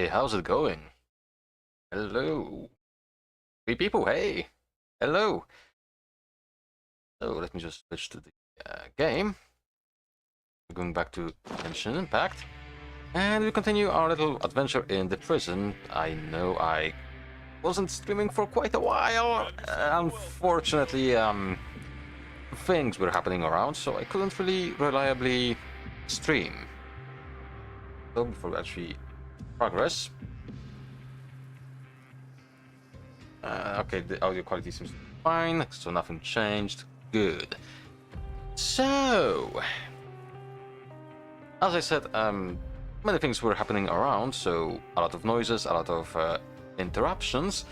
how's it going? Hello. Three people, hey. Hello. So let me just switch to the game. We're going back to Genshin Impact. And we continue our little adventure in the prison. I know I wasn't streaming for quite a while. Unfortunately, things were happening around, so I couldn't really reliably stream. So before we actually progress. Okay, the audio quality seems fine, so nothing changed. Good. So, as I said, many things were happening around, so a lot of noises, a lot of interruptions,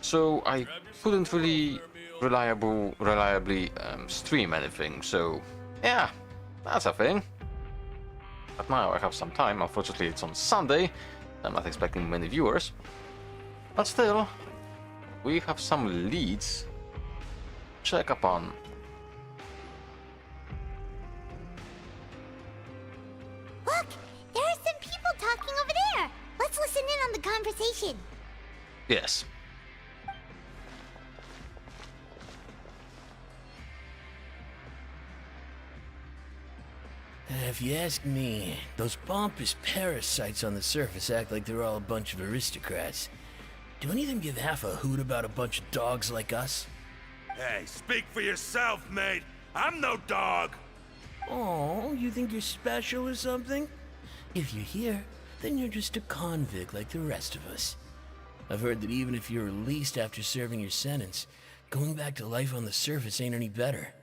so I couldn't really reliably stream anything, so yeah, that's a thing. But now I have some time. Unfortunately, it's on Sunday. I'm not expecting many viewers, but still, we have some leads to check upon. Look, there are some people talking over there. Let's listen in on the conversation. Yes. If you ask me, those pompous parasites on the surface act like they're all a bunch of aristocrats. Do any of them give half a hoot about a bunch of dogs like us? Hey, speak for yourself, mate. I'm no dog. Oh, you think you're special or something? If you're here, then you're just a convict like the rest of us. I've heard that even if you're released after serving your sentence, going back to life on the surface ain't any better.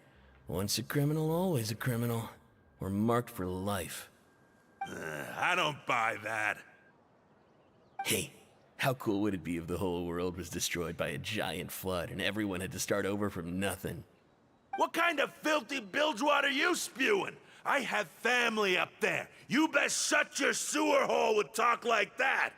Once a criminal, always a criminal. We're marked for life. I don't buy that. Hey, how cool would it be if the whole world was destroyed by a giant flood and everyone had to start over from nothing? What kind of filthy bilgewater are you spewing? I have family up there. You best shut your sewer hole with talk like that.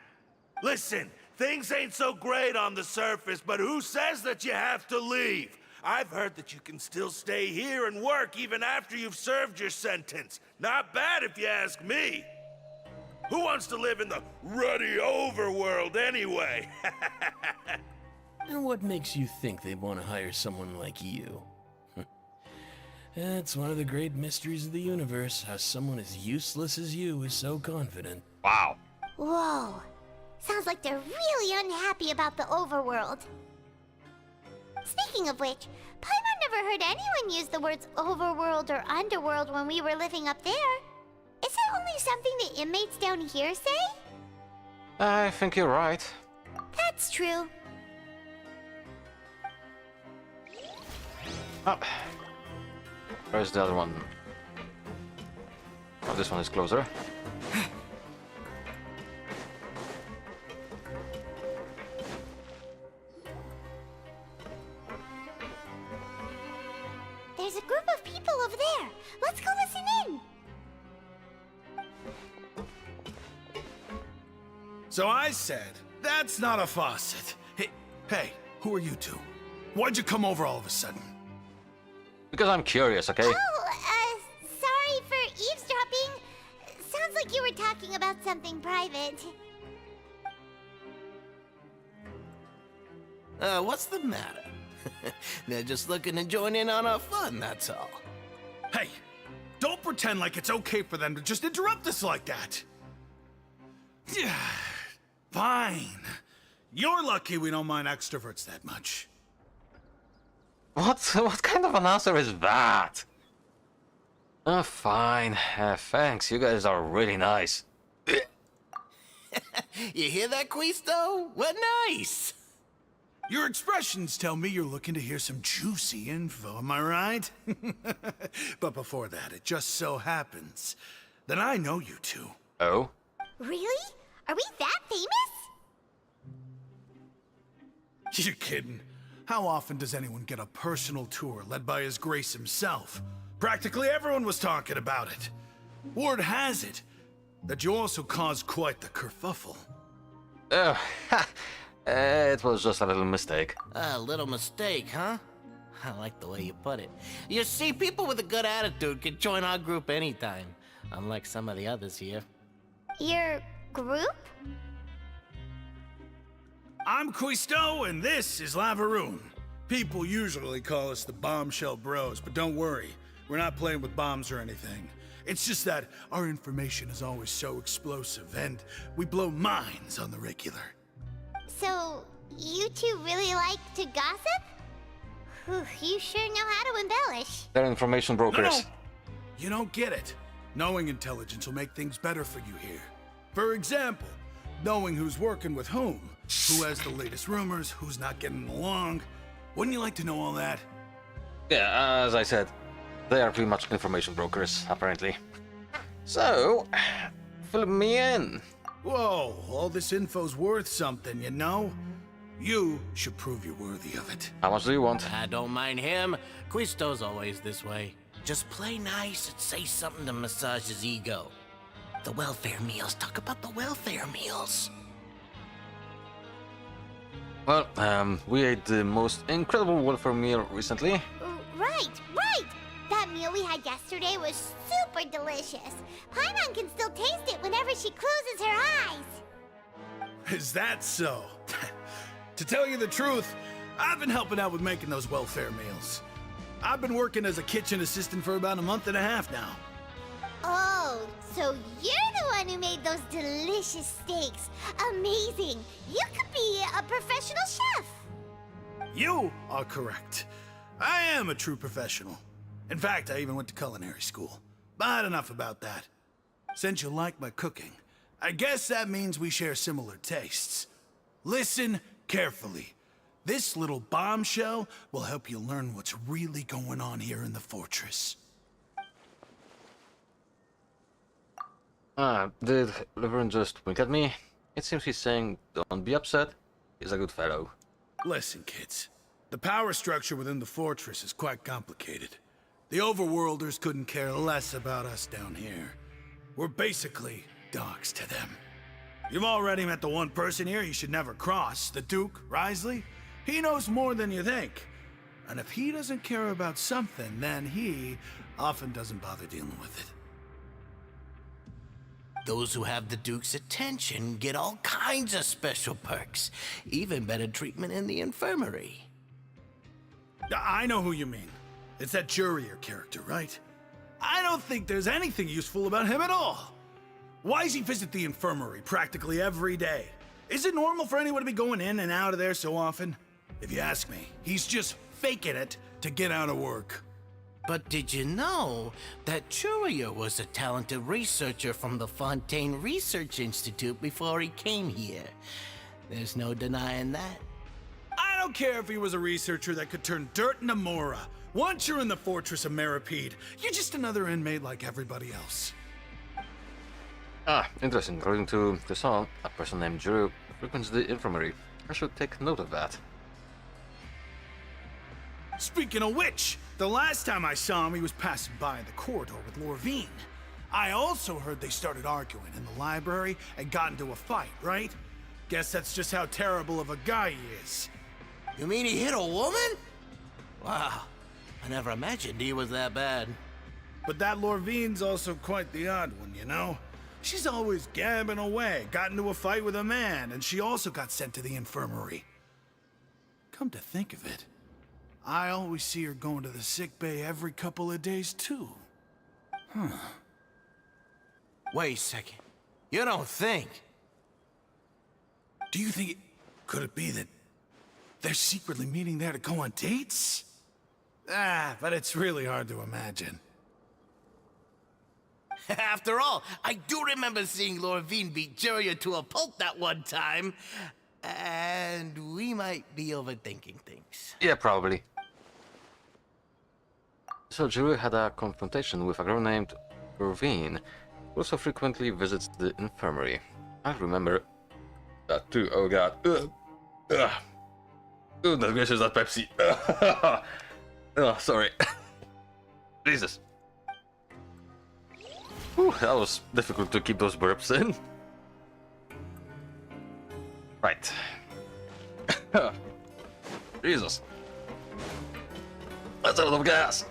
Listen, things ain't so great on the surface, but who says that you have to leave? I've heard that you can still stay here and work even after you've served your sentence. Not bad if you ask me. Who wants to live in the ruddy overworld anyway? And what makes you think they want to hire someone like you? It's one of the great mysteries of the universe, how someone as useless as you is so confident. Wow. Whoa. Sounds like they're really unhappy about the overworld. Speaking of which, Paimon never heard anyone use the words overworld or underworld when we were living up there. Is it only something the inmates down here say? I think you're right. That's true. Oh. Where's the other one? Oh, this one is closer. There's a group of people over there. Let's go listen in. So I said, that's not a faucet. Hey, who are you two? Why'd you come over all of a sudden? Because I'm curious, okay? Oh, sorry for eavesdropping. Sounds like you were talking about something private. What's the matter? They're just looking to join in on our fun, that's all. Hey, don't pretend like it's okay for them to just interrupt us like that. Yeah, fine. You're lucky we don't mind extroverts that much. What kind of an answer is that? Fine. Thanks. You guys are really nice. You hear that, Quisto? What nice! Your expressions tell me you're looking to hear some juicy info, am I right? But before that, it just so happens that I know you two. Oh? Really? Are we that famous? You're kidding. How often does anyone get a personal tour led by His Grace himself? Practically everyone was talking about it. Word has it that you also caused quite the kerfuffle. It was just a little mistake. A little mistake, huh? I like the way you put it. You see, people with a good attitude can join our group anytime, unlike some of the others here. Your group? I'm Quisto, and this is Lavaroon. People usually call us the Bombshell Bros, but don't worry. We're not playing with bombs or anything. It's just that our information is always so explosive, and we blow minds on the regular. So, you two really like to gossip? Whew, you sure know how to embellish. They're information brokers. No, you don't get it. Knowing intelligence will make things better for you here. For example, knowing who's working with whom, who has the latest rumors, who's not getting along. Wouldn't you like to know all that? Yeah, as I said, they are pretty much information brokers, apparently. So, fill me in. Whoa, all this info's worth something, you know? You should prove you're worthy of it. How much do you want? I don't mind him. Quisto's always this way. Just play nice and say something to massage his ego. The welfare meals. Talk about the welfare meals. Well, we ate the most incredible welfare meal recently. Right. That meal we had yesterday was super delicious. Paimon can still taste it whenever she closes her eyes. Is that so? To tell you the truth, I've been helping out with making those welfare meals. I've been working as a kitchen assistant for about a month and a half now. Oh, so you're the one who made those delicious steaks. Amazing. You could be a professional chef. You are correct. I am a true professional. In fact, I even went to culinary school. But enough about that. Since you like my cooking, I guess that means we share similar tastes. Listen carefully. This little bombshell will help you learn what's really going on here in the fortress. Did Reverend just wink at me? It seems he's saying, don't be upset. He's a good fellow. Listen, kids. The power structure within the fortress is quite complicated. The overworlders couldn't care less about us down here. We're basically dogs to them. You've already met the one person here you should never cross, the Duke, Risley. He knows more than you think. And if he doesn't care about something, then he often doesn't bother dealing with it. Those who have the Duke's attention get all kinds of special perks, even better treatment in the infirmary. I know who you mean. It's that Jurier character, right? I don't think there's anything useful about him at all. Why does he visit the infirmary practically every day? Is it normal for anyone to be going in and out of there so often? If you ask me, he's just faking it to get out of work. But did you know that Jurier was a talented researcher from the Fontaine Research Institute before he came here? There's no denying that. I don't care if he was a researcher that could turn dirt into Mora. Once you're in the fortress of Meripede, you're just another inmate like everybody else. Interesting. According to the song, a person named Drew frequents the infirmary. I should take note of that. Speaking of which, the last time I saw him, he was passing by in the corridor with Lorvine. I also heard they started arguing in the library and got into a fight, right? Guess that's just how terrible of a guy he is. You mean he hit a woman? Wow, I never imagined he was that bad. But that Lorvine's also quite the odd one, you know? She's always gabbing away, got into a fight with a man, and she also got sent to the infirmary. Come to think of it, I always see her going to the sick bay every couple of days, too. Wait a second. You don't think? Do you think could it be that they're secretly meeting there to go on dates? But it's really hard to imagine. After all, I do remember seeing Lorvine beat Jurier to a pulp that one time. And we might be overthinking things. Yeah, probably. So Drew had a confrontation with a girl named Irvine, who also frequently visits the infirmary. I remember that too. Oh god. Goodness gracious, that Pepsi. Oh, sorry. Jesus. Whew, that was difficult to keep those burps in. Right. Jesus. That's a lot of gas.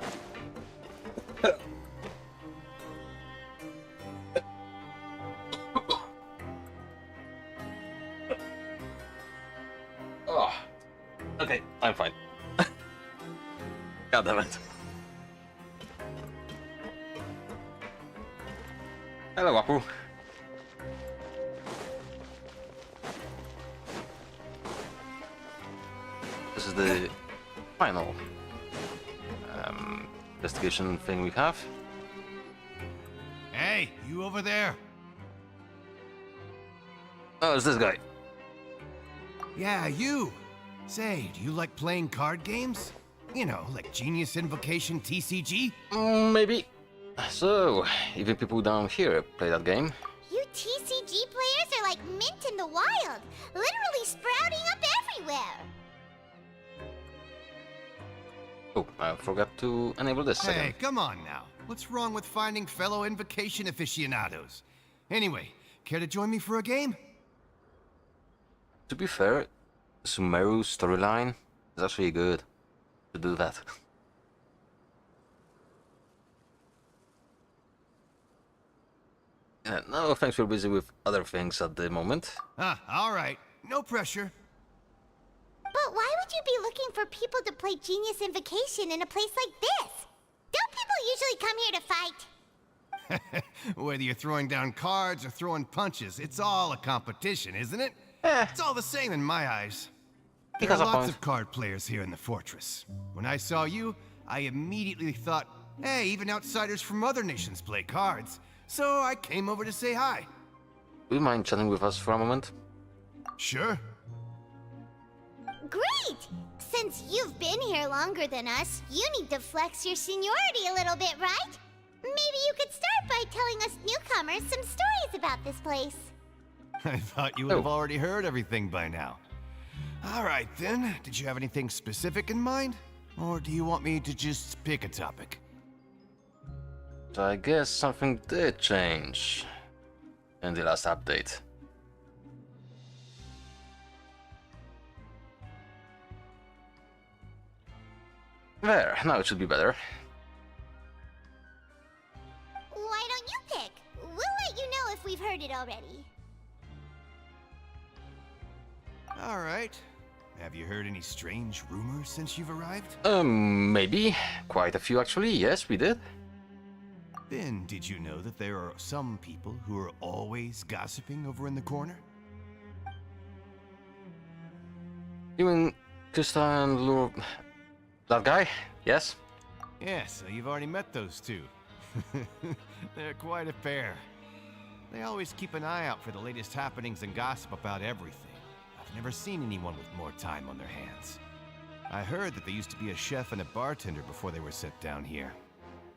God damn it. Hello, Apu. This is the final investigation thing we have. Hey, you over there? Oh, it's this guy. Yeah, you. Say, do you like playing card games? You know, like Genius Invocation TCG? Maybe. So, even people down here play that game. You TCG players are like mint in the wild, literally sprouting up everywhere. Oh, I forgot to enable this Hey, second. come on now. What's wrong with finding fellow Invocation aficionados? Anyway, care to join me for a game? To be fair, Sumeru's storyline is actually good to do that. No, thanks, we're busy with other things at the moment. Ah, alright. No pressure. But why would you be looking for people to play Genius Invocation in a place like this? Don't people usually come here to fight? Whether you're throwing down cards or throwing punches, it's all a competition, isn't it? It's all the same in my eyes. There Because are of lots point. of card players here in the fortress. When I saw you, I immediately thought, hey, even outsiders from other nations play cards. So I came over to say hi. Do you mind chatting with us for a moment? Sure. Great! Since you've been here longer than us, you need to flex your seniority a little bit, right? Maybe you could start by telling us newcomers some stories about this place. I thought you would have already heard everything by now. All right, then. Did you have anything specific in mind? Or do you want me to just pick a topic? So I guess something did change in the last update. There, now it should be better. Why don't you pick? We'll let you know if we've heard it already. All right. Have you heard any strange rumors since you've arrived? Maybe. Quite a few actually, yes, we did. Then, did you know that there are some people who are always gossiping over in the corner? You mean Krista and Lure... That guy? Yes? Yeah, so you've already met those two. They're quite a pair. They always keep an eye out for the latest happenings and gossip about everything. I've never seen anyone with more time on their hands. I heard that there used to be a chef and a bartender before they were sent down here.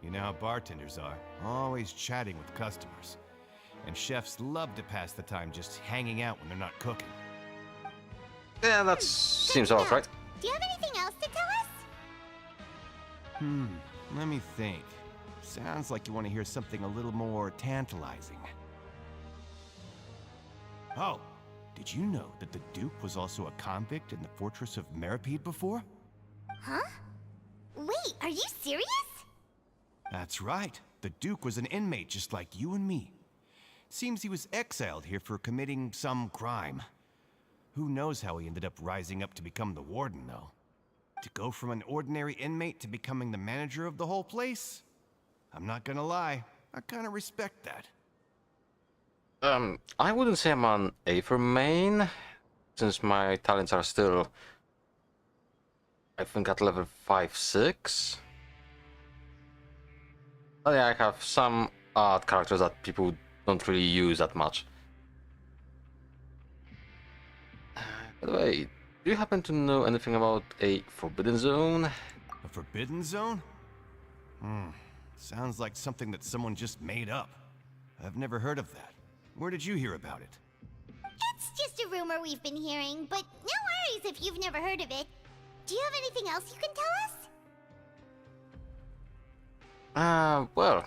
You know how bartenders are, always chatting with customers. And chefs love to pass the time just hanging out when they're not cooking. Yeah, that seems Good to about know. right. Do you have anything else to tell us? Let me think. Sounds like you want to hear something a little more tantalizing. Oh, did you know that the Duke was also a convict in the fortress of Meripede before? Huh? Wait, are you serious? That's right. The Duke was an inmate just like you and me. Seems he was exiled here for committing some crime. Who knows how he ended up rising up to become the warden, though. To go from an ordinary inmate to becoming the manager of the whole place? I'm not gonna lie, I kinda respect that. I wouldn't say I'm an Aether main, since my talents are still, I think, at level 5-6. Oh yeah, I have some art characters that people don't really use that much. By the way, do you happen to know anything about a forbidden zone? A forbidden zone? Sounds like something that someone just made up. I've never heard of that. Where did you hear about it? It's just a rumor we've been hearing, but no worries if you've never heard of it. Do you have anything else you can tell us? Well...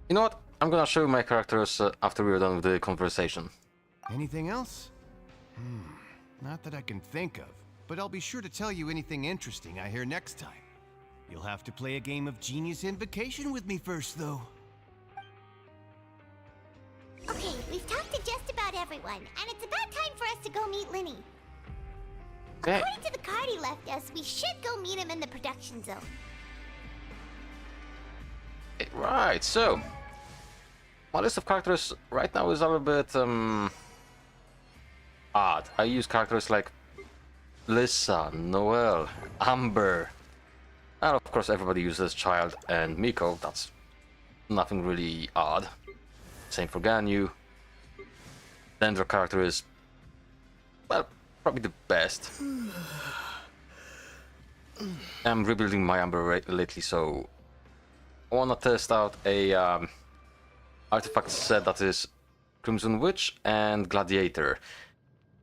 You know what? I'm gonna show you my characters after we're done with the conversation. Anything else? Not that I can think of, but I'll be sure to tell you anything interesting I hear next time. You'll have to play a game of Genius Invocation with me first, though. Okay, we've talked to just about everyone, and it's about time for us to go meet Linny. Okay. According to the card he left us, we should go meet him in the production zone. Okay, right, so my list of characters right now is a little bit odd. I use characters like Lissa, Noelle, Amber, and of course everybody uses Child and Miko. That's nothing really odd. Same for Ganyu. Dendra character is, well, probably the best. I'm rebuilding my Amber lately, so I wanna test out a artifact set that is Crimson Witch and Gladiator.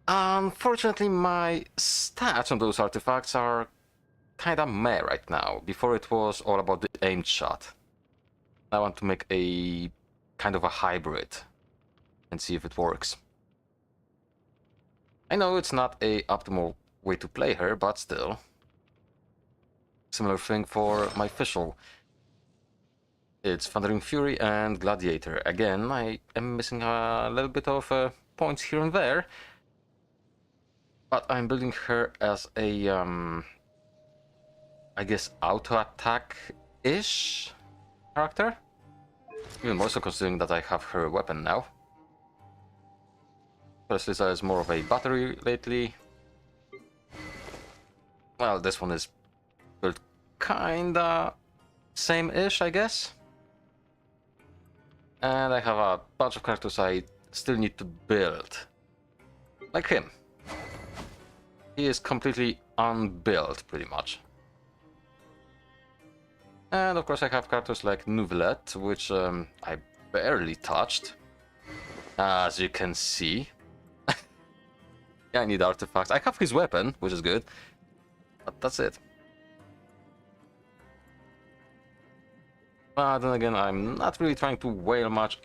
Unfortunately, my stats on those artifacts are kinda meh right now. Before it was all about the aimed shot. I want to make a kind of a hybrid and see if it works. I know it's not a optimal way to play her, but still. Similar thing for my official. It's Thundering Fury and Gladiator. Again, I am missing a little bit of points here and there. But I'm building her as a, I guess, auto-attack-ish character. Even more so considering that I have her weapon now. First Lisa is more of a battery lately. Well, this one is built kinda same-ish, I guess. And I have a bunch of characters I still need to build. Like him. He is completely unbuilt, pretty much. And of course I have characters like Nouvelette, which I barely touched. As you can see. Yeah, I need artifacts. I have his weapon, which is good. But that's it. But then again, I'm not really trying to wail much.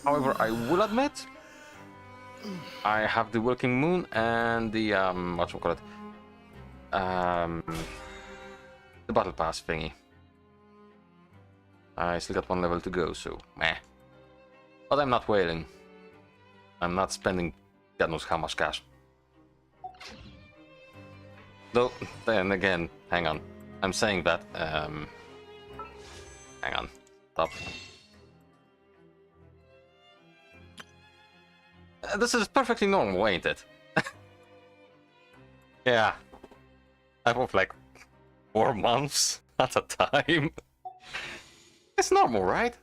However, I will admit, I have the Working Moon and the, whatchamacallit, the Battle Pass thingy. I still got one level to go, so meh. But I'm not wailing. I'm not spending God knows how much cash. Though, then again, hang on. I'm saying that, hang on. Stop. This is perfectly normal, ain't it? Yeah. I work like 4 months at a time. It's normal, right?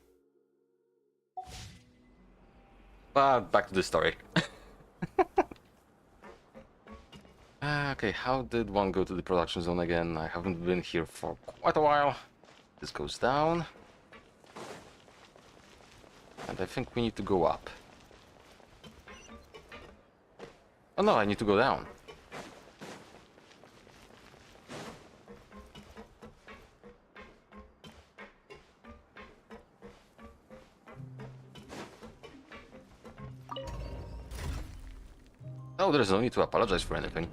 But back to the story. Okay, how did one go to the production zone again? I haven't been here for quite a while. This goes down. And I think we need to go up. Oh no, I need to go down. Oh, there's no need to apologize for anything.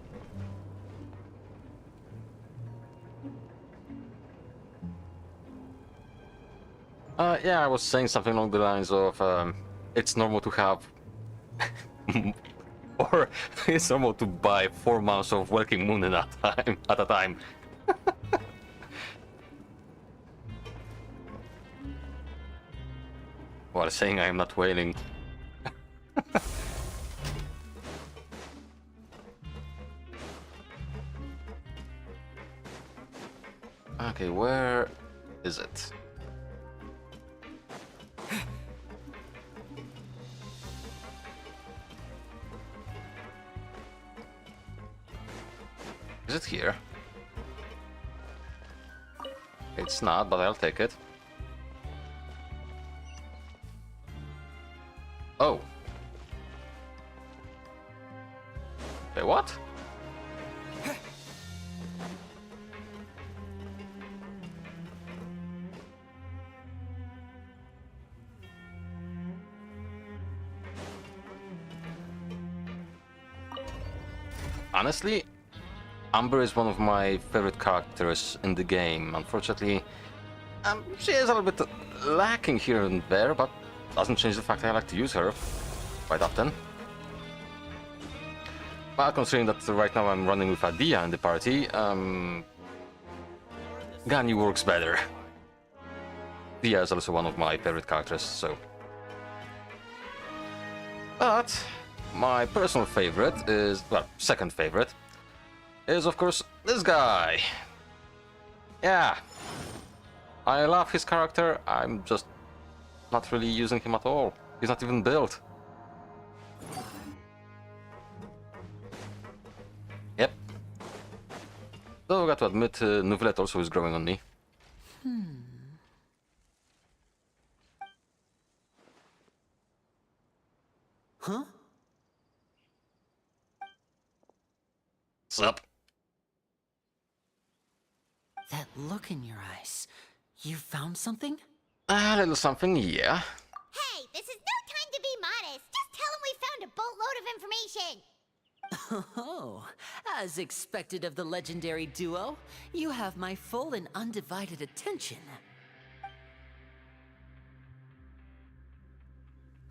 Yeah, I was saying something along the lines of, it's normal to have... or it's normal to buy 4 months of Working Moon at a time. While saying I am not wailing. Okay, where is it? Is it here? It's not, but I'll take it. Oh. Okay, what? Honestly, Amber is one of my favorite characters in the game. Unfortunately, she is a little bit lacking here and there, but doesn't change the fact that I like to use her quite often. But considering that right now I'm running with Adia in the party, Ganyu works better. Dia is also one of my favorite characters, so... But my personal favorite is, well, second favorite, is of course this guy. Yeah. I love his character, I'm just not really using him at all. He's not even built. Yep. Though I got to admit, Nouvellette also is growing on me. Huh? Sup? That look in your eyes. You found something? A little something, yeah. Hey, this is no time to be modest. Just tell him we found a boatload of information. Oh, as expected of the legendary duo, you have my full and undivided attention.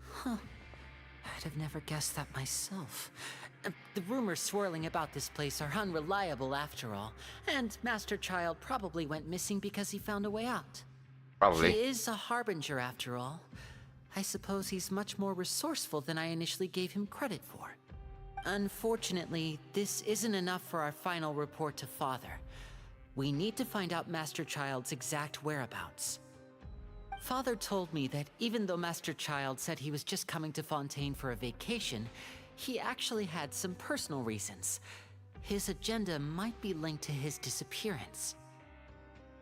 Huh. I'd have never guessed that myself. The rumors swirling about this place are unreliable after all, and Master Child probably went missing because he found a way out. Probably. He is a harbinger after all. I suppose he's much more resourceful than I initially gave him credit for. Unfortunately, this isn't enough for our final report to Father. We need to find out Master Child's exact whereabouts. Father told me that even though Master Child said he was just coming to Fontaine for a vacation, he actually had some personal reasons. His agenda might be linked to his disappearance.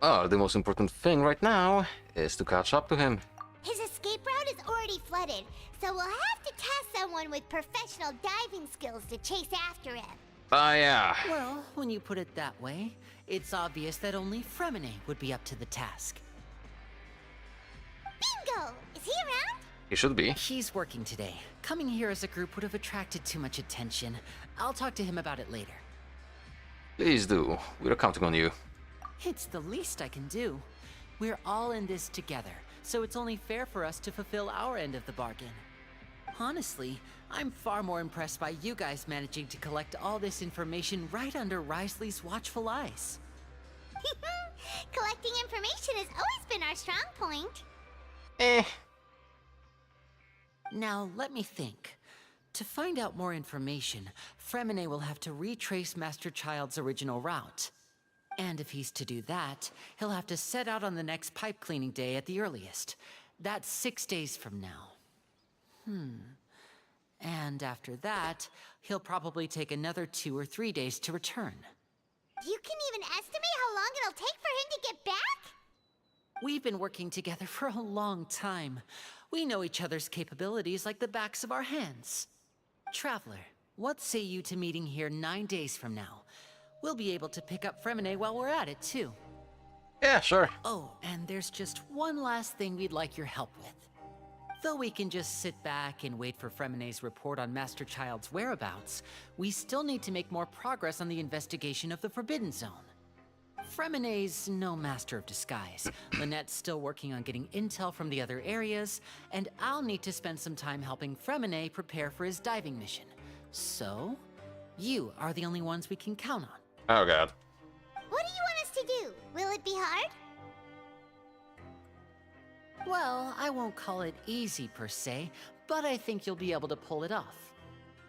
Oh, the most important thing right now is to catch up to him. His escape route is already flooded, so we'll have to task someone with professional diving skills to chase after him. Ah, yeah. Well, when you put it that way, it's obvious that only Fremine would be up to the task. Bingo! Is he around? He should be. He's working today. Coming here as a group would have attracted too much attention. I'll talk to him about it later. Please do. We're counting on you. It's the least I can do. We're all in this together, so it's only fair for us to fulfill our end of the bargain. Honestly, I'm far more impressed by you guys managing to collect all this information right under Risley's watchful eyes. Collecting information has always been our strong point. Eh. Now, let me think. To find out more information, Fremine will have to retrace Master Child's original route. And if he's to do that, he'll have to set out on the next pipe cleaning day at the earliest. That's 6 days from now. And after that, he'll probably take another 2 or 3 days to return. You can even estimate how long it'll take for him to get back? We've been working together for a long time. We know each other's capabilities like the backs of our hands. Traveler, what say you to meeting here 9 days from now? We'll be able to pick up Fremine while we're at it, too. Yeah, sure. Oh, and there's just one last thing we'd like your help with. Though we can just sit back and wait for Fremine's report on Master Child's whereabouts, we still need to make more progress on the investigation of the Forbidden Zone. Fremine's no master of disguise. Lynette's still working on getting intel from the other areas, and I'll need to spend some time helping Fremine prepare for his diving mission. So, you are the only ones we can count on. Oh god. What do you want us to do? Will it be hard? Well, I won't call it easy per se, but I think you'll be able to pull it off.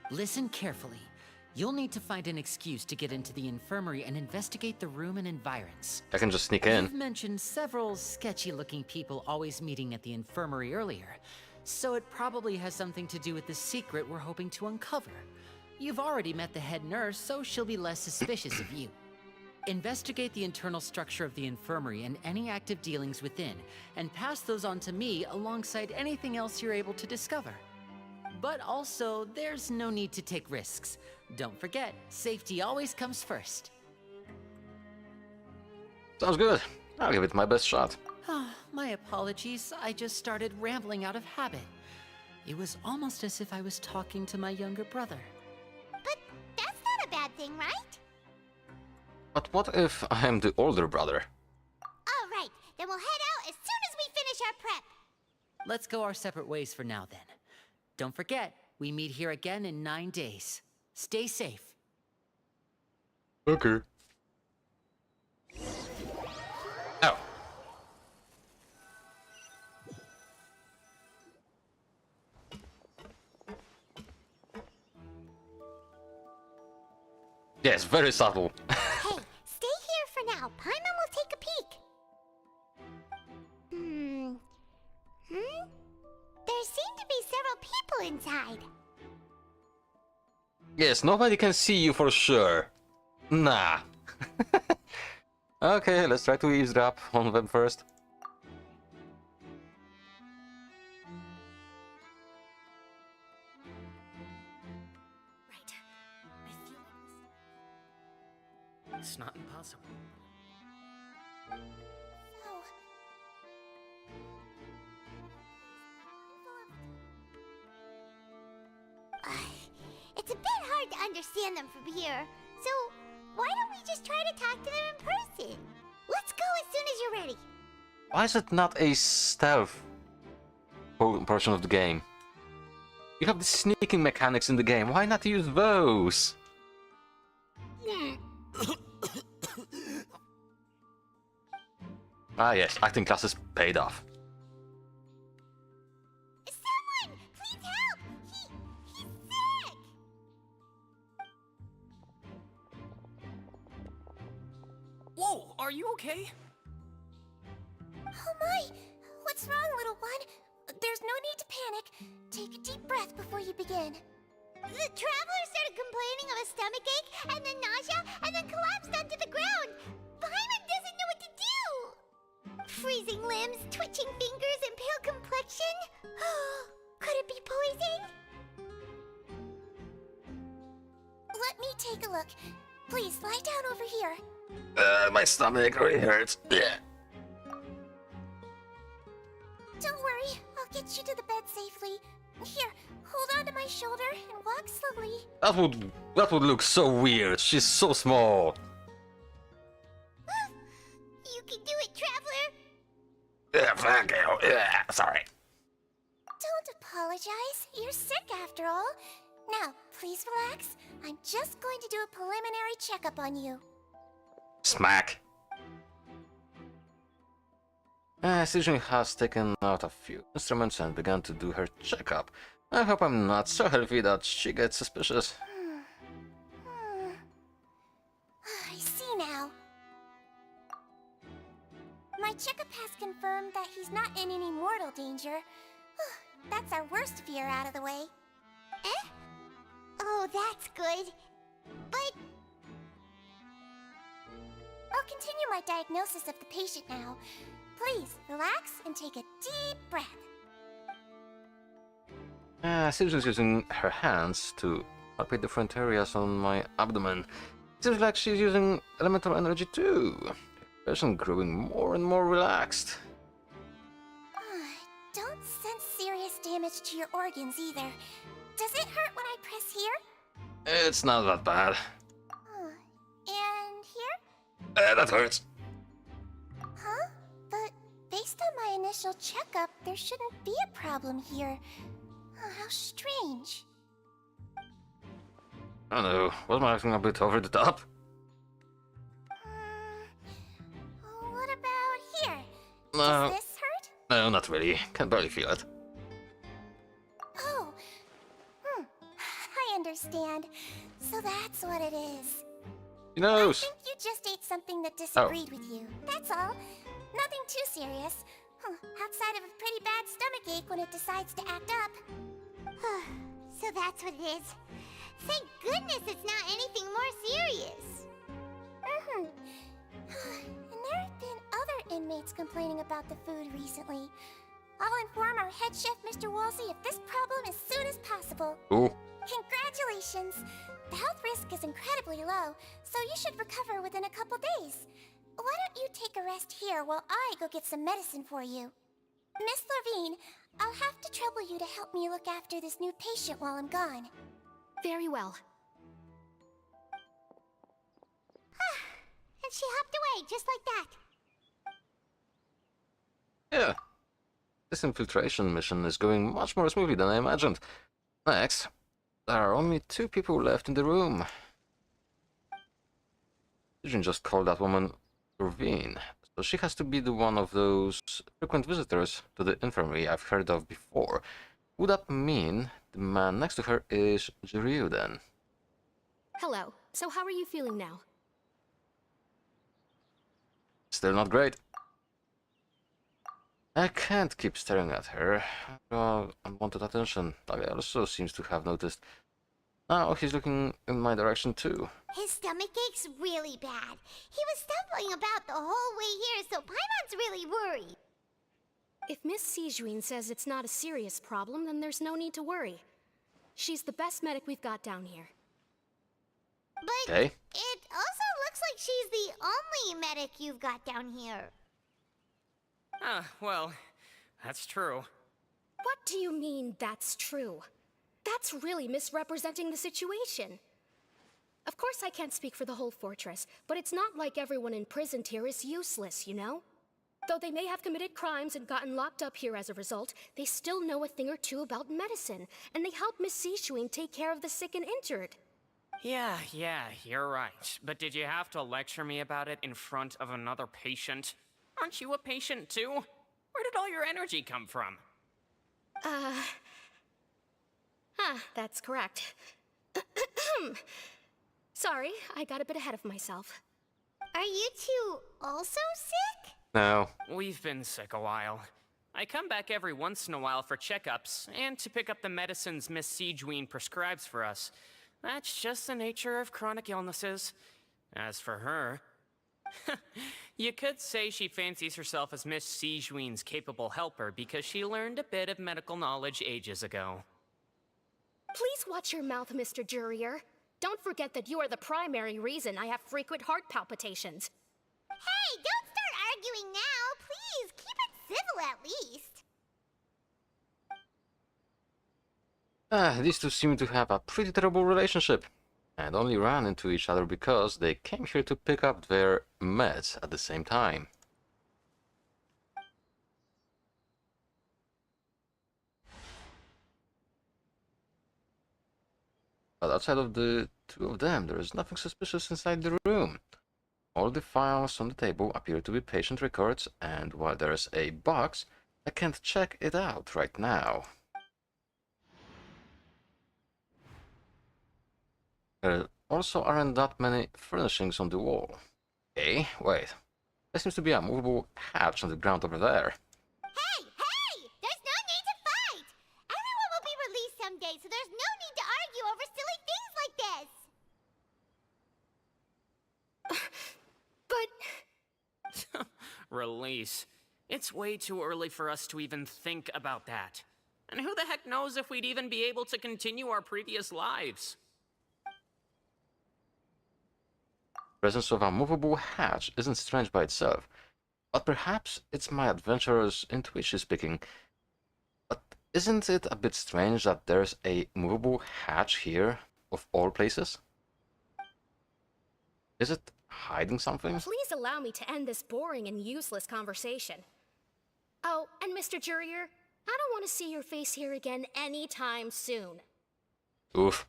Listen carefully. You'll need to find an excuse to get into the infirmary and investigate the room and environs. I can just sneak You've in. mentioned several sketchy-looking people always meeting at the infirmary earlier, so it probably has something to do with the secret we're hoping to uncover. You've already met the head nurse, so she'll be less suspicious of you. Investigate the internal structure of the infirmary and any active dealings within, and pass those on to me alongside anything else you're able to discover. But also, there's no need to take risks. Don't forget, safety always comes first. Sounds good. I'll give it my best shot. My apologies, I just started rambling out of habit. It was almost as if I was talking to my younger brother. But that's not a bad thing, right? But what if I am the older brother? All right, then we'll head out as soon as we finish our prep. Let's go our separate ways for now then. Don't forget, we meet here again in 9 days. Stay safe. Okay. Oh. Yes, very subtle. Hey, stay here for now. Paimon will take a peek. There seem to be several people inside. Yes, nobody can see you for sure. Nah. Okay, let's try to eavesdrop on them first. Right. I feel like it's not impossible. Oh. It's a bit hard to understand them from here, so why don't we just try to talk to them in person? Let's go as soon as you're ready. Why is it not a stealth portion of the game? You have the sneaking mechanics in the game, why not use those? Ah yes, acting classes paid off. Someone, please help! He's sick! Whoa, are you okay? Oh my! What's wrong, little one? There's no need to panic. Take a deep breath before you begin. The traveler started complaining of a stomachache, and then nausea, and then collapsed onto the ground. Paimon doesn't know what to do! Freezing limbs, twitching fingers, and pale complexion? Could it be poison? Let me take a look. Please, lie down over here. My stomach really hurts. Don't worry, I'll get you to the bed safely. Here, hold on to my shoulder and walk slowly. That would look so weird. She's so small. You can do it, traveler. Yeah, thank you. Yeah, sorry. Don't apologize. You're sick after all. Now, please relax. I'm just going to do a preliminary checkup on you. Smack. Susan has taken out a few instruments and began to do her checkup. I hope I'm not so healthy that she gets suspicious. I see now. My checkup has confirmed that he's not in any mortal danger. That's our worst fear out of the way. Eh? Oh, that's good. But I'll continue my diagnosis of the patient now. Please, relax and take a deep breath. Susan's using her hands to palpate different areas on my abdomen. Seems like she's using elemental energy too. Person growing more and more relaxed. Don't sense serious damage to your organs either. Does it hurt when I press here? It's not that bad. And here? That hurts. Huh? But based on my initial checkup, there shouldn't be a problem here. How strange. I don't know, was my acting a bit over the top? What about here? No, Does this hurt? no, not really. Can barely feel it. Oh. I understand. So that's what it is. She I knows. think you just ate something that disagreed with you. That's all. Nothing too serious. Outside of a pretty bad stomachache when it decides to act up. So that's what it is. Thank goodness it's not anything more serious. And there have been other inmates complaining about the food recently. I'll inform our head chef, Mr. Wolsey, of this problem as soon as possible. Ooh. Congratulations! The health risk is incredibly low, so you should recover within a couple days. Why don't you take a rest here while I go get some medicine for you? Miss Levine, I'll have to trouble you to help me look after this new patient while I'm gone. Very well. And she hopped away, just like that. Yeah. This infiltration mission is going much more smoothly than I imagined. Next, there are only 2 people left in the room. Jin just called that woman Ravine, so she has to be the one of those frequent visitors to the infirmary I've heard of before. Would that mean the man next to her is Jiryu then? Hello. So how are you feeling now? Still not great. I can't keep staring at her. Unwanted attention. Talia also seems to have noticed. Now he's looking in my direction too. His stomach ache's really bad. He was stumbling about the whole way here, so Paimon's really worried. If Miss Sijuin says it's not a serious problem, then there's no need to worry. She's the best medic we've got down here. But Okay. it also looks like she's the only medic you've got down here. Well, that's true. What do you mean, that's true? That's really misrepresenting the situation. Of course I can't speak for the whole fortress, but it's not like everyone imprisoned here is useless, you know? Though they may have committed crimes and gotten locked up here as a result, they still know a thing or two about medicine, and they help Miss Sishuin take care of the sick and injured. Yeah, you're right. But did you have to lecture me about it in front of another patient? Aren't you a patient too? Where did all your energy come from? That's correct. Sorry, I got a bit ahead of myself. Are you two also sick? No. We've been sick a while. I come back every once in a while for checkups, and to pick up the medicines Miss Sijuin prescribes for us. That's just the nature of chronic illnesses. As for her... you could say she fancies herself as Miss Sijuin's capable helper because she learned a bit of medical knowledge ages ago. Please watch your mouth, Mr. Jurier. Don't forget that you are the primary reason I have frequent heart palpitations. Hey, don't start arguing now, please. Keep it civil at least. These two seem to have a pretty terrible relationship, and only ran into each other because they came here to pick up their meds at the same time. But outside of the two of them, there is nothing suspicious inside the room. All the files on the table appear to be patient records, and while there's a box, I can't check it out right now. There also aren't that many furnishings on the wall. Okay, wait. There seems to be a movable hatch on the ground over there. Hey! There's no need to fight! Everyone will be released someday, so there's no need to argue over silly things like this! But... Release. It's way too early for us to even think about that. And who the heck knows if we'd even be able to continue our previous lives? The presence of a movable hatch isn't strange by itself, but perhaps it's my adventurer's intuition speaking. But isn't it a bit strange that there's a movable hatch here, of all places? Is it hiding something? Please allow me to end this boring and useless conversation. Oh, and Mr. Jurier, I don't want to see your face here again anytime soon. Oof.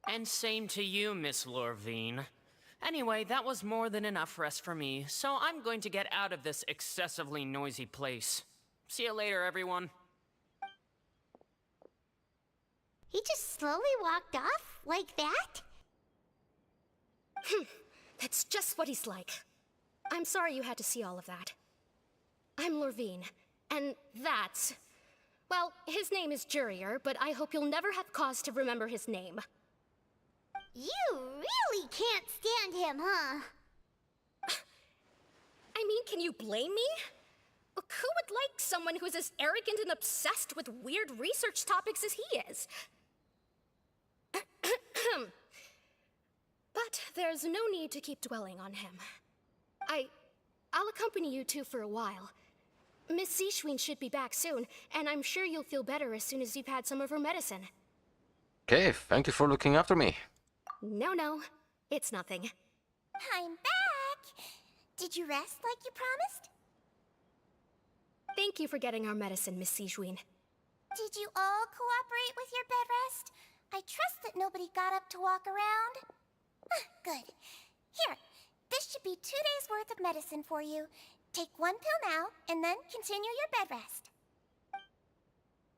And same to you, Miss Lorvine. Anyway, that was more than enough rest for me, so I'm going to get out of this excessively noisy place. See you later, everyone. He just slowly walked off like that? That's just what he's like. I'm sorry you had to see all of that. I'm Lorvine, and that's... Well, his name is Jurier, but I hope you'll never have cause to remember his name. You really can't stand him, huh? I mean, can you blame me? Who would like someone who's as arrogant and obsessed with weird research topics as he is? But there's no need to keep dwelling on him. I'll accompany you two for a while. Miss Sishuin should be back soon, and I'm sure you'll feel better as soon as you've had some of her medicine. Okay, thank you for looking after me. No, it's nothing. I'm back! Did you rest like you promised? Thank you for getting our medicine, Miss Sishuin. Did you all cooperate with your bed rest? I trust that nobody got up to walk around. Good. Here, this should be 2 days worth of medicine for you. Take 1 pill now, and then continue your bed rest.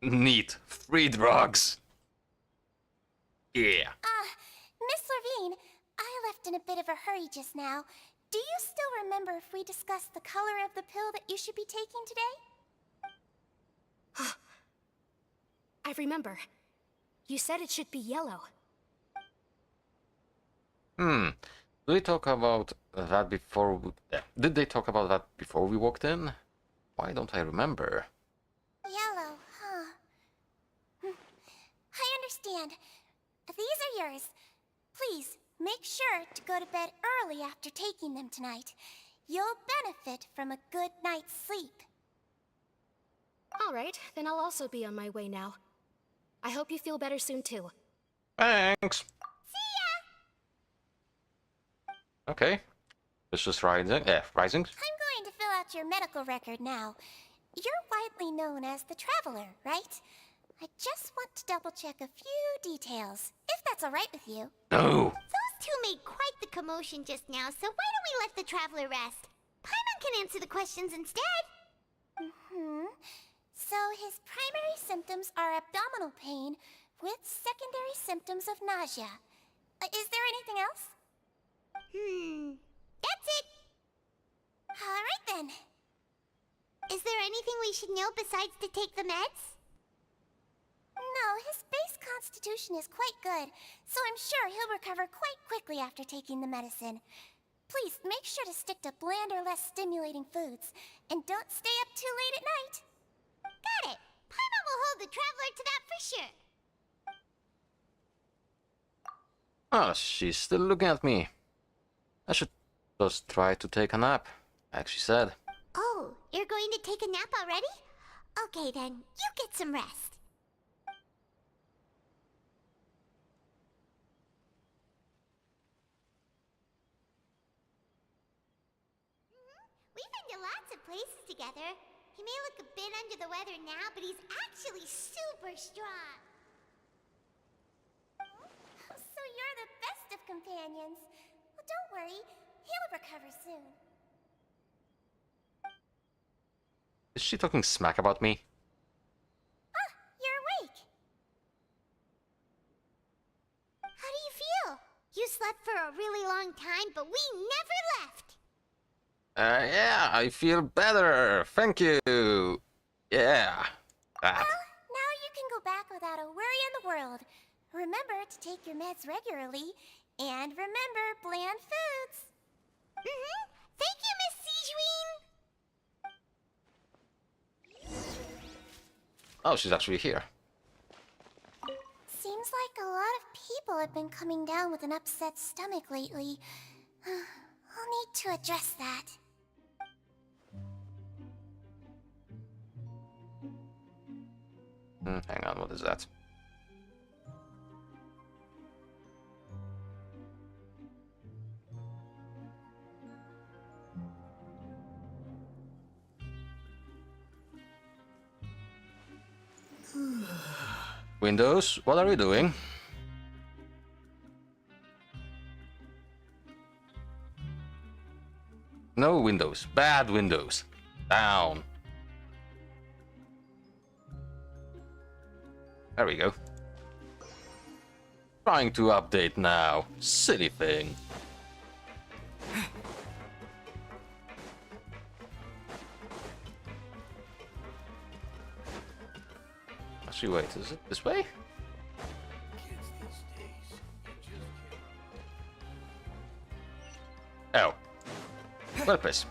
Neat. Free drugs. Yeah. Miss Levine, I left in a bit of a hurry just now. Do you still remember if we discussed the color of the pill that you should be taking today? I remember. You said it should be yellow. Did they talk about that before? Did they talk about that before we walked in? Why don't I remember? Yellow, huh? I understand. These are yours. Please, make sure to go to bed early after taking them tonight. You'll benefit from a good night's sleep. All right, then I'll also be on my way now. I hope you feel better soon, too. Thanks. See ya! Okay. It's just rising. Rising. I'm going to fill out your medical record now. You're widely known as the Traveler, right? I just want to double-check a few details, if that's all right with you. No. Those two made quite the commotion just now, so why don't we let the Traveler rest? Paimon can answer the questions instead. So his primary symptoms are abdominal pain with secondary symptoms of nausea. Is there anything else? That's it. All right then. Is there anything we should know besides to take the meds? No, his base constitution is quite good, so I'm sure he'll recover quite quickly after taking the medicine. Please make sure to stick to bland or less stimulating foods, and don't stay up too late at night. Got it. Paimon will hold the Traveler to that for sure. Oh, she's still looking at me. I should just try to take a nap, like she said. Oh, you're going to take a nap already? Okay then, you get some rest. We've been to lots of places together. He may look a bit under the weather now, but he's actually super strong. So you're the best of companions. Well, don't worry. He'll recover soon. Is she talking smack about me? Ah, you're awake. How do you feel? You slept for a really long time, but we never left. Yeah, I feel better. Thank you. Yeah. That. Well, now you can go back without a worry in the world. Remember to take your meds regularly, and remember bland foods. Thank you, Miss Sijuine. Oh, she's actually here. Seems like a lot of people have been coming down with an upset stomach lately. I'll need to address that. Hang on, what is that? Windows, what are you doing? No windows, bad windows. Down. There we go. Trying to update now. Silly thing. Actually, wait, is it this way? Oh. Well, please.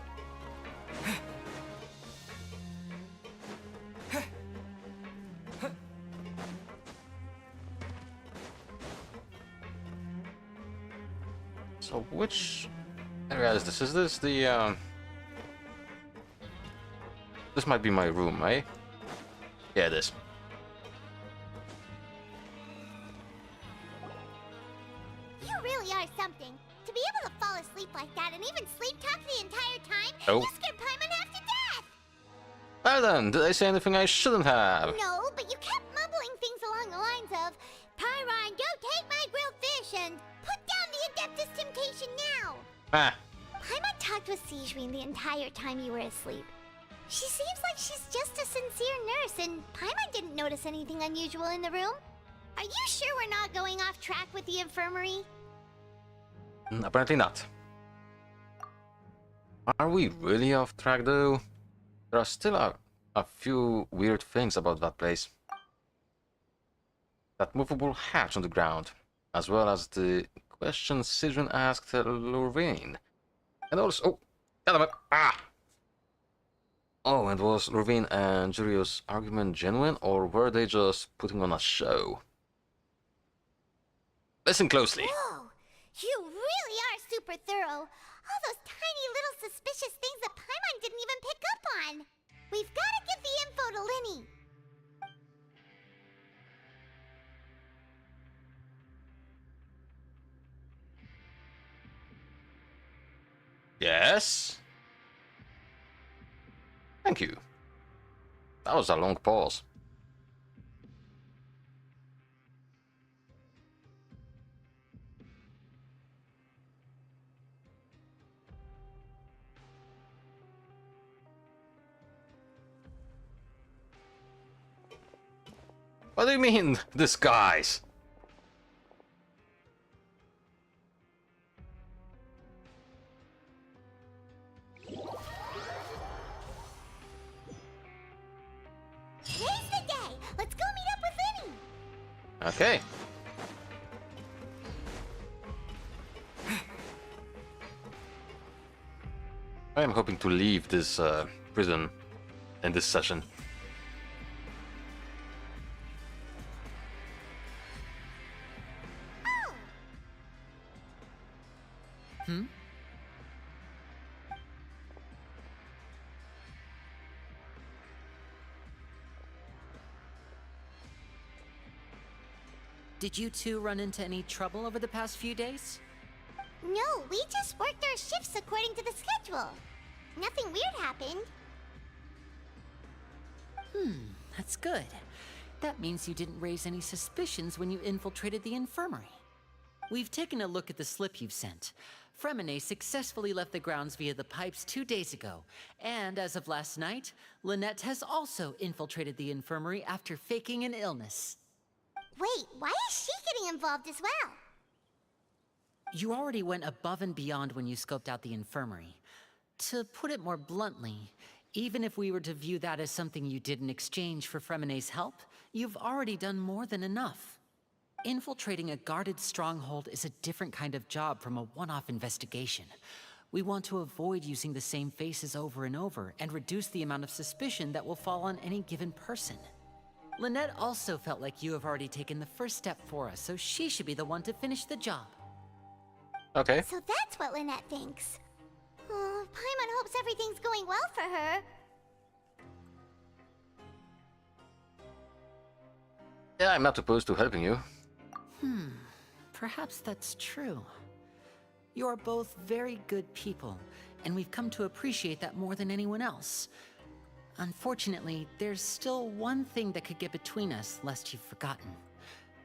So which area is this? Is this the This might be my room, eh? Yeah, it is. You really are something. To be able to fall asleep like that and even sleep talk the entire time, Oh. you scared Paimon half to death! Well then, did I say anything I shouldn't have? No, but you kept mumbling things along the lines of, Pyron, go take my grilled fish and put down the Adeptus to Ah, Paimon talked with Sijwin the entire time you were asleep. She seems like she's just a sincere nurse, and Paimon didn't notice anything unusual in the room. Are you sure we're not going off track with the infirmary? apparently not. Are we really off track though? There are still a few weird things about that place. That movable hatch on the ground, as well as the question Sidron asked Lorraine. And also, Oh, and was Lorraine and Jurio's argument genuine, or were they just putting on a show? Listen closely. Whoa! You really are super thorough. All those tiny little suspicious things that Paimon didn't even pick up on. We've got to give the info to Linny. Yes? Thank you. That was a long pause. What do you mean, disguise? Today's the day. Let's go meet up with Linny. Okay. I am hoping to leave this prison in this session. Did you two run into any trouble over the past few days? No, we just worked our shifts according to the schedule. Nothing weird happened. That's good. That means you didn't raise any suspicions when you infiltrated the infirmary. We've taken a look at the slip you've sent. Fremine successfully left the grounds via the pipes 2 days ago, and as of last night, Lynette has also infiltrated the infirmary after faking an illness. Wait, why is she getting involved as well? You already went above and beyond when you scoped out the infirmary. To put it more bluntly, even if we were to view that as something you did in exchange for Fremine's help, you've already done more than enough. Infiltrating a guarded stronghold is a different kind of job from a one-off investigation. We want to avoid using the same faces over and over and reduce the amount of suspicion that will fall on any given person. Lynette also felt like you have already taken the first step for us, so she should be the one to finish the job. Okay. So that's what Lynette thinks. Oh, Paimon hopes everything's going well for her. Yeah, I'm not opposed to helping you. Perhaps that's true. You are both very good people, and we've come to appreciate that more than anyone else. Unfortunately, there's still one thing that could get between us, lest you've forgotten.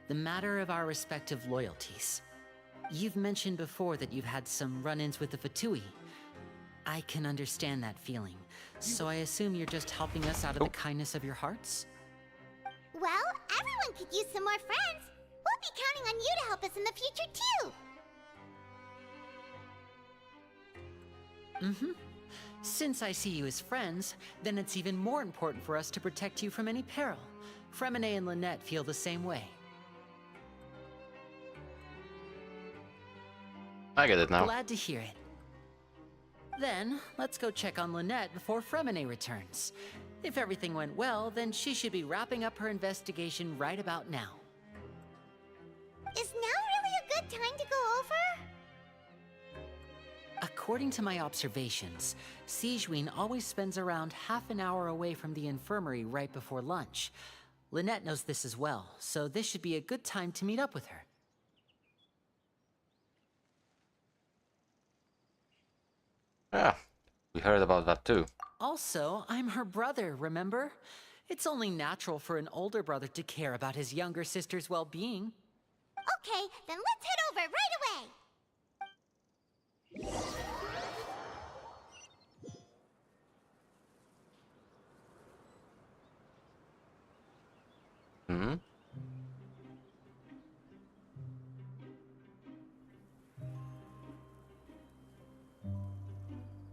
The matter of our respective loyalties. You've mentioned before that you've had some run-ins with the Fatui. I can understand that feeling, so I assume you're just helping us out of the kindness of your hearts? Well, everyone could use some more friends. We'll be counting on you to help us in the future, too. Since I see you as friends, then it's even more important for us to protect you from any peril. Fremine and Lynette feel the same way. I get it now. Glad to hear it. Then, let's go check on Lynette before Fremine returns. If everything went well, then she should be wrapping up her investigation right about now. Is now really a good time to go over? According to my observations, Sijwin always spends around half an hour away from the infirmary right before lunch. Lynette knows this as well, so this should be a good time to meet up with her. Yeah, we heard about that too. Also, I'm her brother, remember? It's only natural for an older brother to care about his younger sister's well-being. Okay, then let's head over right away.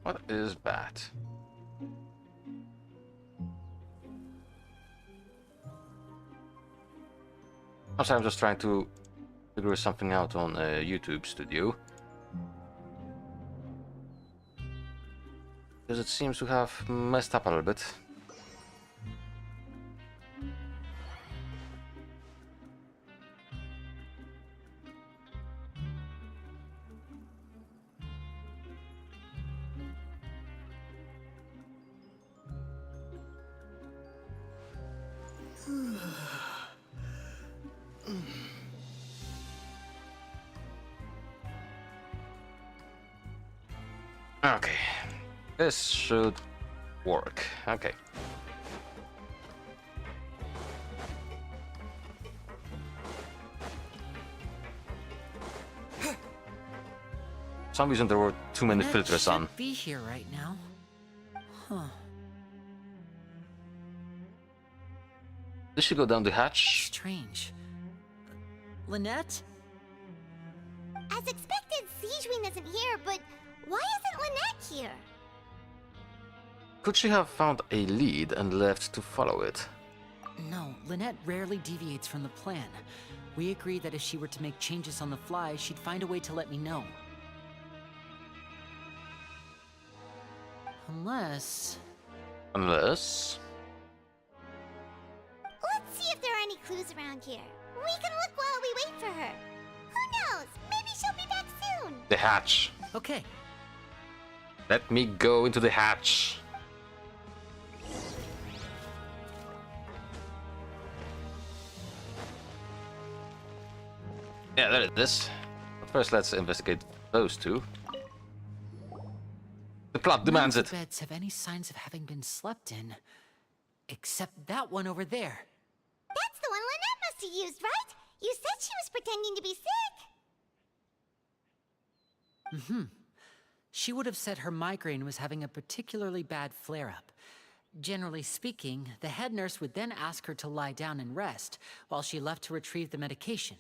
What is bad? I'm just trying to figure something out on YouTube Studio. Because it seems to have messed up a little bit. Okay, this should work. Okay. For some reason there were too many That filters should on. be here right now. Huh. Did she go down the hatch? Strange. Lynette? As expected, Sijwin isn't here, but why isn't Lynette here? Could she have found a lead and left to follow it? No, Lynette rarely deviates from the plan. We agreed that if she were to make changes on the fly, she'd find a way to let me know. Unless... Unless... Let's see if there are any clues around here. We can look while we wait for her. Who knows? Maybe she'll be back soon. The hatch. Okay. Let me go into the hatch. Yeah, there it is. But first, let's investigate those two. The plot demands None it. of the beds have any signs of having been slept in, except that one over there. That's the one Lynette must have used, right? You said she was pretending to be sick. She would have said her migraine was having a particularly bad flare-up. Generally speaking, the head nurse would then ask her to lie down and rest, while she left to retrieve the medication.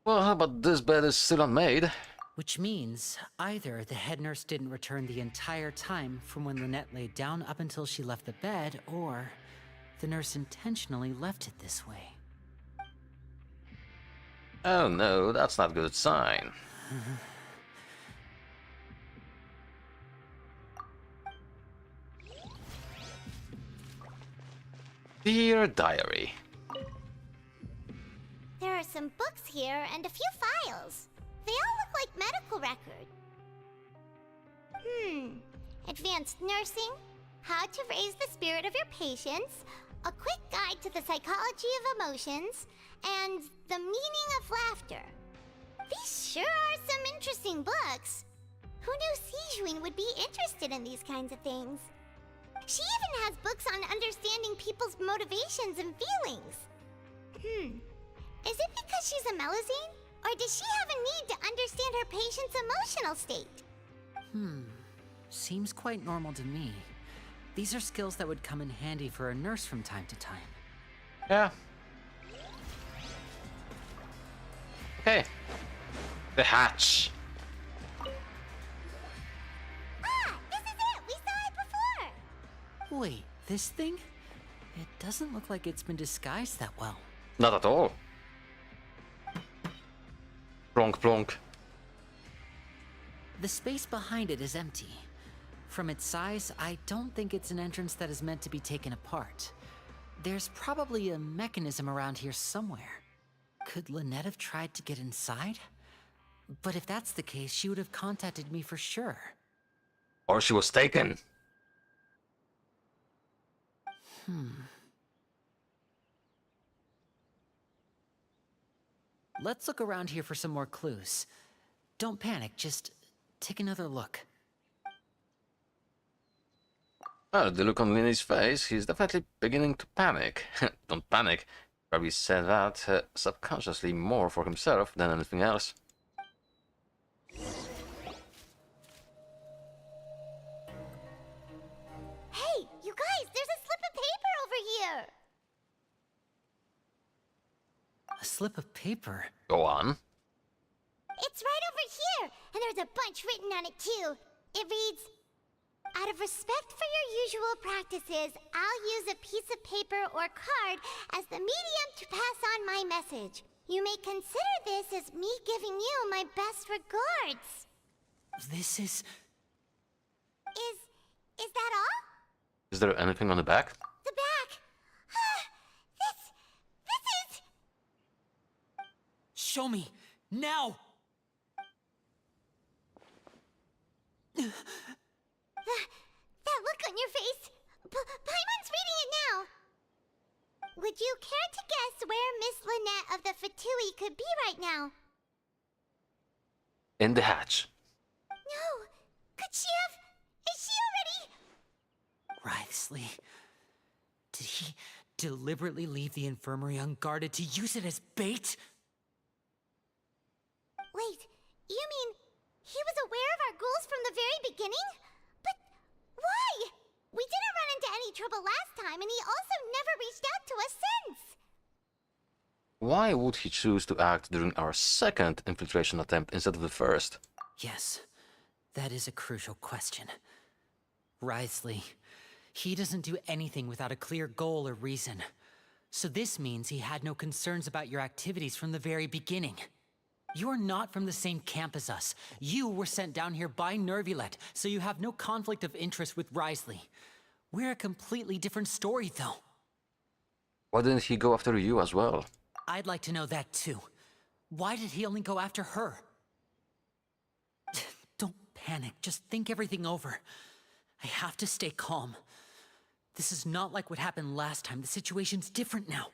Well, how about this bed is still unmade? Which means either the head nurse didn't return the entire time from when Lynette laid down up until she left the bed, or the nurse intentionally left it this way. Oh no, that's not a good sign. Dear Diary. There are some books here and a few files. They all look like medical records. Advanced nursing, how to raise the spirit of your patients, a quick guide to the psychology of emotions, and the meaning of laughter. These sure are some interesting books. Who knew Sijwin would be interested in these kinds of things? She even has books on understanding people's motivations and feelings. Is it because she's a Melusine? Or does she have a need to understand her patient's emotional state? Seems quite normal to me. These are skills that would come in handy for a nurse from time to time. Yeah. Okay. The hatch. Ah, this is it! We saw it before! Wait, this thing? It doesn't look like it's been disguised that well. Not at all. Plonk plonk. The space behind it is empty. From its size, I don't think it's an entrance that is meant to be taken apart. There's probably a mechanism around here somewhere. Could Lynette have tried to get inside? But if that's the case, she would have contacted me for sure. Or she was taken. Let's look around here for some more clues. Don't panic, just take another look. Oh, the look on Linny's face, he's definitely beginning to panic. Don't panic. Probably said that subconsciously more for himself than anything else. Hey, you guys, there's a slip of paper over here! A slip of paper. Go on. It's right over here, and there's a bunch written on it too. It reads, out of respect for your usual practices, I'll use a piece of paper or card as the medium to pass on my message. You may consider this as me giving you my best regards. This is... Is that all? Is there anything on the back? The back. This is... Show me! Now! That look on your face. Paimon's reading it now. Would you care to guess where Miss Lynette of the Fatui could be right now? In the hatch. No. Could she have... Is she already... Wriothesley. Did he deliberately leave the infirmary unguarded to use it as bait? Wait, you mean he was aware of our goals from the very beginning? But why? We didn't run into any trouble last time, and he also never reached out to us since. Why would he choose to act during our second infiltration attempt instead of the first? Yes, that is a crucial question. Wriothesley, he doesn't do anything without a clear goal or reason. So this means he had no concerns about your activities from the very beginning. You're not from the same camp as us. You were sent down here by Nervulet, so you have no conflict of interest with Wriothesley. We're a completely different story, though. Why didn't he go after you as well? I'd like to know that, too. Why did he only go after her? Don't panic. Just think everything over. I have to stay calm. This is not like what happened last time. The situation's different now.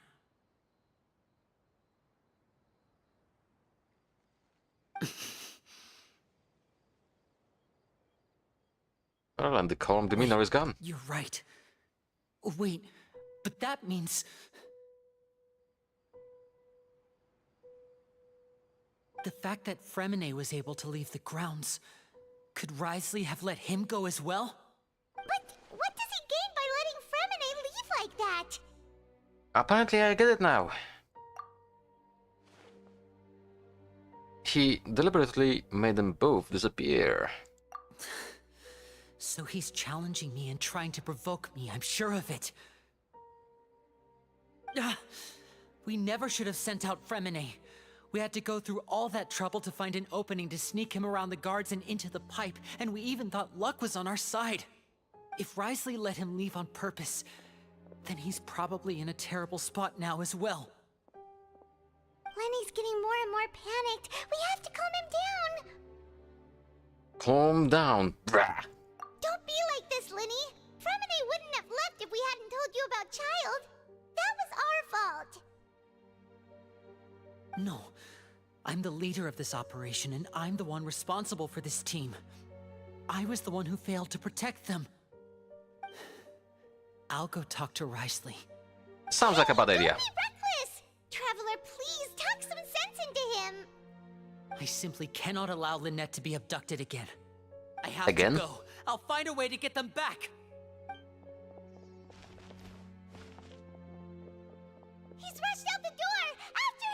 Well, and the calm demeanor is gone. You're right. Wait, but that means... The fact that Fremine was able to leave the grounds, could Wriothesley have let him go as well? But what does he gain by letting Fremine leave like that? Apparently I get it now. He deliberately made them both disappear. So he's challenging me and trying to provoke me, I'm sure of it. We never should have sent out Fremine. We had to go through all that trouble to find an opening to sneak him around the guards and into the pipe, and we even thought luck was on our side. If Wriothesley let him leave on purpose, then he's probably in a terrible spot now as well. Lenny's getting more and more panicked. We have to calm him down. Calm down, brah. Don't be like this, Lenny. Fremine wouldn't have left if we hadn't told you about Child. That was our fault. No, I'm the leader of this operation, and I'm the one responsible for this team. I was the one who failed to protect them. I'll go talk to Wriothesley. Sounds like a bad idea. Don't be reckless! Traveler, please talk some sense into him. I simply cannot allow Lynette to be abducted again. I have Again? to go. I'll find a way to get them back. He's rushed out the door! After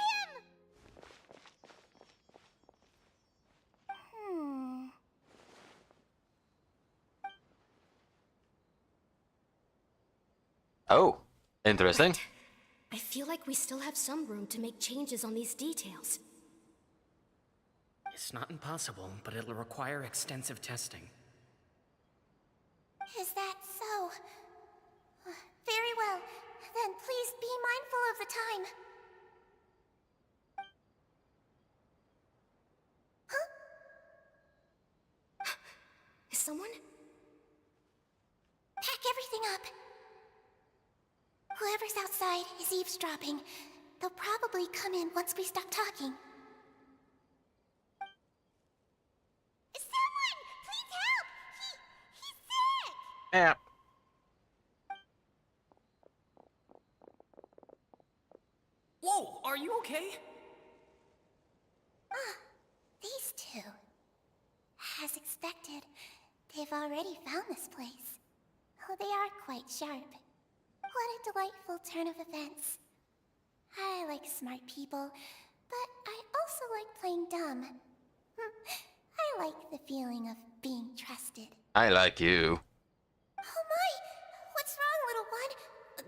him! Oh, interesting. I feel like we still have some room to make changes on these details. It's not impossible, but it'll require extensive testing. Is that so? Very well. Then please be mindful of the time. Is someone? Pack everything up. Whoever's outside is eavesdropping. They'll probably come in once we stop talking. Someone! Please help! He's sick! Yeah. Whoa, are you okay? These two. As expected, they've already found this place. Oh, they are quite sharp. What a delightful turn of events. I like smart people, but I also like playing dumb. I like the feeling of being trusted. I like you. Oh my! What's wrong, little one?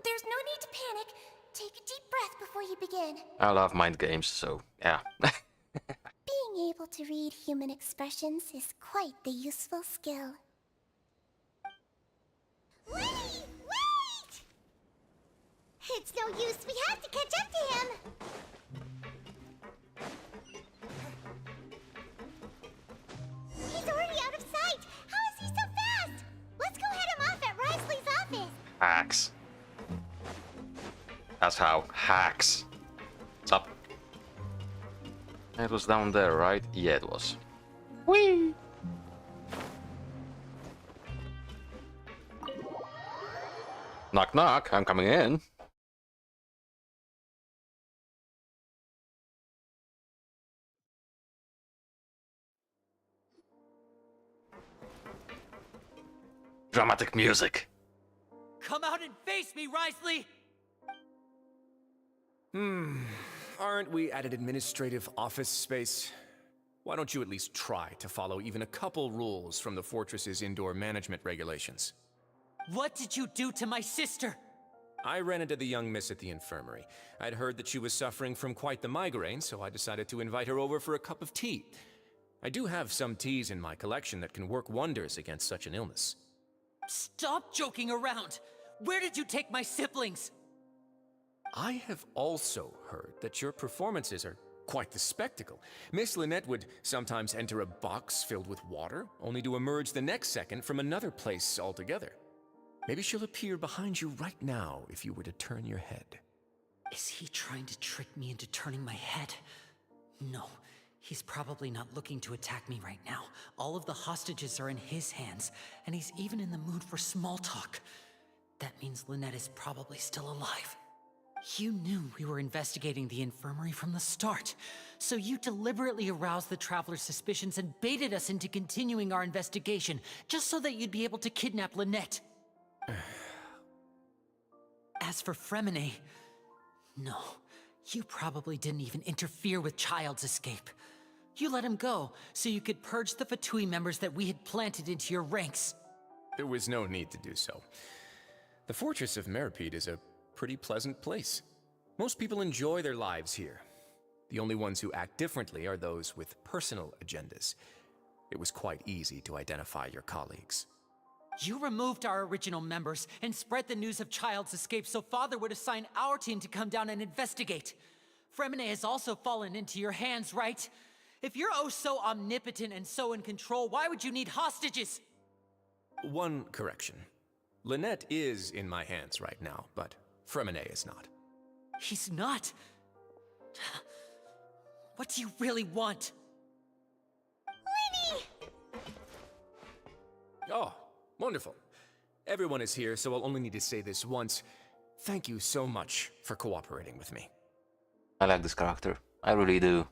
There's no need to panic. Take a deep breath before you begin. I love mind games, so yeah. Being able to read human expressions is quite the useful skill. Wait! Wait! It's no use. We have to catch up to him. He's already out of sight. How is he so fast? Let's go head him off at Risley's office. Hacks. That's how. Hacks. What's up? It was down there, right? Yeah, it was. Whee! Knock knock, I'm coming in. Dramatic music. Come out and face me, Risley! Aren't we at an administrative office space? Why don't you at least try to follow even a couple rules from the fortress's indoor management regulations? What did you do to my sister? I ran into the young miss at the infirmary. I'd heard that she was suffering from quite the migraine, so I decided to invite her over for a cup of tea. I do have some teas in my collection that can work wonders against such an illness. Stop joking around! Where did you take my siblings? I have also heard that your performances are quite the spectacle. Miss Lynette would sometimes enter a box filled with water, only to emerge the next second from another place altogether. Maybe she'll appear behind you right now if you were to turn your head. Is he trying to trick me into turning my head? No, he's probably not looking to attack me right now. All of the hostages are in his hands, and he's even in the mood for small talk. That means Lynette is probably still alive. You knew we were investigating the infirmary from the start, so you deliberately aroused the Traveler's suspicions and baited us into continuing our investigation, just so that you'd be able to kidnap Lynette. As for Fremine, no, you probably didn't even interfere with Child's escape. You let him go, so you could purge the Fatui members that we had planted into your ranks. There was no need to do so. The Fortress of Meripede is a pretty pleasant place. Most people enjoy their lives here. The only ones who act differently are those with personal agendas. It was quite easy to identify your colleagues. You removed our original members and spread the news of Child's escape so Father would assign our team to come down and investigate. Fremine has also fallen into your hands, right? If you're oh so omnipotent and so in control, why would you need hostages? One correction. Lynette is in my hands right now, but Fremine is not. He's not. What do you really want? Lenny! Oh, wonderful. Everyone is here, so I'll only need to say this once. Thank you so much for cooperating with me. I like this character. I really do.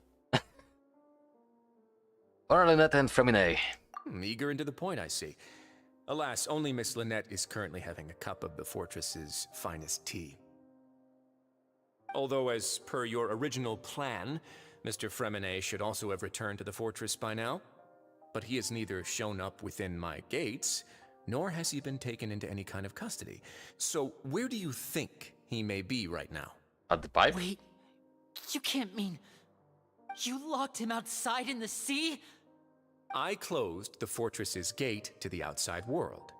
Lynette and Fremine. Eager and to the point, I see. Alas, only Miss Lynette is currently having a cup of the fortress's finest tea. Although, as per your original plan, Mr. Fremine should also have returned to the fortress by now. But he has neither shown up within my gates, nor has he been taken into any kind of custody. So, where do you think he may be right now? At the pipe? Wait, you can't mean... You locked him outside in the sea? I closed the fortress's gate to the outside world.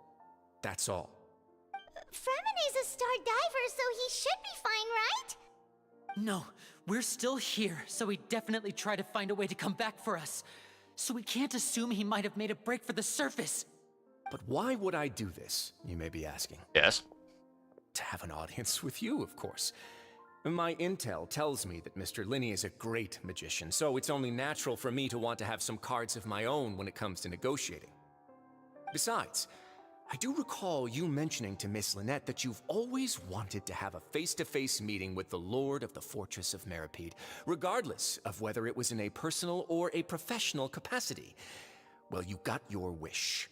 That's all. Fremine's a star diver, so he should be fine, right? No, we're still here, so he'd definitely try to find a way to come back for us. So we can't assume he might have made a break for the surface. But why would I do this, you may be asking? Yes. To have an audience with you, of course. My intel tells me that Mr. Linney is a great magician, so it's only natural for me to want to have some cards of my own when it comes to negotiating. Besides, I do recall you mentioning to Miss Lynette that you've always wanted to have a face-to-face meeting with the Lord of the Fortress of Meripede, regardless of whether it was in a personal or a professional capacity. Well, you got your wish.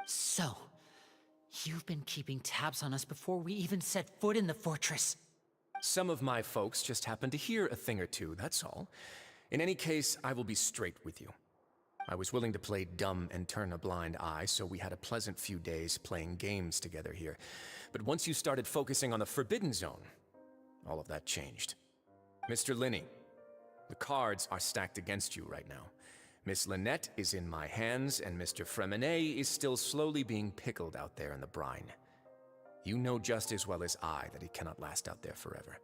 So, you've been keeping tabs on us before we even set foot in the fortress. Some of my folks just happened to hear a thing or two, that's all. In any case, I will be straight with you. I was willing to play dumb and turn a blind eye, so we had a pleasant few days playing games together here. But once you started focusing on the Forbidden Zone, all of that changed. Mr. Linney, the cards are stacked against you right now. Miss Lynette is in my hands, and Mr. Fremenet is still slowly being pickled out there in the brine. You know just as well as I that he cannot last out there forever.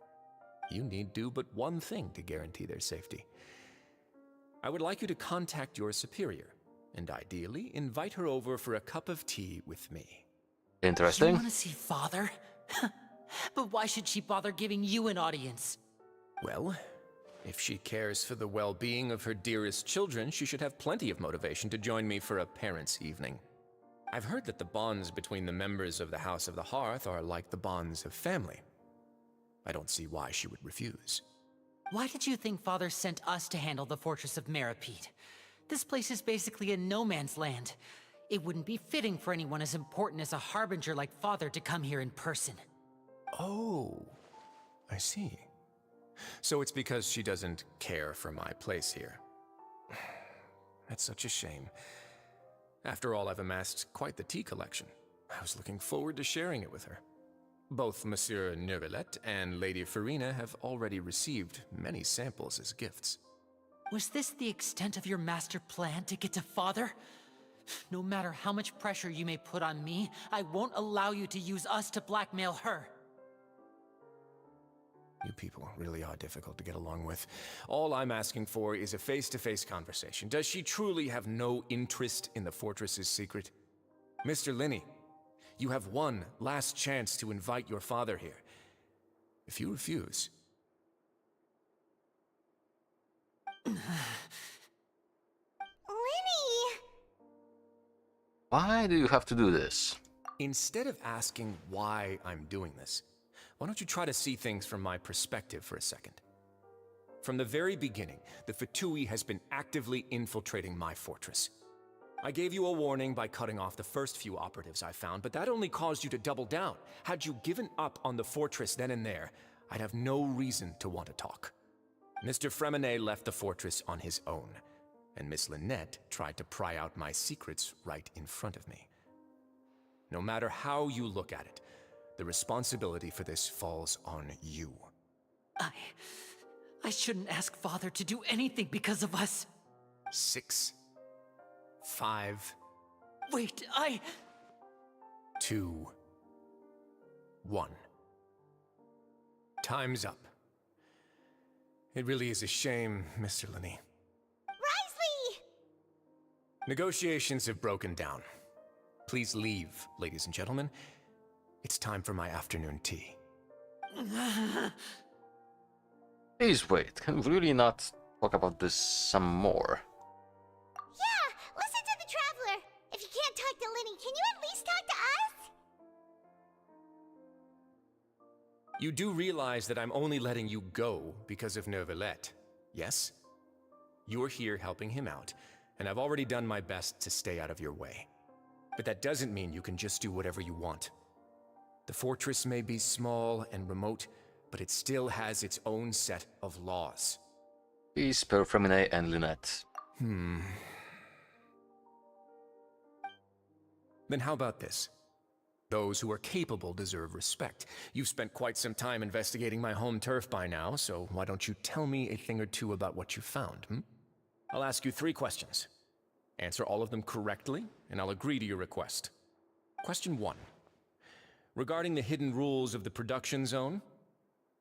You need do but one thing to guarantee their safety. I would like you to contact your superior, and ideally invite her over for a cup of tea with me. You Interesting. want to see Father? But why should she bother giving you an audience? Well, if she cares for the well-being of her dearest children, she should have plenty of motivation to join me for a parents' evening. I've heard that the bonds between the members of the House of the Hearth are like the bonds of family. I don't see why she would refuse. Why did you think Father sent us to handle the Fortress of Meripede? This place is basically a no-man's land. It wouldn't be fitting for anyone as important as a Harbinger like Father to come here in person. Oh, I see. So it's because she doesn't care for my place here. That's such a shame. After all, I've amassed quite the tea collection. I was looking forward to sharing it with her. Both Monsieur Neuvillette and Lady Farina have already received many samples as gifts. Was this the extent of your master plan to get to Father? No matter how much pressure you may put on me, I won't allow you to use us to blackmail her. You people really are difficult to get along with. All I'm asking for is a face-to-face conversation. Does she truly have no interest in the fortress's secret? Mr. Linney, you have one last chance to invite your father here. If you refuse... Linny! Why do you have to do this? Instead of asking why I'm doing this, why don't you try to see things from my perspective for a second? From the very beginning, the Fatui has been actively infiltrating my fortress. I gave you a warning by cutting off the first few operatives I found, but that only caused you to double down. Had you given up on the fortress then and there, I'd have no reason to want to talk. Mr. Fremenet left the fortress on his own, and Miss Lynette tried to pry out my secrets right in front of me. No matter how you look at it, the responsibility for this falls on you. I shouldn't ask Father to do anything because of us. 6, 5... Wait, 2, 1. Time's up. It really is a shame, Mr. Linney. Risley! Negotiations have broken down. Please leave, ladies and gentlemen. It's time for my afternoon tea. Please wait, can we really not talk about this some more? Yeah, listen to the Traveler. If you can't talk to Linny, can you at least talk to us? You do realize that I'm only letting you go because of Neuvillette, yes? You're here helping him out, and I've already done my best to stay out of your way. But that doesn't mean you can just do whatever you want. The fortress may be small and remote, but it still has its own set of laws. Please spare Fremenet and Lynette. Then how about this? Those who are capable deserve respect. You've spent quite some time investigating my home turf by now, so why don't you tell me a thing or two about what you found, I'll ask you 3 questions. Answer all of them correctly, and I'll agree to your request. Question 1. Regarding the hidden rules of the production zone,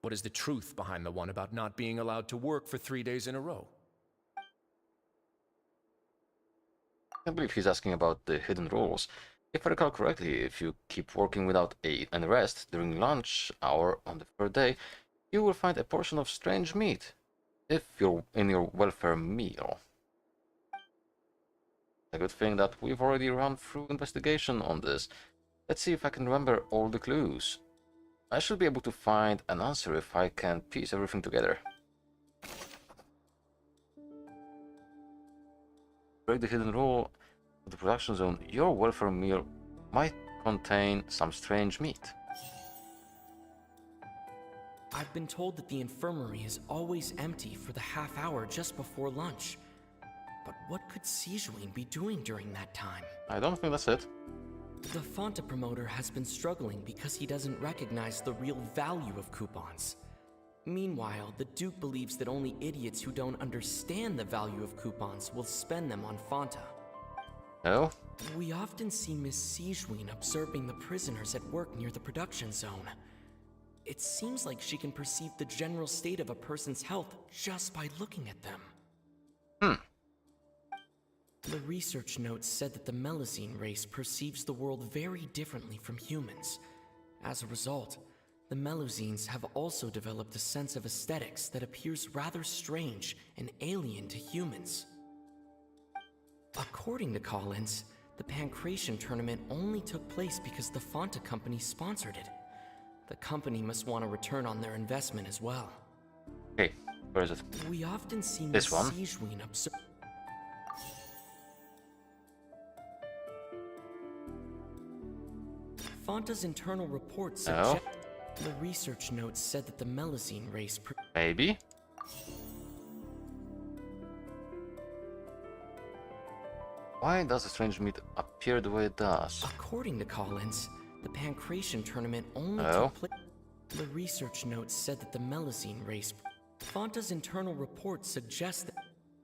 what is the truth behind the one about not being allowed to work for 3 days in a row? I believe he's asking about the hidden rules. If I recall correctly, if you keep working without any rest during lunch hour on the 3rd day, you will find a portion of strange meat, if you're in your welfare meal. A good thing that we've already run through investigation on this. Let's see if I can remember all the clues. I should be able to find an answer if I can piece everything together. Break the hidden rule of the production zone. Your welfare meal might contain some strange meat. I've been told that the infirmary is always empty for the half hour just before lunch. But what could Sijuin be doing during that time? I don't think that's it. The Fanta promoter has been struggling because he doesn't recognize the real value of coupons. Meanwhile, the Duke believes that only idiots who don't understand the value of coupons will spend them on Fanta. No? We often see Miss Sijuin observing the prisoners at work near the production zone. It seems like she can perceive the general state of a person's health just by looking at them. The research notes said that the Melusine race perceives the world very differently from humans. As a result, the Melusines have also developed a sense of aesthetics that appears rather strange and alien to humans. According to Collins, the Pancration tournament only took place because the Fanta company sponsored it. The company must want a return on their investment as well. Okay, where is it? We often see This Miss one? Sijuin observe. Fanta's internal reports Oh. suggest the research notes said that the Melusine race. Maybe? Why does the strange meat appear the way it does? According to Collins, the Pancration tournament only Oh. took place. The research notes said that the Melusine race. Fanta's internal reports suggest that.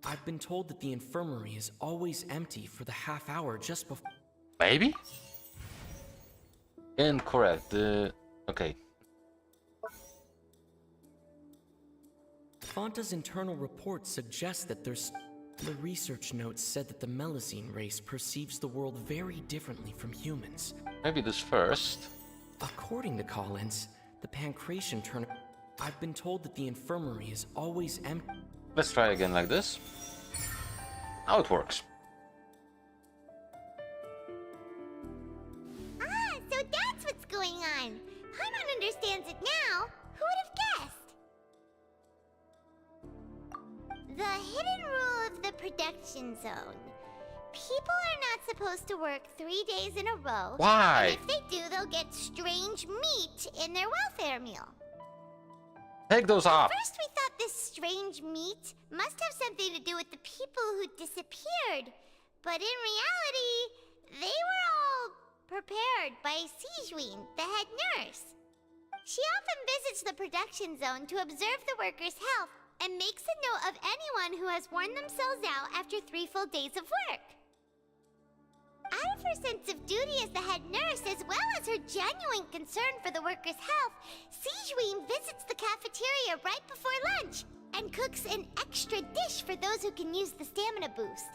I've been told that the infirmary is always empty for the half hour just before. Maybe? Incorrect. Okay. Fanta's internal reports suggest that there's. The research notes said that the Melusine race perceives the world very differently from humans. Maybe this first. According to Collins, the Pancration tournament. I've been told that the infirmary is always empty. Let's try again like this. Now it works. Ah, so that's what's going on. Paimon understands it now. Who would have guessed? The hidden rule of the production zone. People are not supposed to work 3 days in a row. Why? And if they do, they'll get strange meat in their welfare meal. Take those off. First, we thought this strange meat must have something to do with the people who disappeared. But in reality, they were all prepared by Sijuin, the head nurse. She often visits the production zone to observe the workers' health and makes a note of anyone who has worn themselves out after 3 full days of work. Out of her sense of duty as the head nurse, as well as her genuine concern for the workers' health, Sijuin visits the cafeteria right before lunch and cooks an extra dish for those who can use the stamina boost.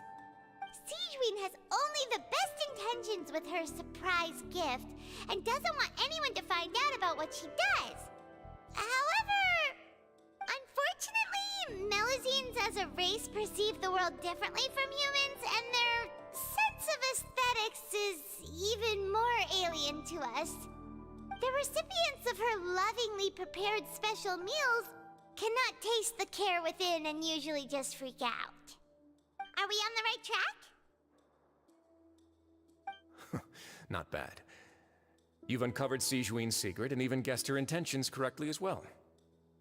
Sijuin has only the best intentions with her surprise gift and doesn't want anyone to find out about what she does. However, unfortunately, Melusines as a race perceive the world differently from humans, and their sense of aesthetics is even more alien to us. The recipients of her lovingly prepared special meals cannot taste the care within and usually just freak out. Are we on the right track? Not bad. You've uncovered Sijuin's secret and even guessed her intentions correctly as well.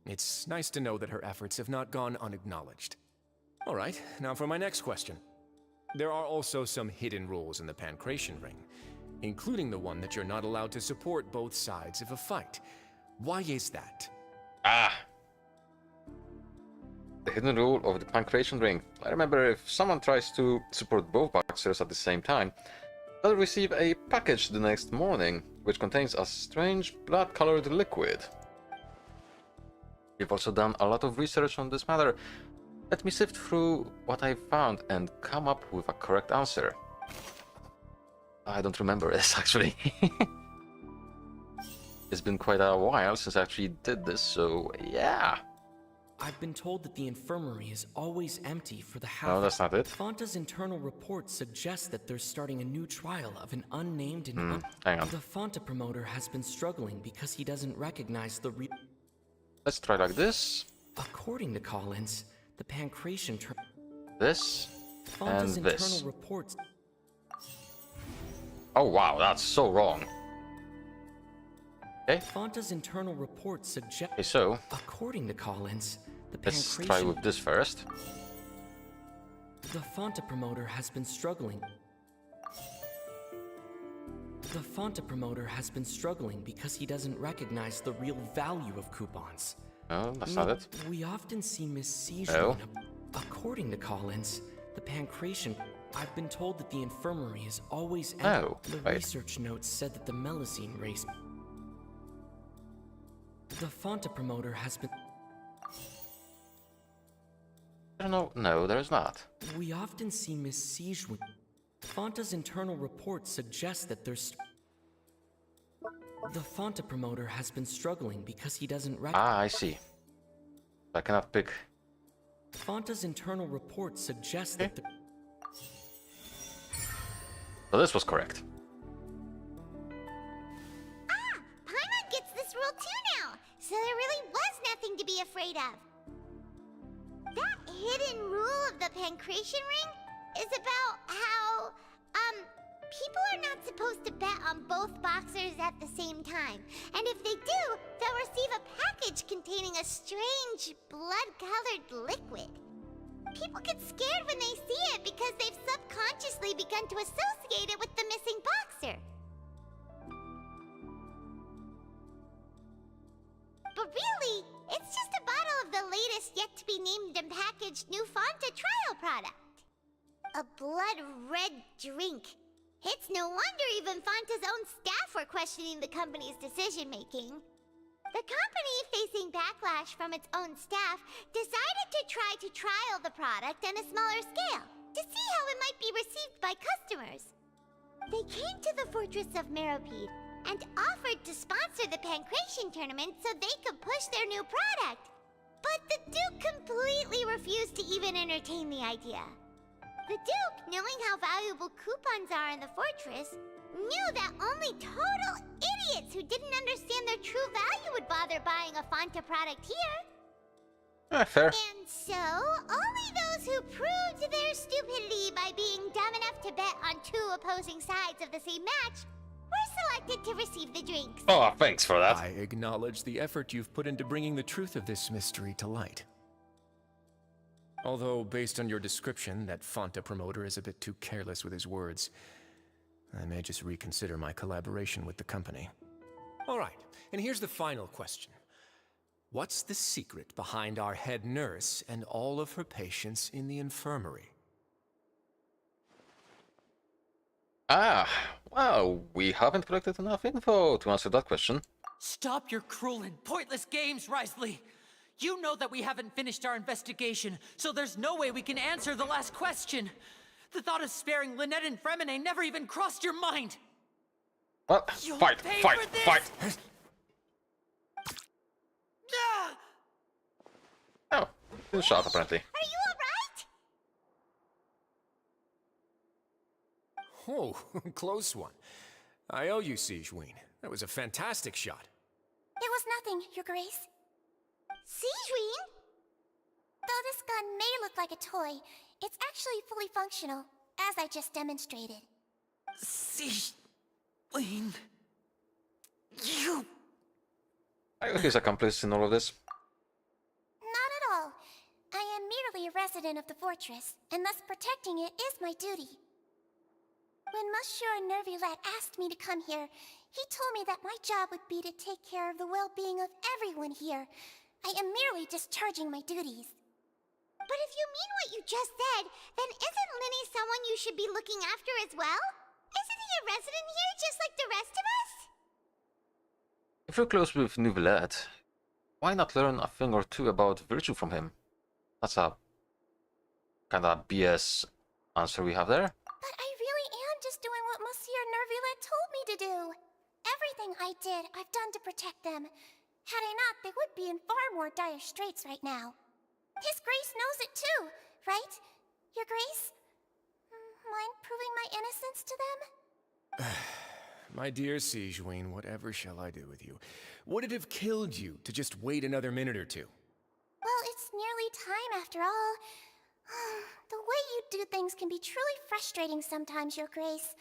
It's nice to know that her efforts have not gone unacknowledged. All right, now for my next question. There are also some hidden rules in the Pancration Ring, including the one that you're not allowed to support both sides of a fight. Why is that? Ah. The hidden rule of the Pancration Ring. I remember if someone tries to support both boxers at the same time, they'll receive a package the next morning, which contains a strange blood-colored liquid. We've also done a lot of research on this matter. Let me sift through what I found and come up with a correct answer. I don't remember this, actually. It's been quite a while since I actually did this, so yeah. I've been told that the infirmary is always empty for the half. No, that's not it. Fanta's internal reports suggest that they're starting a new trial of an unnamed and hang on. The Fanta promoter has been struggling because he doesn't recognize the Let's try like this. According to Collins, the Pancration This. Fanta's And internal this. reports. Oh wow, that's so wrong. Okay. Fanta's internal reports suggest. Okay, so According to Collins, the let's Pancration. try with this first. The Fonta promoter has been struggling. The Fonta promoter has been struggling because he doesn't recognize the real value of coupons. No, that's not it. We often see Miss Siege. Oh. According to Collins, the pancreation. I've been told that the infirmary is always empty. Oh, The wait. research notes said that the Melusine race. The Fonta promoter has been. I don't know. No, there is not. We often see Miss Siege. Fonta's internal reports suggest that there's. The Fonta promoter has been struggling because he doesn't recognize. Ah, I see. I cannot pick. Fonta's internal reports suggest that. So this was correct. Ah! Paimon gets this rule too now! So there really was nothing to be afraid of. That hidden rule of the pancreation ring is about how, people are not supposed to bet on both boxers at the same time. And if they do, they'll receive a package containing a strange, blood-colored liquid. People get scared when they see it because they've subconsciously begun to associate it with the missing boxer. But really, it's just a bottle of the latest yet-to-be-named and packaged new Fonta trial product. A blood-red drink. It's no wonder even Fonta's own staff were questioning the company's decision-making. The company, facing backlash from its own staff, decided to try to trial the product on a smaller scale, to see how it might be received by customers. They came to the fortress of Meropide and offered to sponsor the Pancration tournament so they could push their new product. But the Duke completely refused to even entertain the idea. The Duke, knowing how valuable coupons are in the fortress, knew that only total idiots who didn't understand their true value would bother buying a Fonta product here. Fair. And so, only those who proved their stupidity by being dumb enough to bet on two opposing sides of the same match were selected to receive the drinks. Oh, thanks for that. I acknowledge the effort you've put into bringing the truth of this mystery to light. Although, based on your description, that Fonta promoter is a bit too careless with his words, I may just reconsider my collaboration with the company. All right, and here's the final question. What's the secret behind our head nurse and all of her patients in the infirmary? Ah, well, we haven't collected enough info to answer that question. Stop your cruel and pointless games, Risley! You know that we haven't finished our investigation, so there's no way we can answer the last question. The thought of sparing Lynette and Fremine never even crossed your mind. Well, You'll fight, pay fight, for this! fight! Ah! Oh, he's shot apparently. Are you alright? Oh, close one. I owe you, Sigewinne. That was a fantastic shot. It was nothing, Your Grace. Sigewinne? Though this gun may look like a toy, it's actually fully functional, as I just demonstrated. Sigewinne... You... I he's accomplice in all of this. Not at all. I am merely a resident of the fortress, and thus protecting it is my duty. When Monsieur Nervulette asked me to come here, he told me that my job would be to take care of the well-being of everyone here. I am merely discharging my duties. But if you mean what you just said, then isn't Linny someone you should be looking after as well? Isn't he a resident here just like the rest of us? If you're close with Neuvillette, why not learn a thing or two about virtue from him? That's a kind of BS answer we have there. But I really am just doing what Monsieur Nervulette told me to do. Everything I did, I've done to protect them. Had I not, they would be in far more dire straits right now. His Grace knows it too, right? Your Grace? Mind proving my innocence to them? My dear Sigewinne, whatever shall I do with you? Would it have killed you to just wait another minute or two? Well, it's nearly time after all. The way you do things can be truly frustrating sometimes, Your Grace.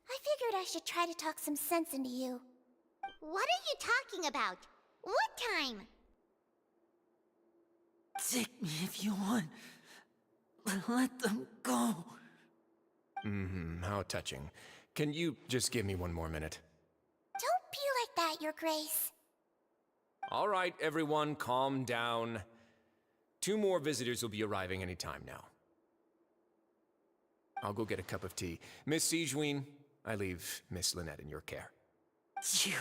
I figured I should try to talk some sense into you. What are you talking about? What time? Take me if you want. Let them go. How touching. Can you just give me one more minute? Don't be like that, Your Grace. All right, everyone, calm down. 2 more visitors will be arriving any time now. I'll go get a cup of tea. Miss Siegeween, I leave Miss Lynette in your care. You...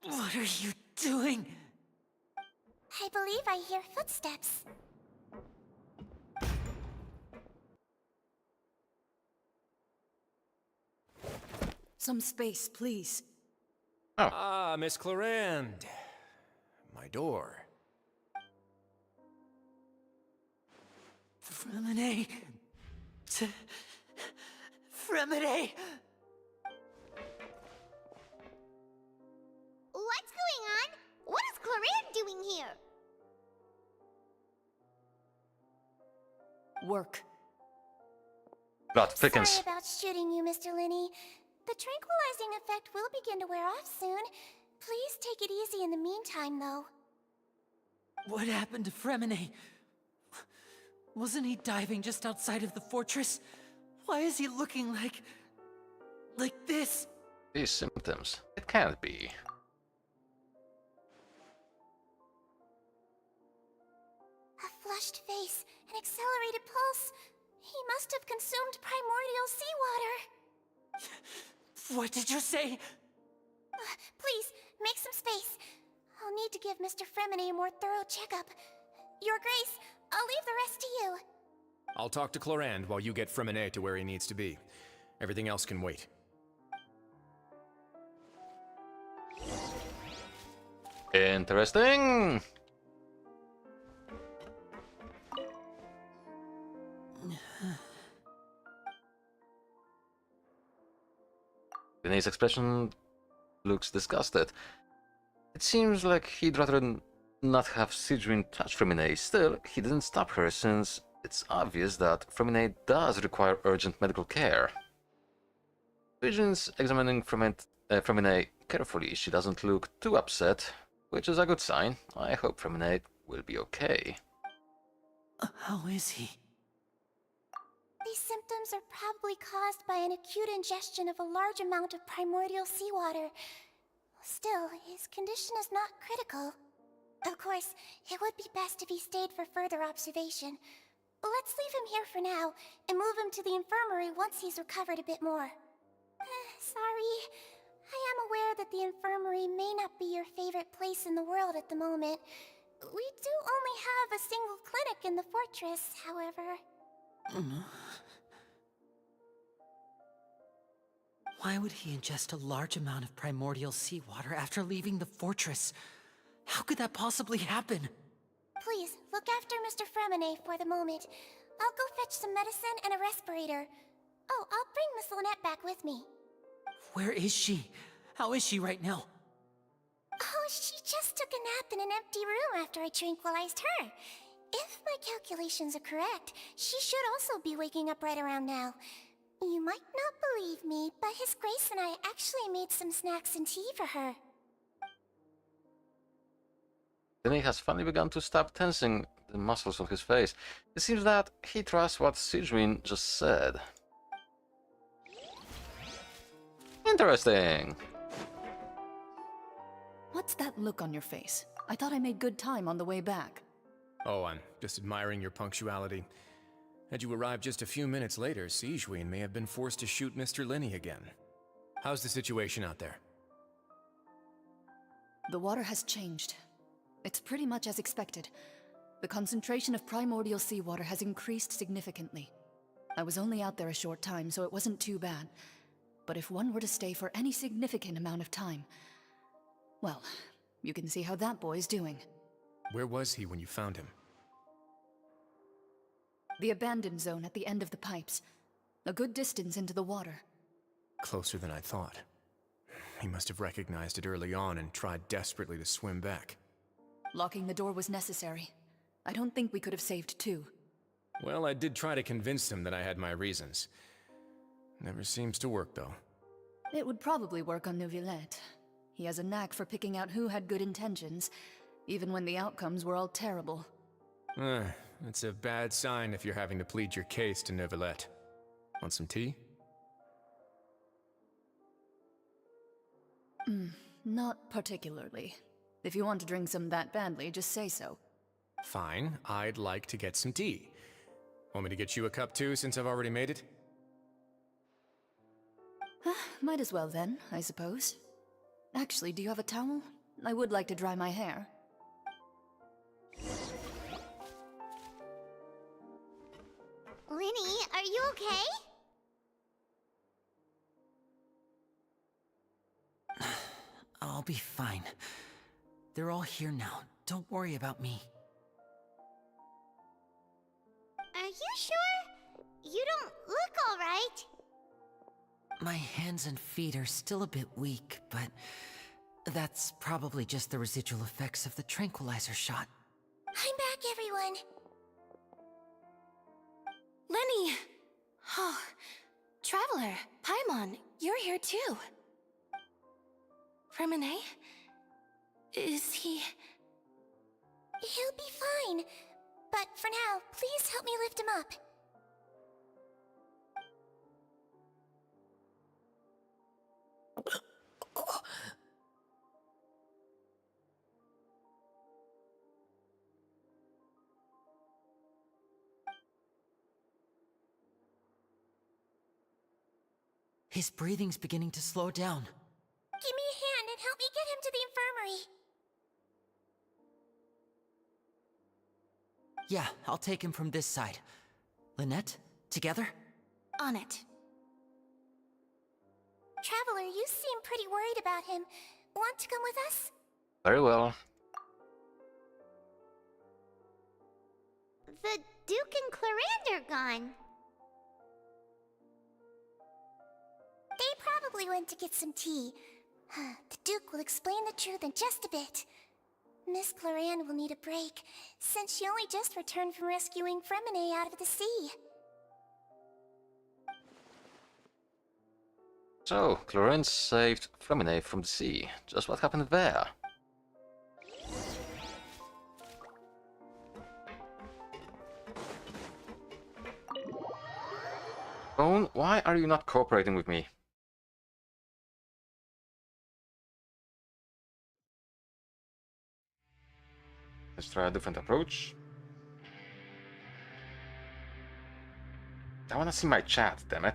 What are you doing? I believe I hear footsteps. Some space, please. Ah, Miss Clarande. My door. Fremine... Fremine... What's going on? What is Clarande doing here? Work. Plot Sorry thickens. about shooting you, Mr. Linney. The tranquilizing effect will begin to wear off soon. Please take it easy in the meantime, though. What happened to Fremine? Wasn't he diving just outside of the fortress? Why is he looking like this? These symptoms. It can't be. A flushed face, an accelerated pulse. He must have consumed primordial seawater. What did you say? Please, make some space. I'll need to give Mr. Fremine a more thorough checkup. Your Grace, I'll leave the rest to you. I'll talk to Clarande while you get Fremine to where he needs to be. Everything else can wait. Interesting. Renee's expression looks disgusted. It seems like he'd rather not have Siegeween touch Fremine. Still, he didn't stop her since it's obvious that Fremine does require urgent medical care. Siegeween's examining Fremine carefully. She doesn't look too upset, which is a good sign. I hope Fremine will be okay. How is he? These symptoms are probably caused by an acute ingestion of a large amount of primordial seawater. Still, his condition is not critical. Of course, it would be best if he stayed for further observation. Let's leave him here for now, and move him to the infirmary once he's recovered a bit more. Sorry. I am aware that the infirmary may not be your favorite place in the world at the moment. We do only have a single clinic in the fortress, however. Why would he ingest a large amount of primordial seawater after leaving the fortress? How could that possibly happen? Please, look after Mr. Fremine for the moment. I'll go fetch some medicine and a respirator. Oh, I'll bring Miss Lynette back with me. Where is she? How is she right now? Oh, she just took a nap in an empty room after I tranquilized her. If my calculations are correct, she should also be waking up right around now. You might not believe me, but His Grace and I actually made some snacks and tea for her. Renee has finally begun to stop tensing the muscles of his face. It seems that he trusts what Siegeween just said. Interesting. What's that look on your face? I thought I made good time on the way back. Oh, I'm just admiring your punctuality. Had you arrived just a few minutes later, Siegeween may have been forced to shoot Mr. Linney again. How's the situation out there? The water has changed. It's pretty much as expected. The concentration of primordial seawater has increased significantly. I was only out there a short time, so it wasn't too bad. But if one were to stay for any significant amount of time... well, you can see how that boy's doing. Where was he when you found him? The abandoned zone at the end of the pipes. A good distance into the water. Closer than I thought. He must have recognized it early on and tried desperately to swim back. Locking the door was necessary. I don't think we could have saved two. Well, I did try to convince him that I had my reasons. Never seems to work, though. It would probably work on Neuvillette. He has a knack for picking out who had good intentions, even when the outcomes were all terrible. It's a bad sign if you're having to plead your case to Neuvillette. Want some tea? Not particularly. If you want to drink some that badly, just say so. Fine, I'd like to get some tea. Want me to get you a cup too, since I've already made it? Might as well then, I suppose. Actually, do you have a towel? I would like to dry my hair. Linny, are you okay? I'll be fine. They're all here now. Don't worry about me. Are you sure? You don't look alright. My hands and feet are still a bit weak, but that's probably just the residual effects of the tranquilizer shot. I'm back, everyone. Lenny! Oh, Traveler, Paimon, you're here too. Remine? Is he... He'll be fine. But for now, please help me lift him up. His breathing's beginning to slow down. Give me a hand and help me get him to the infirmary. Yeah, I'll take him from this side. Lynette, together? On it. Traveler, you seem pretty worried about him. Want to come with us? Very well. The Duke and Clarande are gone. They probably went to get some tea. The Duke will explain the truth in just a bit. Miss Clarande will need a break, since she only just returned from rescuing Fremine out of the sea. So, Clarence saved Fremine from the sea. Just what happened there? Bone, why are you not cooperating with me? Let's try a different approach. I wanna see my chat, damn it.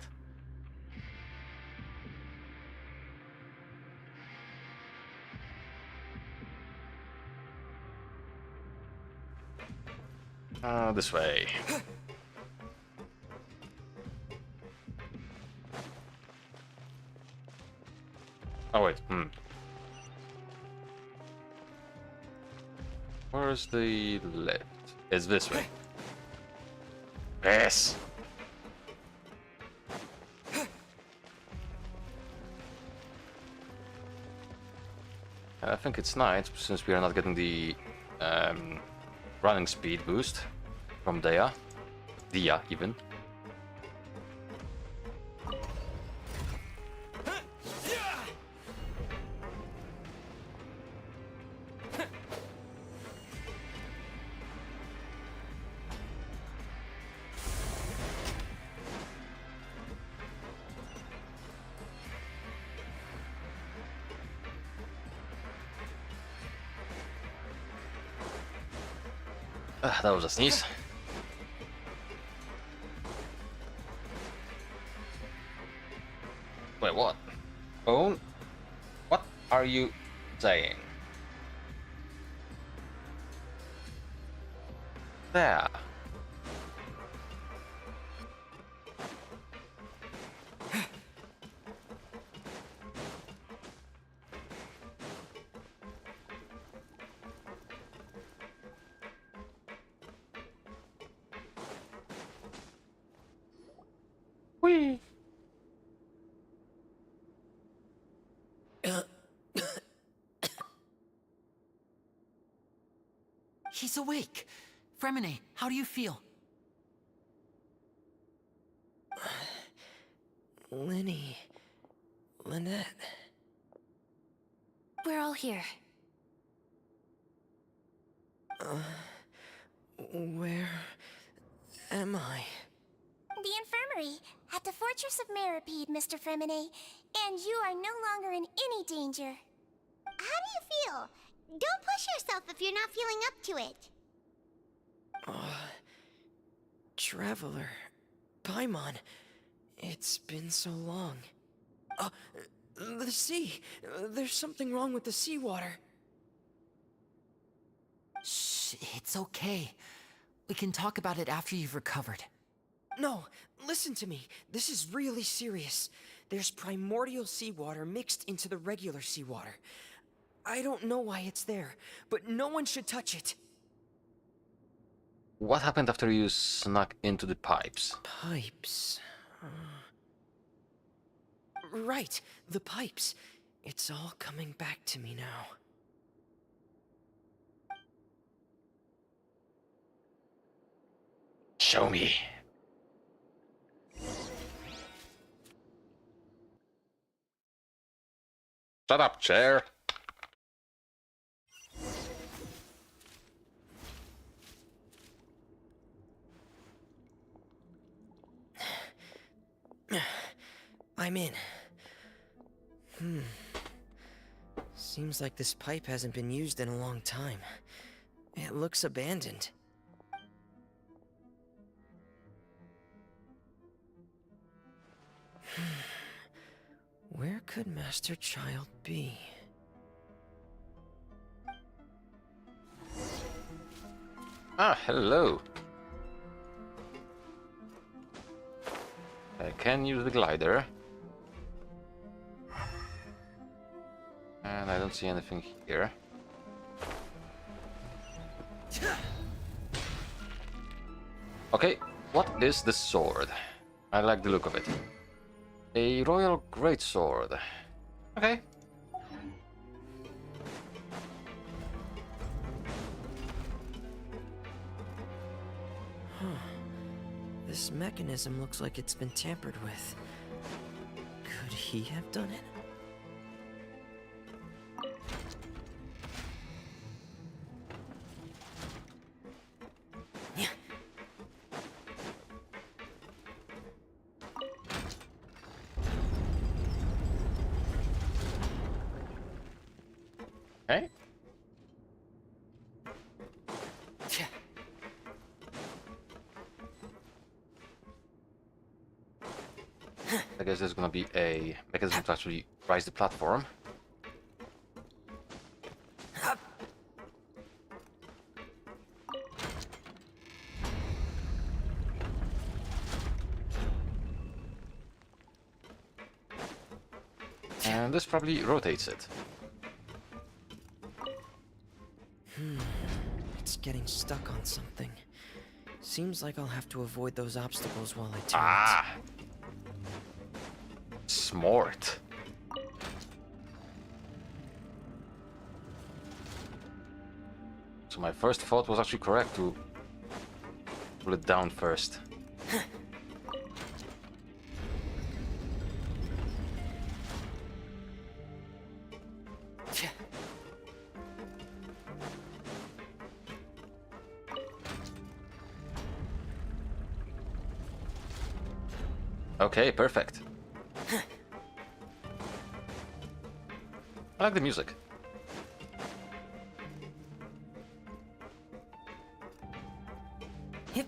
This way. Oh wait, Where's the lift? It's this way. Yes! I think it's night, since we are not getting the running speed boost from Dia even. That was a sneeze. Wait, what? Bone? What are you saying? There. Whee! He's awake. Fremine, how do you feel? Linny. Lynette. We're all here. Where am I? The infirmary, at the Fortress of Meripede, Mr. Fremine. And you are no longer in any danger. How do you feel? Don't push yourself if you're not feeling up to it. Traveler. Paimon. It's been so long. The sea. There's something wrong with the seawater. Shh, it's okay. We can talk about it after you've recovered. No, listen to me. This is really serious. There's primordial seawater mixed into the regular seawater. I don't know why it's there, but no one should touch it. What happened after you snuck into the pipes? Pipes. Right, the pipes. It's all coming back to me now. Show me. Shut up, chair. I'm in. Seems like this pipe hasn't been used in a long time. It looks abandoned. Where could Master Child be? Ah, hello. I can use the glider. And I don't see anything here. Okay, what is the sword? I like the look of it. A royal greatsword. Okay. This mechanism looks like it's been tampered with. Could he have done it? Okay. I guess there's gonna be a mechanism to actually rise the platform. And this probably rotates it. It's getting stuck on something. Seems like I'll have to avoid those obstacles while I turn Ah! Smart. So my first thought was actually correct to pull it down first. Okay, perfect. I like the music. Hip.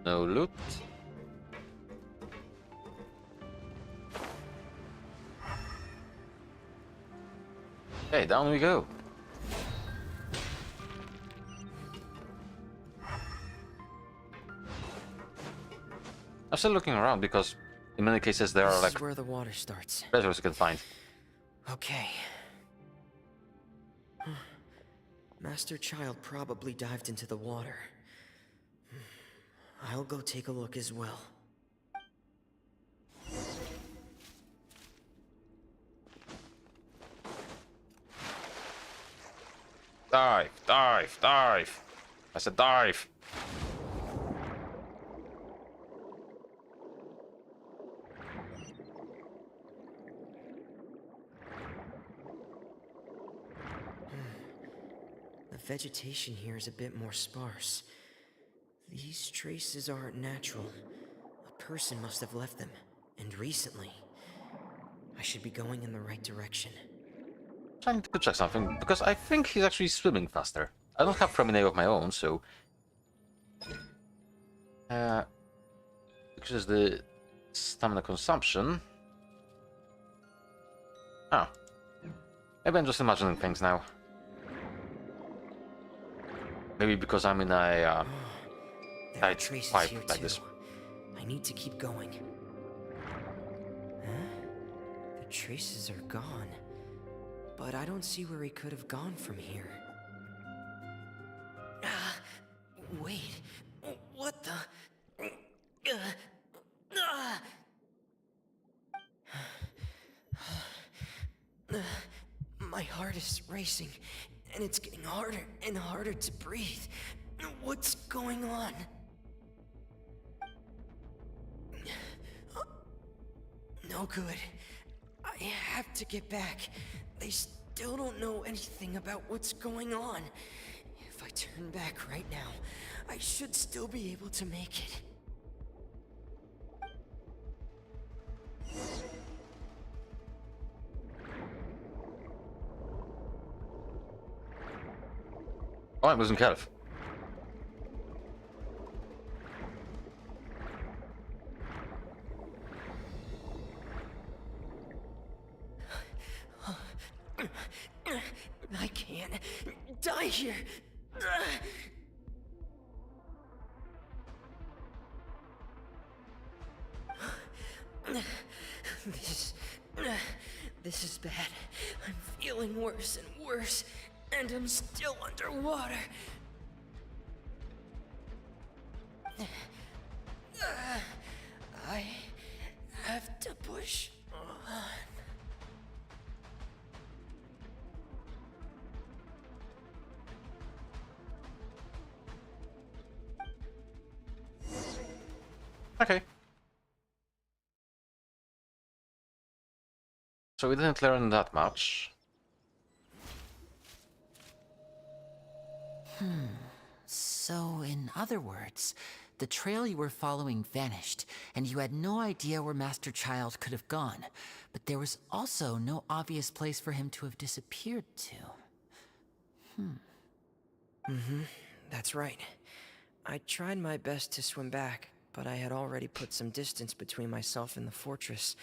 No loot. Okay, down we go. I'm still looking around because in many cases there are This like is where the water starts. treasures you can find. Okay. Master Child probably dived into the water. I'll go take a look as well. Dive, dive, dive. I said dive. vegetation here is a bit more sparse. These traces aren't natural. A person must have left them, and recently. I should be going in the right direction. Trying to check something, because I think he's actually swimming faster. I don't have Promenade of my own, so... Because the stamina consumption... Ah. Maybe I'm just imagining things now. Maybe because I'm in a There are tight traces pipe here like too. this. I need to keep going. Huh? The traces are gone. But I don't see where he could have gone from here. Wait. What the? My heart is racing, and it's getting harder and harder to breathe. What's going on? No good. I have to get back. They still don't know anything about what's going on. If I turn back right now, I should still be able to make it. Oh, I'm losing health. I can't die here. This is bad. I'm feeling worse and worse, and I'm still underwater. I have to push on. Okay. So we didn't learn that much. So, in other words, the trail you were following vanished, and you had no idea where Master Child could have gone. But there was also no obvious place for him to have disappeared to. That's right. I tried my best to swim back, but I had already put some distance between myself and the fortress,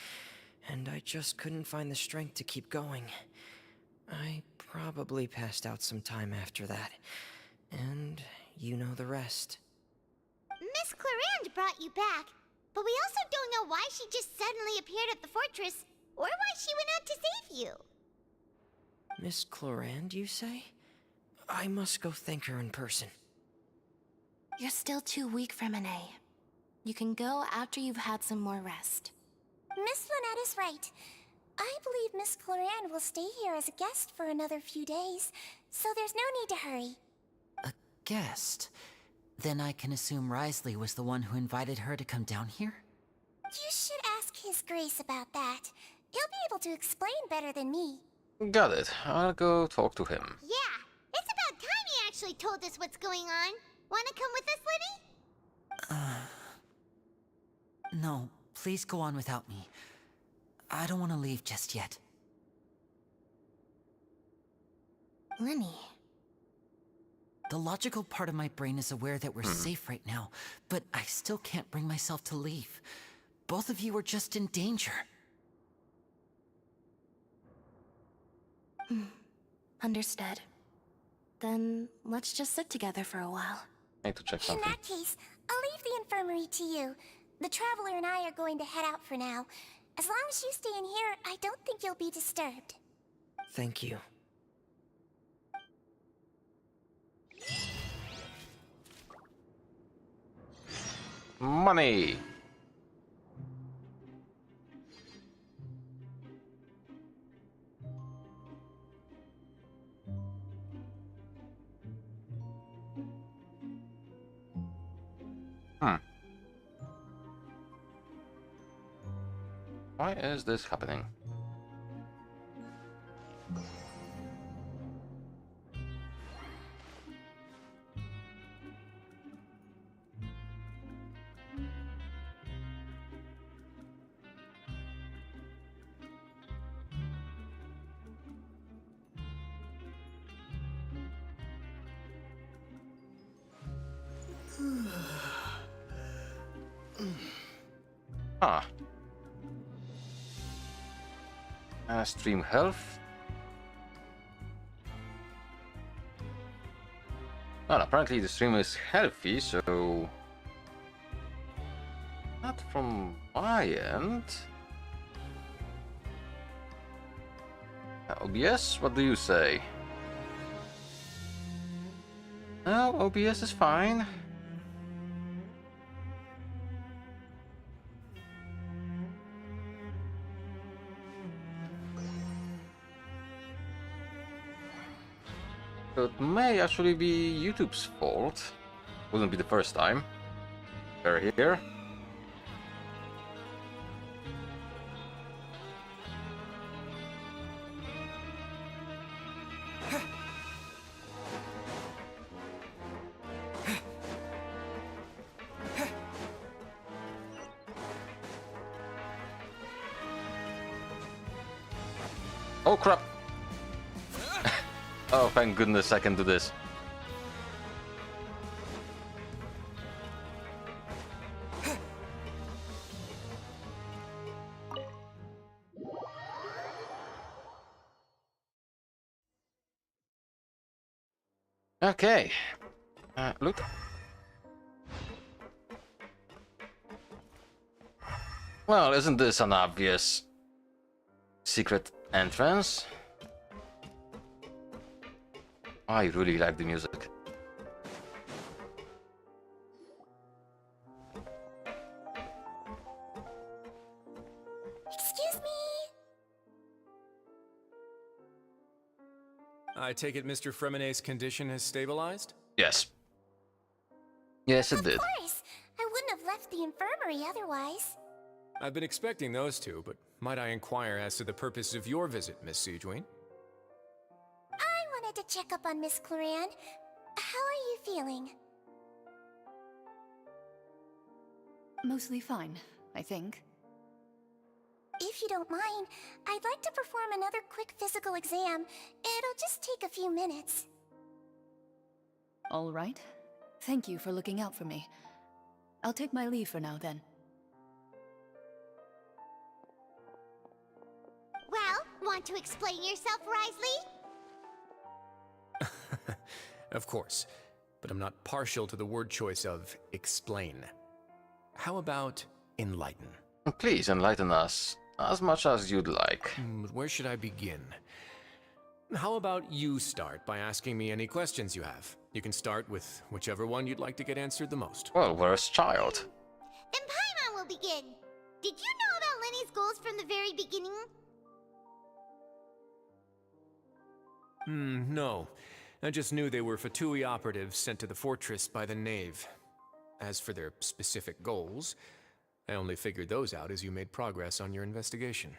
and I just couldn't find the strength to keep going. I probably passed out some time after that, and you know the rest. Miss Clarande brought you back, but we also don't know why she just suddenly appeared at the fortress, or why she went out to save you. Miss Clarande, you say? I must go thank her in person. You're still too weak, Fremine. You can go after you've had some more rest. Miss Lynette is right. I believe Miss Clarande will stay here as a guest for another few days, so there's no need to hurry. A guest? Then I can assume Risley was the one who invited her to come down here? You should ask His Grace about that. He'll be able to explain better than me. Got it. I'll go talk to him. Yeah, it's about time he actually told us what's going on. Wanna come with us, Libby? No, please go on without me. I don't want to leave just yet. Lenny. The logical part of my brain is aware that we're safe right now, but I still can't bring myself to leave. Both of you are just in danger. Understood. Then let's just sit together for a while. I need to check In something. that case, I'll leave the infirmary to you. The Traveler and I are going to head out for now. As long as you stay in here, I don't think you'll be disturbed. Thank you. Money! Why is this happening? Huh. Stream health. Well, apparently the stream is healthy, so... Not from my end. OBS, what do you say? No, OBS is fine. So it may actually be YouTube's fault. Wouldn't be the first time. They're here. Oh crap! Oh, thank goodness I can do this. Okay. Look. Well, isn't this an obvious secret entrance? I really like the music. Excuse me. I take it Mr. Fremenet's condition has stabilized? Yes. Yes, it did. Of course. I wouldn't have left the infirmary otherwise. I've been expecting those two, but might I inquire as to the purpose of your visit, Miss Siegewien? I wanted to check up on Miss Cloran. How are you feeling? Mostly fine, I think. If you don't mind, I'd like to perform another quick physical exam. It'll just take a few minutes. All right. Thank you for looking out for me. I'll take my leave for now, then. Well, want to explain yourself, Risley? Of course, but I'm not partial to the word choice of explain. How about enlighten? Please enlighten us as much as you'd like. But where should I begin? How about you start by asking me any questions you have? You can start with whichever one you'd like to get answered the most. Well, where's Child? Then Paimon will begin. Did you know about Lenny's goals from the very beginning? No. I just knew they were Fatui operatives sent to the fortress by the Knave. As for their specific goals, I only figured those out as you made progress on your investigation.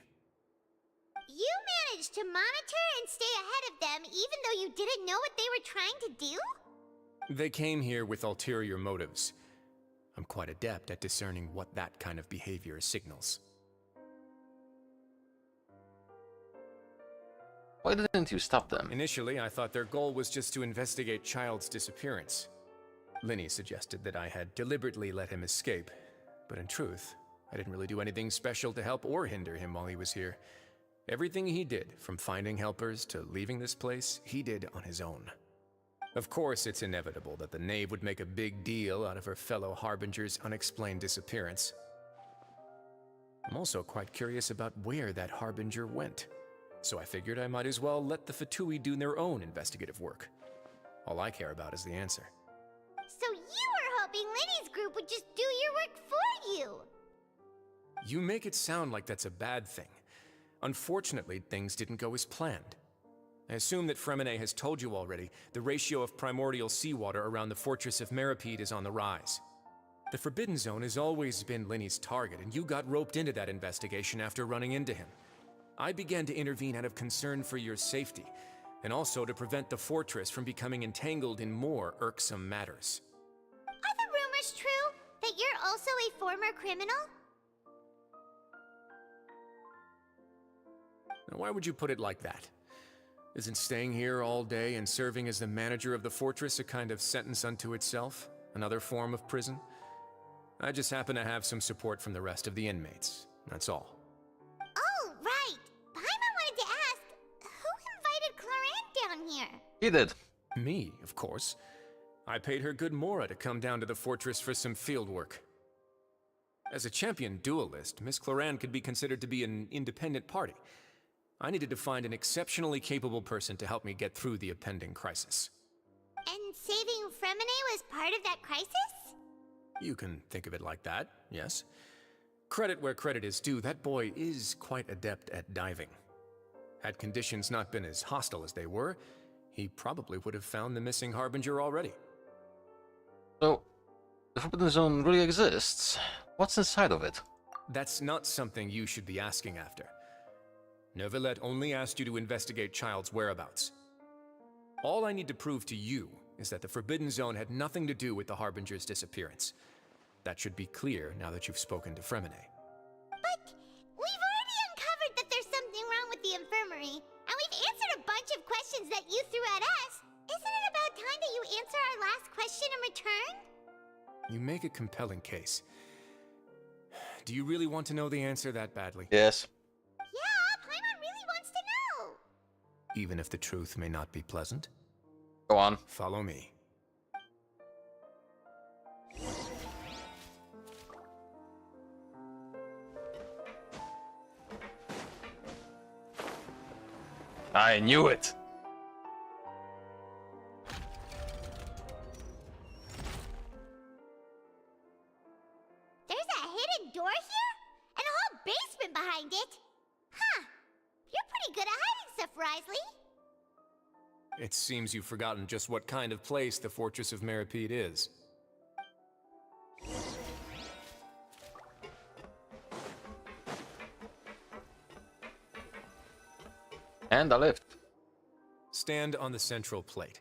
You managed to monitor and stay ahead of them even though you didn't know what they were trying to do? They came here with ulterior motives. I'm quite adept at discerning what that kind of behavior signals. Why didn't you stop them? Initially, I thought their goal was just to investigate Child's disappearance. Linny suggested that I had deliberately let him escape, but in truth, I didn't really do anything special to help or hinder him while he was here. Everything he did, from finding helpers to leaving this place, he did on his own. Of course, it's inevitable that the Knave would make a big deal out of her fellow Harbinger's unexplained disappearance. I'm also quite curious about where that Harbinger went, so I figured I might as well let the Fatui do their own investigative work. All I care about is the answer. So you were hoping Lenny's group would just do your work for you! You make it sound like that's a bad thing. Unfortunately, things didn't go as planned. I assume that Fremenet has told you already, the ratio of primordial seawater around the fortress of Meripede is on the rise. The Forbidden Zone has always been Linny's target, and you got roped into that investigation after running into him. I began to intervene out of concern for your safety, and also to prevent the fortress from becoming entangled in more irksome matters. Are the rumors true? That you're also a former criminal? Now, why would you put it like that? Isn't staying here all day and serving as the manager of the fortress a kind of sentence unto itself? Another form of prison? I just happen to have some support from the rest of the inmates. That's all. Oh, right. Paimon wanted to ask, who invited Cloran down here? He did. Me, of course. I paid her good mora to come down to the fortress for some field work. As a champion duelist, Miss Cloran could be considered to be an independent party. I needed to find an exceptionally capable person to help me get through the impending crisis. And saving Fremine was part of that crisis? You can think of it like that, yes. Credit where credit is due, that boy is quite adept at diving. Had conditions not been as hostile as they were, he probably would have found the missing Harbinger already. So, the Forbidden Zone really exists. What's inside of it? That's not something you should be asking after. Neuvillette only asked you to investigate Child's whereabouts. All I need to prove to you is that the Forbidden Zone had nothing to do with the Harbinger's disappearance. That should be clear now that you've spoken to Fremine. But we've already uncovered that there's something wrong with the infirmary, and we've answered a bunch of questions that you threw at us. Isn't it about time that you answer our last question in return? You make a compelling case. Do you really want to know the answer that badly? Yes. Yeah, Paimon really wants to know. Even if the truth may not be pleasant? Go on. Follow me. I knew it. There's a hidden door here? And a whole basement behind it? Huh. You're pretty good at hiding stuff, Risley. It seems you've forgotten just what kind of place the Fortress of Meripede is. And a lift. Stand on the central plate.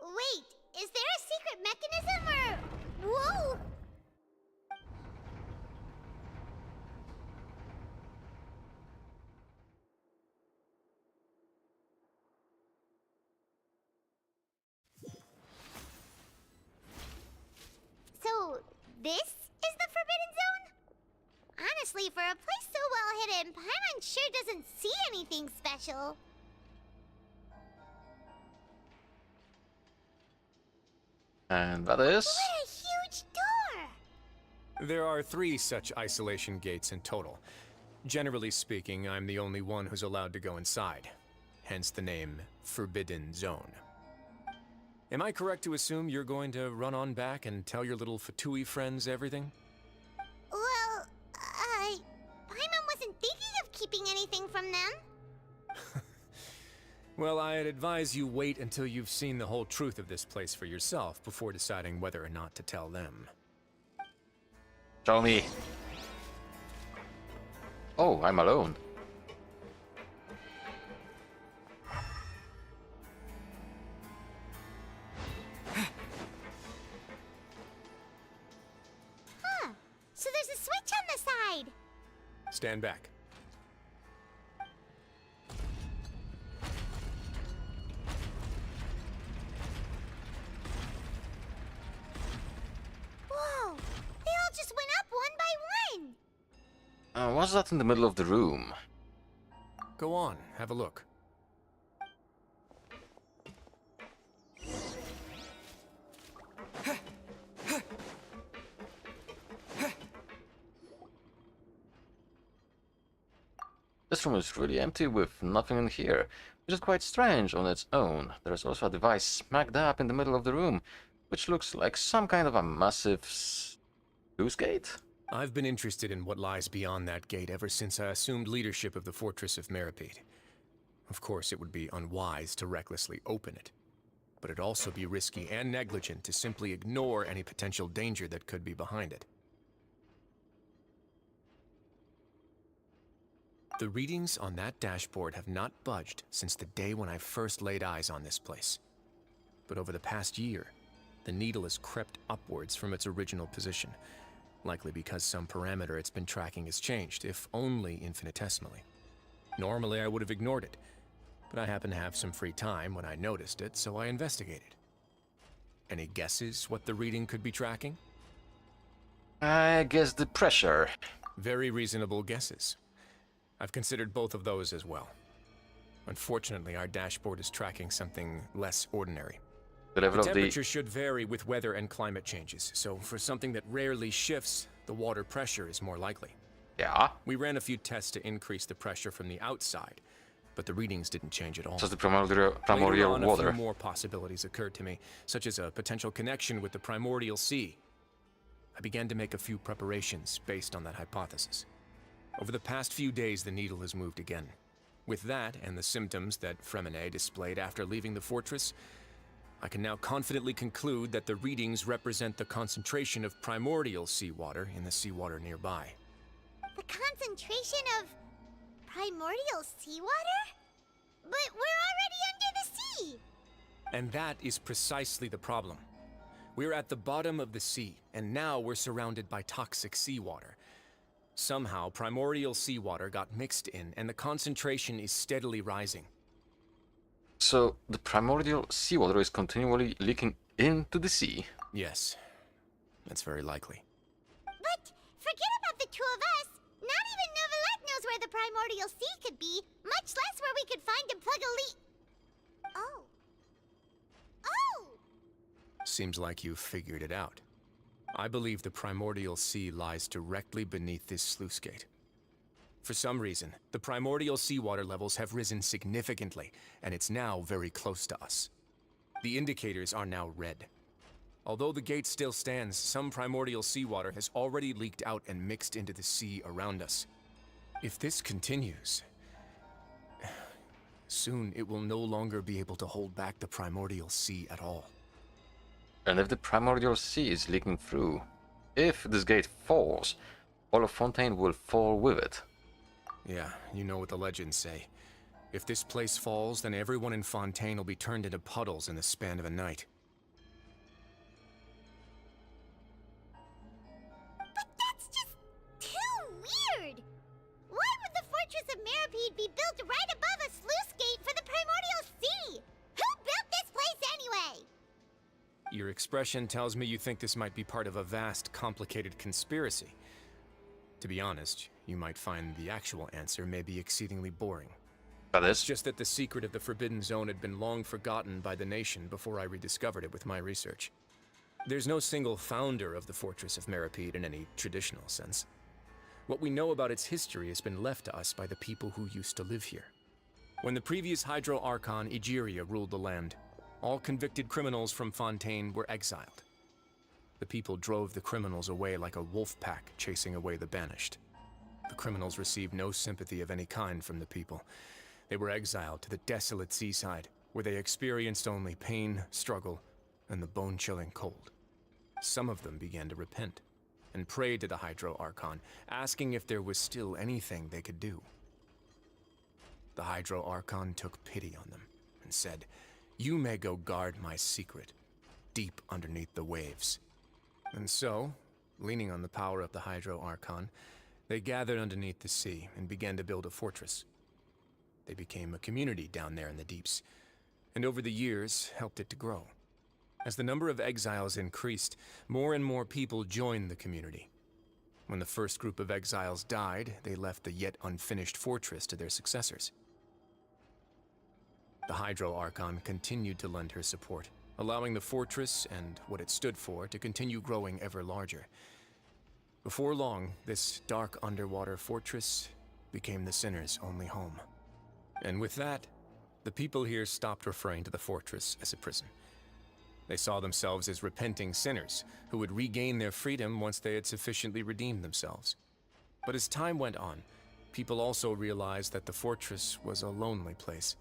Wait, is there a secret mechanism or... Whoa! So, this is the Forbidden Zone? Honestly, for a place so well hidden, Paimon sure doesn't see anything special. And that is... What a huge door! There are 3 such isolation gates in total. Generally speaking, I'm the only one who's allowed to go inside. Hence the name Forbidden Zone. Am I correct to assume you're going to run on back and tell your little Fatui friends everything? Well, Paimon wasn't thinking of keeping anything from them. Well, I'd advise you wait until you've seen the whole truth of this place for yourself before deciding whether or not to tell them. Show me. Oh, I'm alone. Huh. So there's a switch on the side. Stand back. Whoa! They all just went up one by one. What's that in the middle of the room? Go on, have a look. This room is really empty with nothing in here, which is quite strange on its own. There's also a device smack dab in the middle of the room, which looks like some kind of a massive sluice gate? I've been interested in what lies beyond that gate ever since I assumed leadership of the Fortress of Meripede. Of course, it would be unwise to recklessly open it, but it'd also be risky and negligent to simply ignore any potential danger that could be behind it. The readings on that dashboard have not budged since the day when I first laid eyes on this place. But over the past year, the needle has crept upwards from its original position, likely because some parameter it's been tracking has changed, if only infinitesimally. Normally I would have ignored it, but I happened to have some free time when I noticed it, so I investigated. Any guesses what the reading could be tracking? I guess the pressure. Very reasonable guesses. I've considered both of those as well. Unfortunately, our dashboard is tracking something less ordinary. The The level of the... temperature should vary with weather and climate changes, so for something that rarely shifts, the water pressure is more likely. Yeah. We ran a few tests to increase the pressure from the outside, but the readings didn't change at all. So the primordial Later on, a water. few more possibilities occurred to me, such as a potential connection with the primordial sea. I began to make a few preparations based on that hypothesis. Over the past few days, the needle has moved again. With that, and the symptoms that Fremine displayed after leaving the fortress, I can now confidently conclude that the readings represent the concentration of primordial seawater in the seawater nearby. The concentration of primordial seawater? But we're already under the sea! And that is precisely the problem. We're at the bottom of the sea, and now we're surrounded by toxic seawater. Somehow, primordial seawater got mixed in, and the concentration is steadily rising. So the primordial seawater is continually leaking into the sea? Yes, that's very likely. But forget about the two of us! Not even Novelette knows where the primordial sea could be, much less where we could find and plug a leak. Oh. Oh! Seems like you've figured it out. I believe the primordial sea lies directly beneath this sluice gate. For some reason, the primordial seawater levels have risen significantly, and it's now very close to us. The indicators are now red. Although the gate still stands, some primordial seawater has already leaked out and mixed into the sea around us. If this continues, soon it will no longer be able to hold back the primordial sea at all. And if the primordial sea is leaking through, if this gate falls, all of Fontaine will fall with it. Yeah, you know what the legends say. If this place falls, then everyone in Fontaine will be turned into puddles in the span of a night. But that's just too weird! Why would the Fortress of Meripede be built right above a sluice gate for the primordial sea? Who built this place anyway? Your expression tells me you think this might be part of a vast, complicated conspiracy. To be honest, you might find the actual answer may be exceedingly boring. That It's is? just that the secret of the Forbidden Zone had been long forgotten by the nation before I rediscovered it with my research. There's no single founder of the Fortress of Meripede in any traditional sense. What we know about its history has been left to us by the people who used to live here. When the previous Hydro Archon Egeria ruled the land, all convicted criminals from Fontaine were exiled. The people drove the criminals away like a wolf pack chasing away the banished. The criminals received no sympathy of any kind from the people. They were exiled to the desolate seaside, where they experienced only pain, struggle, and the bone-chilling cold. Some of them began to repent, and prayed to the Hydro Archon, asking if there was still anything they could do. The Hydro Archon took pity on them, and said, "You may go guard my secret, deep underneath the waves." And so, leaning on the power of the Hydro Archon, they gathered underneath the sea and began to build a fortress. They became a community down there in the deeps, and over the years helped it to grow. As the number of exiles increased, more and more people joined the community. When the first group of exiles died, they left the yet unfinished fortress to their successors. The Hydro Archon continued to lend her support, allowing the fortress and what it stood for to continue growing ever larger. Before long, this dark underwater fortress became the sinner's only home. And with that, the people here stopped referring to the fortress as a prison. They saw themselves as repenting sinners who would regain their freedom once they had sufficiently redeemed themselves. But as time went on, people also realized that the fortress was a lonely place.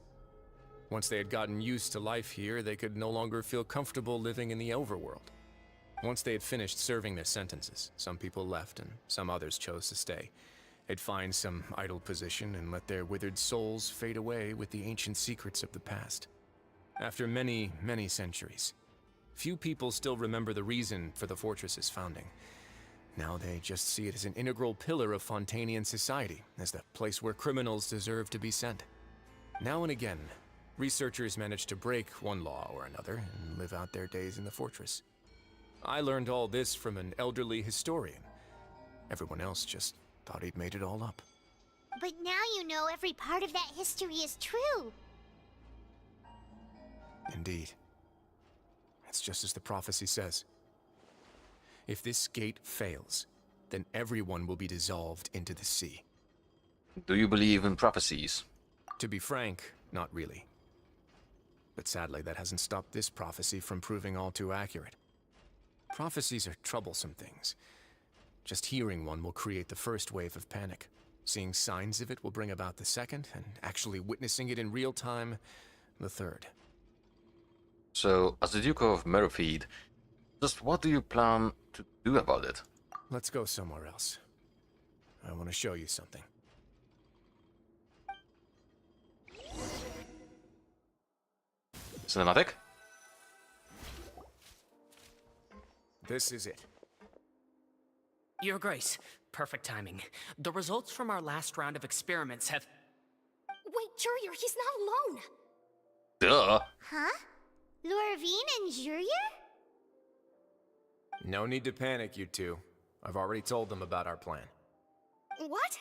Once they had gotten used to life here, they could no longer feel comfortable living in the overworld. Once they had finished serving their sentences, some people left and some others chose to stay. They'd find some idle position and let their withered souls fade away with the ancient secrets of the past. After many, many centuries, few people still remember the reason for the fortress's founding. Now they just see it as an integral pillar of Fontainian society, as the place where criminals deserve to be sent. Now and again, researchers manage to break one law or another and live out their days in the fortress. I learned all this from an elderly historian Everyone else just thought he'd made it all up. But now you know every part of that history is true. Indeed. It's just as the prophecy says. If this gate fails, then everyone will be dissolved into the sea. Do you believe in prophecies? To be frank, not really. But sadly, that hasn't stopped this prophecy from proving all too accurate. Prophecies are troublesome things. Just hearing one will create the first wave of panic. Seeing signs of it will bring about the second, and actually witnessing it in real time, the third. So, as the Duke of Merrifield, just what do you plan to do about it? Let's go somewhere else. I want to show you something. Cinematic? This is it. Your Grace, perfect timing. The results from our last round of experiments have... Wait, Jurier, he's not alone! Duh! Huh? Lorvine and Jurier? No need to panic, you two. I've already told them about our plan. What?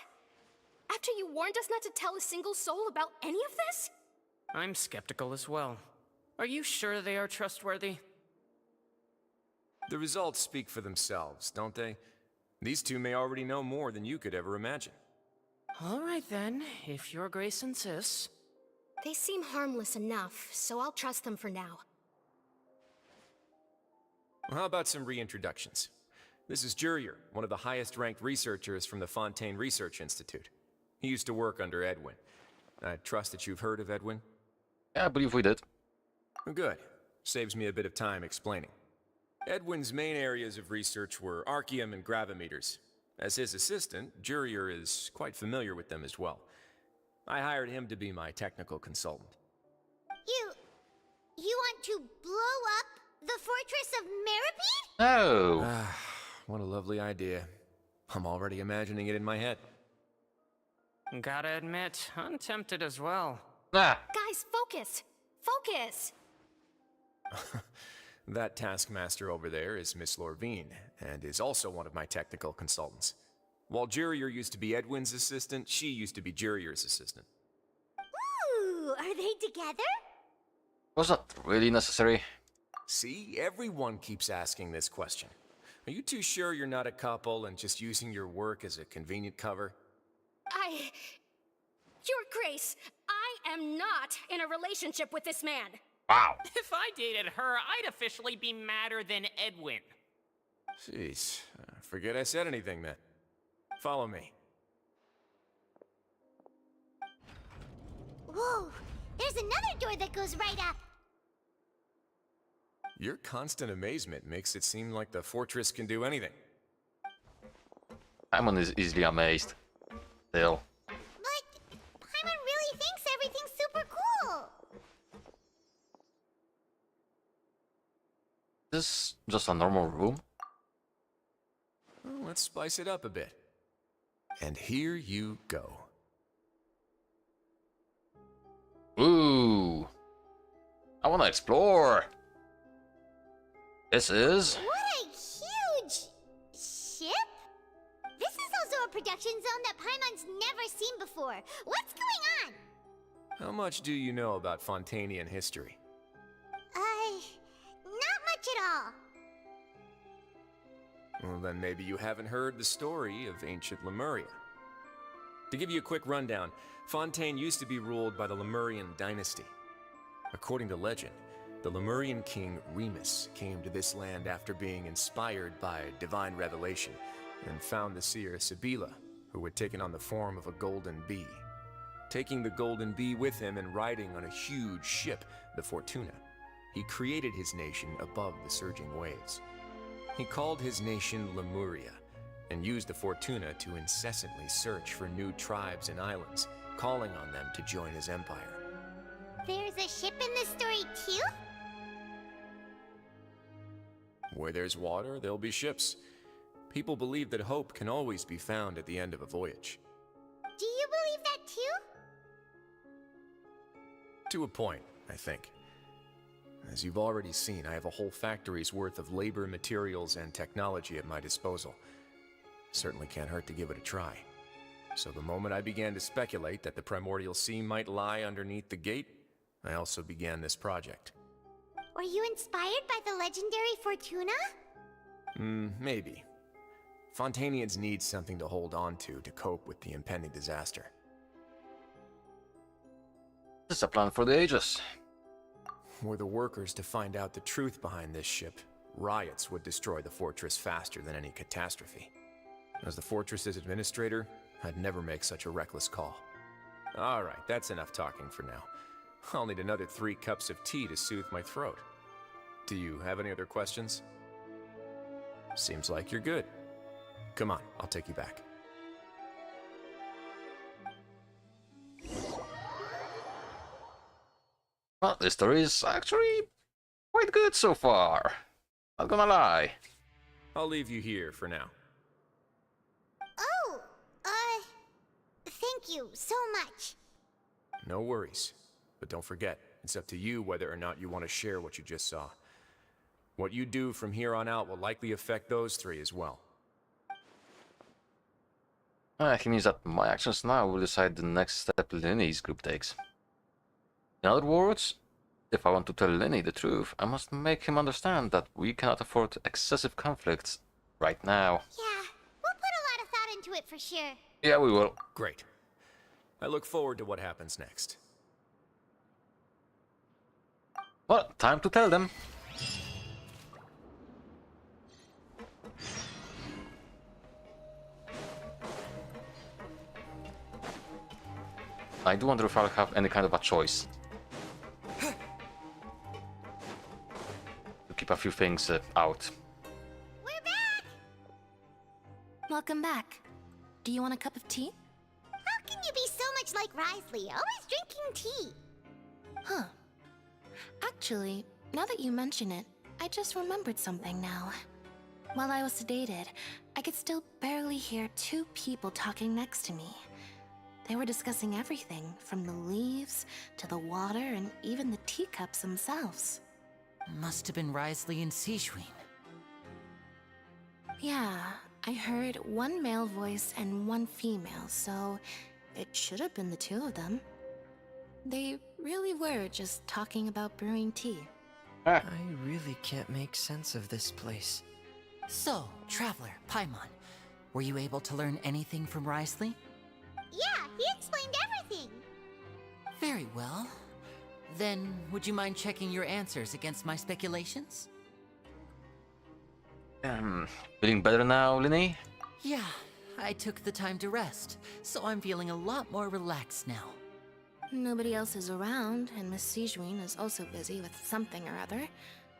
After you warned us not to tell a single soul about any of this? I'm skeptical as well. Are you sure they are trustworthy? The results speak for themselves, don't they? These two may already know more than you could ever imagine. All right then, if Your Grace insists. They seem harmless enough, so I'll trust them for now. Well, how about some reintroductions? This is Jurier, one of the highest-ranked researchers from the Fontaine Research Institute. He used to work under Edwin. I trust that you've heard of Edwin? Yeah, I believe we did. Good. Saves me a bit of time explaining. Edwin's main areas of research were archaeum and gravimeters. As his assistant, Jurier is quite familiar with them as well. I hired him to be my technical consultant. You want to blow up the fortress of Meripede? Oh! What a lovely idea. I'm already imagining it in my head. Gotta admit, I'm tempted as well. Ah! Guys, focus! Focus! That taskmaster over there is Miss Lorvine, and is also one of my technical consultants. While Jurier used to be Edwin's assistant, she used to be Jurier's assistant. Ooh, are they together? Was that really necessary? See, everyone keeps asking this question. Are you too sure you're not a couple and just using your work as a convenient cover? Your Grace, I am not in a relationship with this man. Wow! If I dated her, I'd officially be madder than Edwin. Jeez, forget I said anything then. Follow me. Whoa, there's another door that goes right up. Your constant amazement makes it seem like the fortress can do anything. Paimon is easily amazed. Still. But Paimon really thinks everything's super cool. Is this just a normal room? Well, let's spice it up a bit. And here you go. Ooh! I wanna explore! This is... What a huge ship? This is also a production zone that Paimon's never seen before. What's going on? How much do you know about Fontainian history? Not much at all. Well, then maybe you haven't heard the story of ancient Lemuria. To give you a quick rundown, Fontaine used to be ruled by the Lemurian dynasty. According to legend, the Lemurian king Remus came to this land after being inspired by divine revelation and found the seer Sibila, who had taken on the form of a golden bee. Taking the golden bee with him and riding on a huge ship, the Fortuna, he created his nation above the surging waves. He called his nation Lemuria and used the Fortuna to incessantly search for new tribes and islands, calling on them to join his empire. There's a ship in this story too? Where there's water, there'll be ships. People believe that hope can always be found at the end of a voyage. Do you believe that too? To a point, I think. As you've already seen, I have a whole factory's worth of labor, materials, and technology at my disposal. Certainly can't hurt to give it a try. So the moment I began to speculate that the primordial sea might lie underneath the gate, I also began this project. Were you inspired by the legendary Fortuna? Maybe. Fontainians need something to hold on to cope with the impending disaster. This is a plan for the ages. Were the workers to find out the truth behind this ship, riots would destroy the fortress faster than any catastrophe. As the fortress's administrator, I'd never make such a reckless call. Alright, that's enough talking for now. I'll need another 3 cups of tea to soothe my throat. Do you have any other questions? Seems like you're good. Come on, I'll take you back. Well, this story is actually quite good so far. Not gonna lie. I'll leave you here for now. Oh, thank you so much. No worries. But don't forget, it's up to you whether or not you want to share what you just saw. What you do from here on out will likely affect those 3 as well. He means that my actions now will decide the next step Linny's group takes. In other words, if I want to tell Linny the truth, I must make him understand that we cannot afford excessive conflicts right now. Yeah, we'll put a lot of thought into it for sure. Yeah, we will. Great. I look forward to what happens next. Well, time to tell them. I do wonder if I'll have any kind of a choice. To keep a few things out. We're back! Welcome back. Do you want a cup of tea? How can you be so much like Risley, always drinking tea? Huh. Actually, now that you mention it, I just remembered something now. While I was sedated, I could still barely hear 2 people talking next to me. They were discussing everything, from the leaves to the water and even the teacups themselves. Must have been Risley and Sijuin. Yeah, I heard 1 male voice and 1 female, so it should have been the 2 of them. They really were just talking about brewing tea. I really can't make sense of this place. So, Traveler, Paimon, were you able to learn anything from Risley? Yeah, he explained everything. Very well. Then, would you mind checking your answers against my speculations? Feeling better now, Linny? Yeah, I took the time to rest, so I'm feeling a lot more relaxed now. Nobody else is around, and Miss Sijuin is also busy with something or other,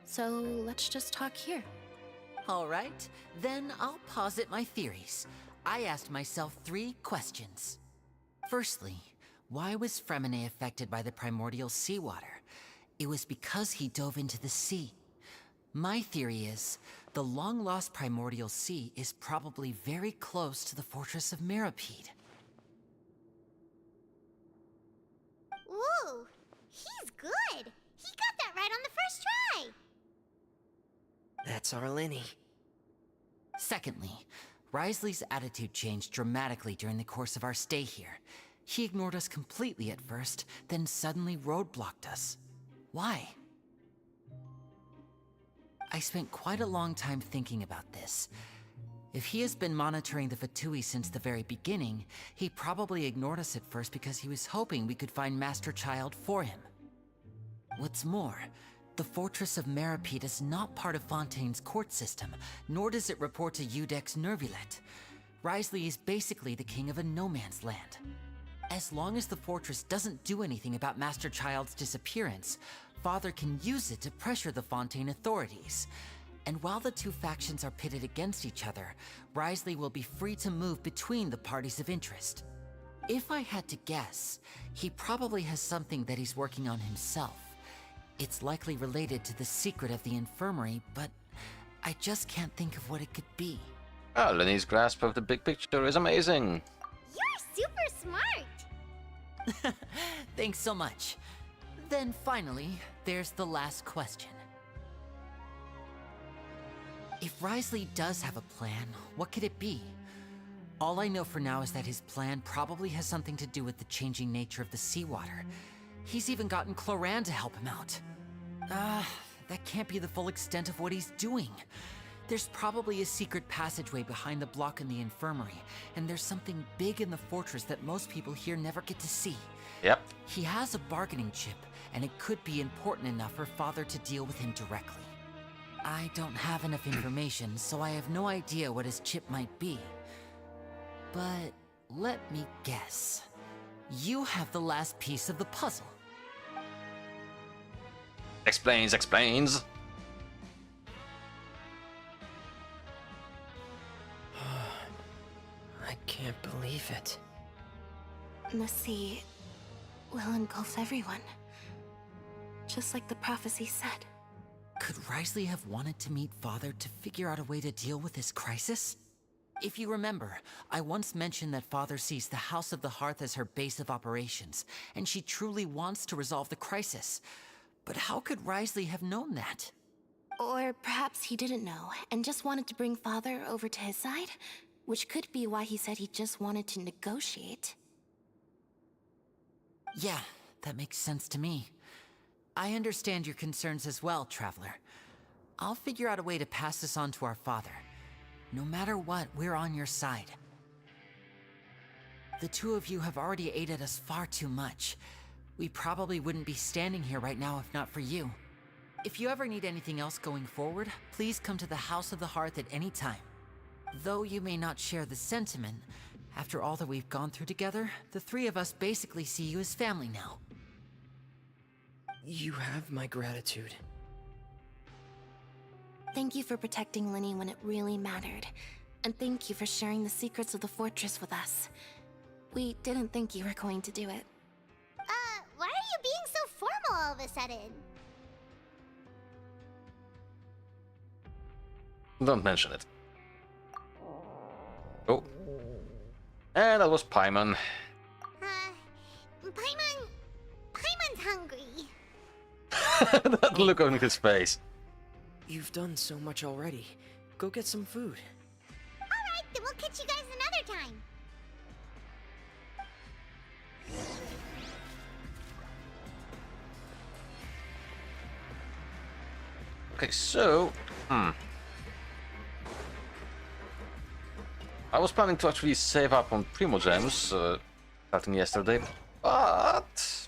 so let's just talk here. Alright, then I'll posit my theories. I asked myself 3 questions. Firstly, why was Fremine affected by the primordial seawater? It was because he dove into the sea. My theory is, the long-lost primordial sea is probably very close to the fortress of Mirapede. Ooh, he's good. He got that right on the first try. That's our Linny. Secondly, Risley's attitude changed dramatically during the course of our stay here. He ignored us completely at first, then suddenly roadblocked us. Why? I spent quite a long time thinking about this. If he has been monitoring the Fatui since the very beginning, he probably ignored us at first because he was hoping we could find Master Child for him. What's more, the Fortress of Mirapede is not part of Fontaine's court system, nor does it report to Udex Nervulet. Risley is basically the king of a no-man's land. As long as the fortress doesn't do anything about Master Child's disappearance, Father can use it to pressure the Fontaine authorities. And while the 2 factions are pitted against each other, Risley will be free to move between the parties of interest. If I had to guess, he probably has something that he's working on himself. It's likely related to the secret of the infirmary, but I just can't think of what it could be. Oh, Lenny's grasp of the big picture is amazing. You're super smart. Thanks so much. Then finally, there's the last question. If Risley does have a plan, what could it be? All I know for now is that his plan probably has something to do with the changing nature of the seawater. He's even gotten Cloran to help him out. That can't be the full extent of what he's doing. There's probably a secret passageway behind the block in the infirmary, and there's something big in the fortress that most people here never get to see. Yep. He has a bargaining chip, and it could be important enough for Father to deal with him directly. I don't have enough information, so I have no idea what his chip might be. But let me guess. You have the last piece of the puzzle. Explains. I can't believe it. The sea will engulf everyone. Just like the prophecy said. Could Risley have wanted to meet Father to figure out a way to deal with this crisis? If you remember, I once mentioned that Father sees the House of the Hearth as her base of operations, and she truly wants to resolve the crisis. But how could Risley have known that? Or perhaps he didn't know, and just wanted to bring Father over to his side? Which could be why he said he just wanted to negotiate. Yeah, that makes sense to me. I understand your concerns as well, Traveler. I'll figure out a way to pass this on to our father. No matter what, we're on your side. The two of you have already aided us far too much. We probably wouldn't be standing here right now if not for you. If you ever need anything else going forward, please come to the House of the Hearth at any time. Though you may not share the sentiment, after all that we've gone through together, the three of us basically see you as family now. You have my gratitude. Thank you for protecting Linny when it really mattered. And thank you for sharing the secrets of the fortress with us. We didn't think you were going to do it. Why are you being so formal all of a sudden? Don't mention it. Oh. And that was Paimon. Paimon's hungry. That look on his face. You've done so much already. Go get some food. Alright, then we'll catch you guys another time. Okay, so... I was planning to actually save up on Primo Gems, starting yesterday, but...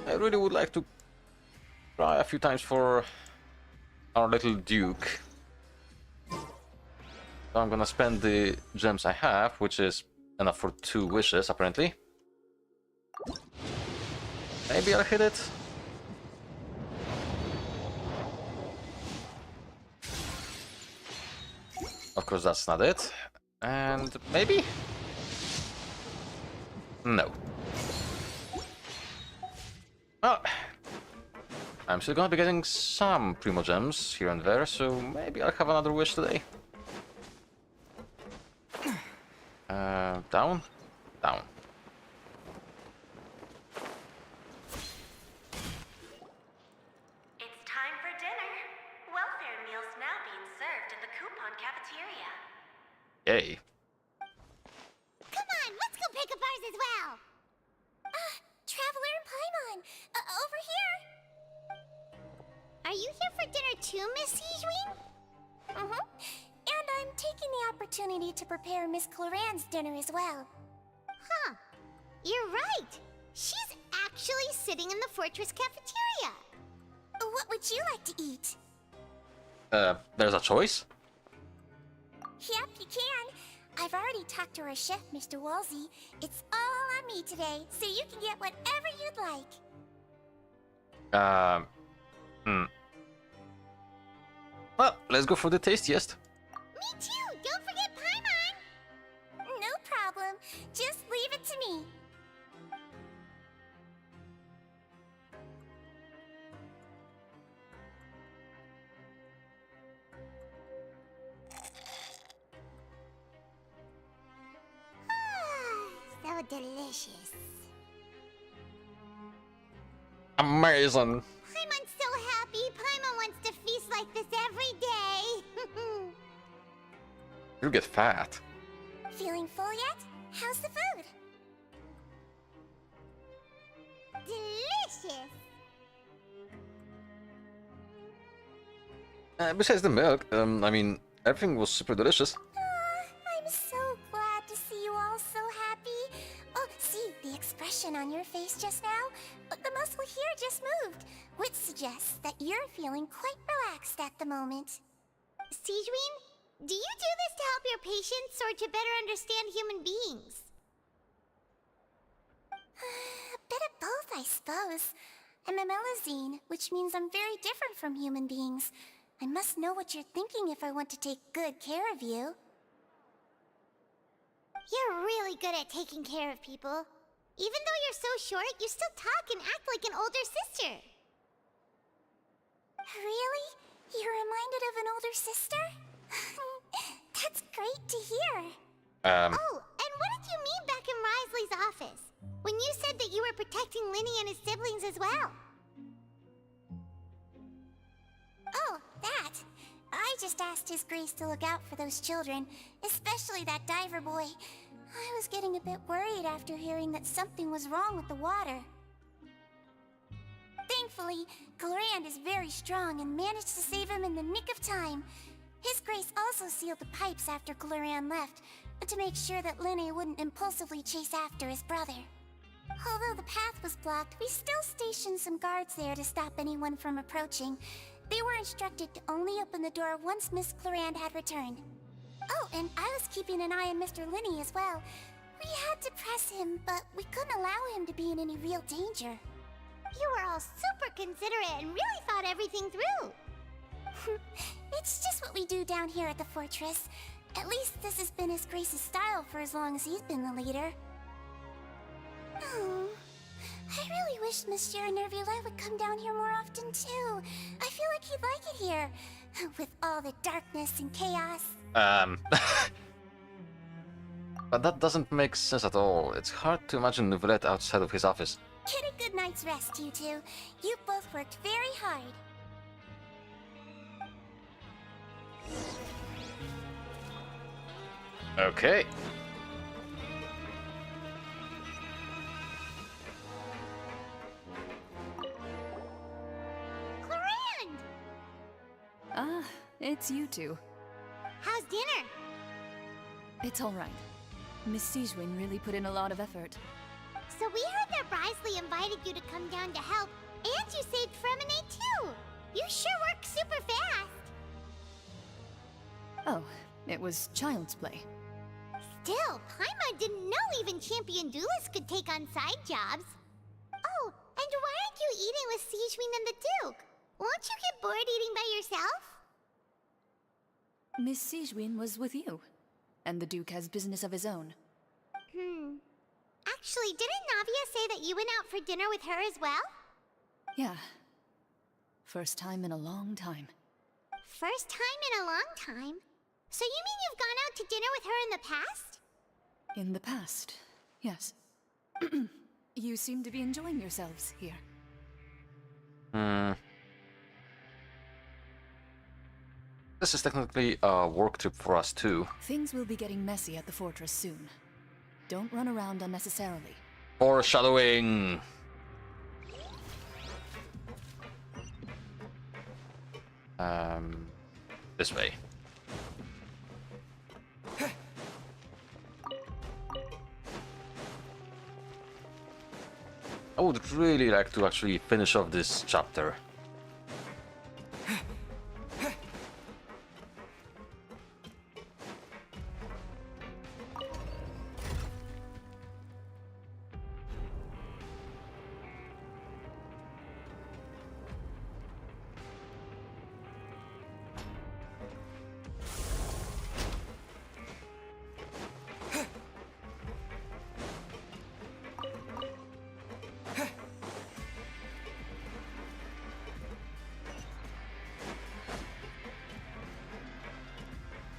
I really would like to try a few times for our little Duke. So I'm gonna spend the gems I have, which is enough for 2 wishes, apparently. Maybe I'll hit it. Of course, that's not it. And maybe? No. Well, I'm still gonna be getting some Primo Gems here and there, so maybe I'll have another wish today. Down? Down. It's time for dinner. Welfare meals now being served in the coupon cafeteria. Yay. Come on, let's go pick up ours as well. Traveler and Paimon! Over here! Are you here for dinner too, Miss Sijween? And I'm taking the opportunity to prepare Miss Cloran's dinner as well. Huh. You're right. She's actually sitting in the fortress cafeteria. What would you like to eat? There's a choice? Yep, you can. I've already talked to our chef, Mr. Wolsey. It's all on me today, so you can get whatever you'd like. Well, let's go for the tastiest. Me too! Don't forget Paimon! No problem. Just leave it to me. So delicious. Amazing. Paimon's so happy. Paimon wants to feast like this every day. You get fat. Feeling full yet? How's the food? Delicious! Besides the milk, I mean, everything was super delicious. I'm so glad to see you all so happy. Oh, see, the expression on your face just now? The muscle here just moved, which suggests that you're feeling quite relaxed at the moment. Sijuin, do you do this to help your patients or to better understand human beings? A bit of both, I suppose. I'm a Melazine, which means I'm very different from human beings. I must know what you're thinking if I want to take good care of you. You're really good at taking care of people. Even though you're so short, you still talk and act like an older sister. Really? You're reminded of an older sister? That's great to hear. Oh, and what did you mean back in Risley's office? When you said that you were protecting Linny and his siblings as well? Oh, that. I just asked His Grace to look out for those children, especially that diver boy. I was getting a bit worried after hearing that something was wrong with the water. Thankfully, Glorand is very strong and managed to save him in the nick of time. His Grace also sealed the pipes after Glorand left, to make sure that Linne wouldn't impulsively chase after his brother. Although the path was blocked, we still stationed some guards there to stop anyone from approaching. They were instructed to only open the door once Miss Glorand had returned. Oh, and I was keeping an eye on Mr. Linne as well. We had to press him, but we couldn't allow him to be in any real danger. You were all super considerate and really thought everything through. It's just what we do down here at the fortress. At least this has been His Grace's style for as long as he's been the leader. Oh, I really wish Monsieur Nervula would come down here more often too. I feel like he'd like it here, with all the darkness and chaos. But that doesn't make sense at all. It's hard to imagine Neuvillette outside of his office. Get a good night's rest, you two. You both worked very hard. Okay. Glorand! Ah, it's you two. How's dinner? It's all right. Miss Sijuin really put in a lot of effort. So we heard that Risley invited you to come down to help, and you saved Fremine too! You sure work super fast! Oh, it was child's play. Still, Paimon didn't know even champion duelists could take on side jobs. Oh, and why aren't you eating with Sijuin and the Duke? Won't you get bored eating by yourself? Miss Sijuin was with you, and the Duke has business of his own. Actually, didn't Navia say that you went out for dinner with her as well? Yeah. First time in a long time. First time in a long time? So you mean you've gone out to dinner with her in the past? In the past, yes. You seem to be enjoying yourselves here. This is technically a work trip for us too. Things will be getting messy at the fortress soon. Don't run around unnecessarily. Foreshadowing! This way. I would really like to actually finish off this chapter.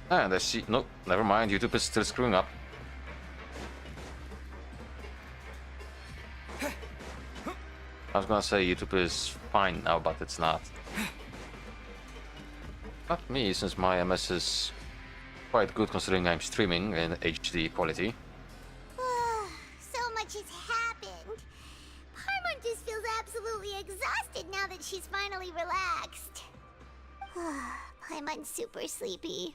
And I see. Nope, never mind. YouTube is still screwing up. I was gonna say YouTube is fine now, but it's not. Not me, since my MS is quite good considering I'm streaming in HD quality. So much has happened. Paimon just feels absolutely exhausted now that she's finally relaxed. Paimon's super sleepy.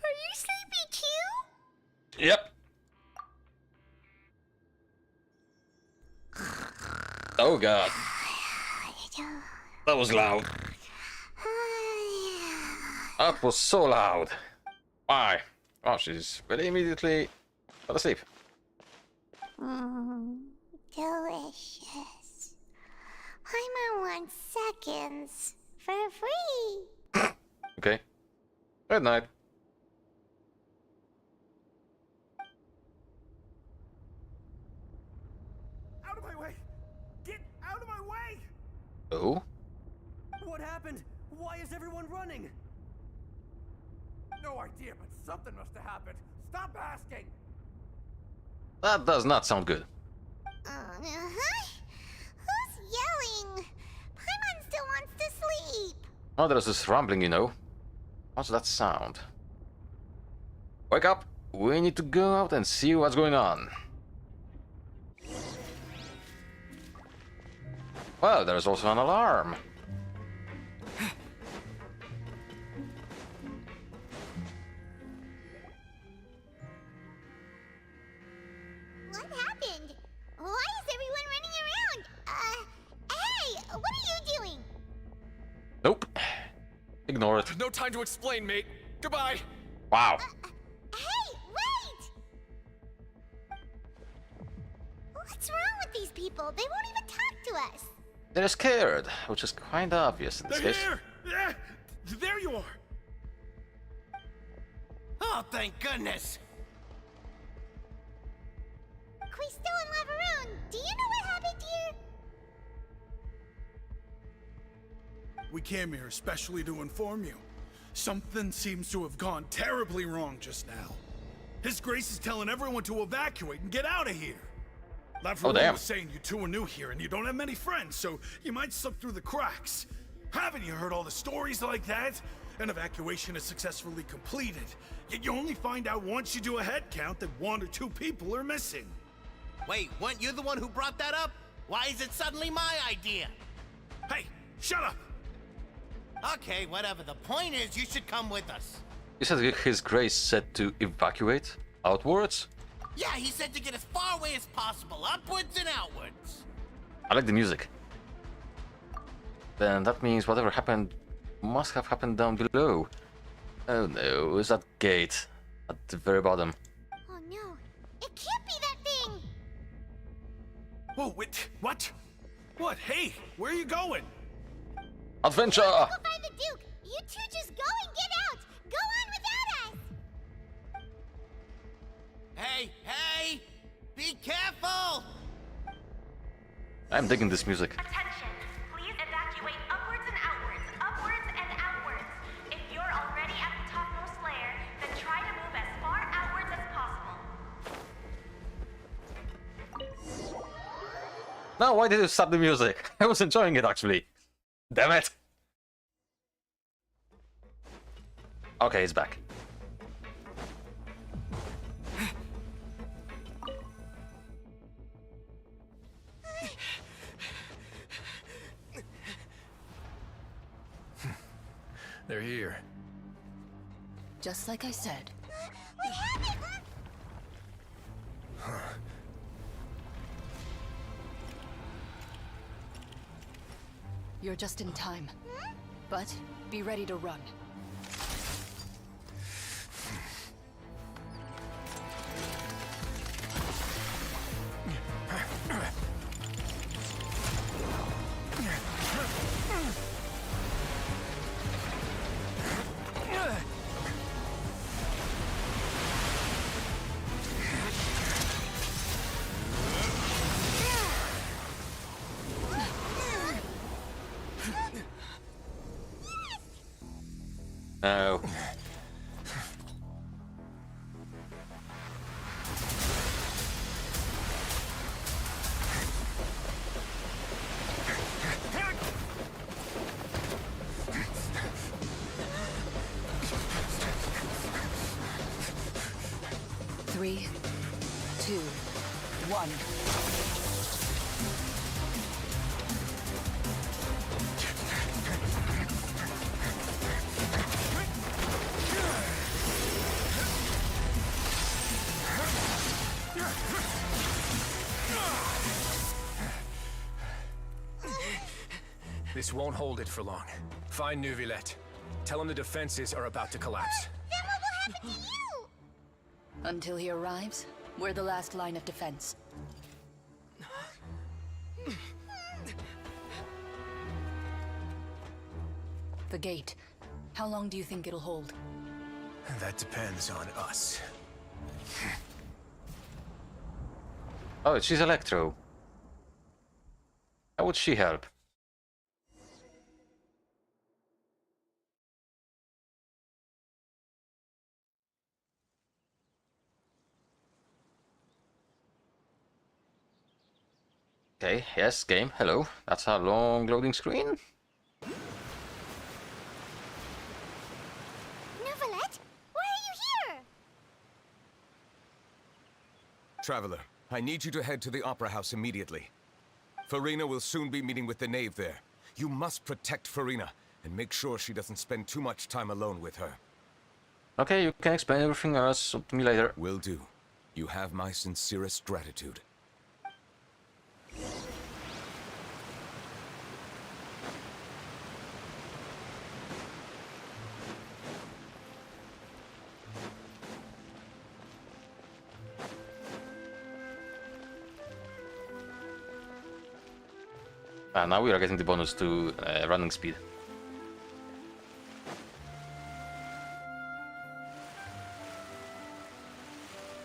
Are you sleepy too? Yep. Oh god. That was loud. That was so loud. Why? Oh, she's really immediately fell asleep. Delicious. Paimon wants seconds for free. Okay. Good night. Out of my way! Get out of my way! Oh? What happened? Why is everyone running? No idea, but something must have happened. Stop asking! That does not sound good. Who's yelling? Paimon still wants to sleep. Oh, there's this rumbling, you know. What's that sound? Wake up! We need to go out and see what's going on. Well, there's also an alarm. What happened? Why is everyone running around? Hey, what are you doing? Nope. Ignore it. No time to explain, mate. Goodbye. Wow. Hey, wait! What's wrong with these people? They won't even talk to us. They're scared, which is kinda obvious in this They're case. here! Yeah, there you are! Oh, thank goodness! Quisto and Lavaroon, do you know what happened here? We came here especially to inform you. Something seems to have gone terribly wrong just now. His Grace is telling everyone to evacuate and get out of here. Lavaroon damn. was saying you two are new here and you don't have many friends, so you might slip through the cracks. Haven't you heard all the stories like that? An evacuation is successfully completed, yet you only find out once you do a head count that 1 or 2 people are missing. Wait, weren't you the one who brought that up? Why is it suddenly my idea? Hey, shut up! Okay, whatever. The point is, you should come with us. You said His Grace said to evacuate outwards? Yeah, he said to get as far away as possible, upwards and outwards. I like the music. Then that means whatever happened must have happened down below. Oh no, is that gate at the very bottom? Oh no, it can't be that thing! Whoa, wait, what? What? Hey, where are you going? Adventure! Go find the Duke! You two just go and get out! Go on without us! Hey, hey! Be careful! I'm digging this music. Attention! Please evacuate upwards and outwards, upwards and outwards. If you're already at the topmost layer, then try to move as far outwards as possible. Now, why did you stop the music? I was enjoying it actually. Damn it! Okay, it's back. They're here. Just like I said. What happened? You're just in time. But be ready to run. No. 3, 2, 1. This won't hold it for long. Find Neuvillette. Tell him the defenses are about to collapse. Then what will happen to you? Until he arrives, we're the last line of defense. The gate. How long do you think it'll hold? That depends on us. Oh, she's Electro. How would she help? Okay, yes, game, hello. That's a long loading screen. Neuvillette, why are you here? Traveler, I need you to head to the Opera House immediately. Farina will soon be meeting with the knave there. You must protect Farina, and make sure she doesn't spend too much time alone with her. Okay, you can explain everything else to me later. Will do. You have my sincerest gratitude. Now we are getting the bonus to running speed.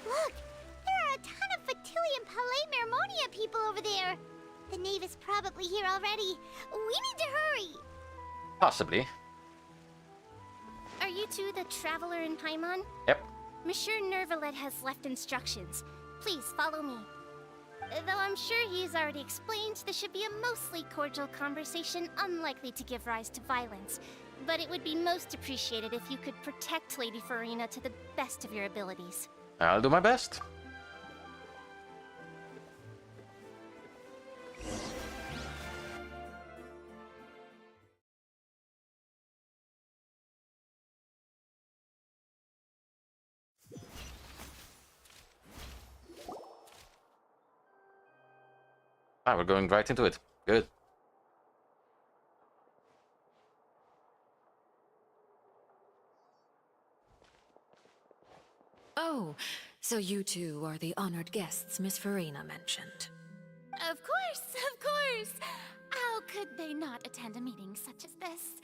Look, there are a ton of Fatui and Palais Mermonia people over there. The knave is probably here already. We need to hurry. Possibly. Are you two the traveler in Paimon? Yep. Monsieur Neuvillette has left instructions. Please follow me. Though I'm sure he's already explained, this should be a mostly cordial conversation, unlikely to give rise to violence. But it would be most appreciated if you could protect Lady Farina to the best of your abilities. I'll do my best. We're going right into it. Good. Oh, so you two are the honored guests Miss Farina mentioned. Of course, of course! How could they not attend a meeting such as this?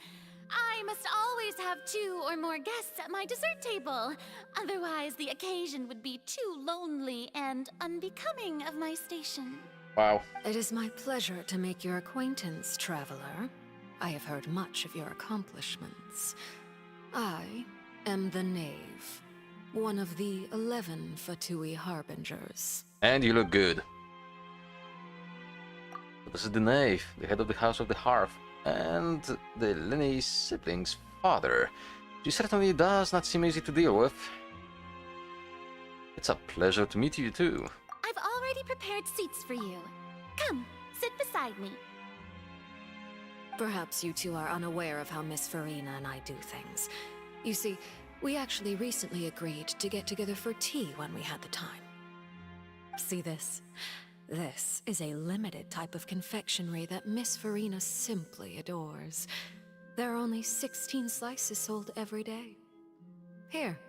I must always have 2 or more guests at my dessert table. Otherwise, the occasion would be too lonely and unbecoming of my station. Wow. It is my pleasure to make your acquaintance, traveler. I have heard much of your accomplishments. I am the Knave, one of the 11 Fatui Harbingers. And you look good. This is the Knave, the head of the House of the Hearth, and the Linny siblings' father. She certainly does not seem easy to deal with. It's a pleasure to meet you too. I've already prepared seats for you. Come, sit beside me. Perhaps you two are unaware of how Miss Farina and I do things. You see, we actually recently agreed to get together for tea when we had the time. See this? This is a limited type of confectionery that Miss Farina simply adores. There are only 16 slices sold every day. Here,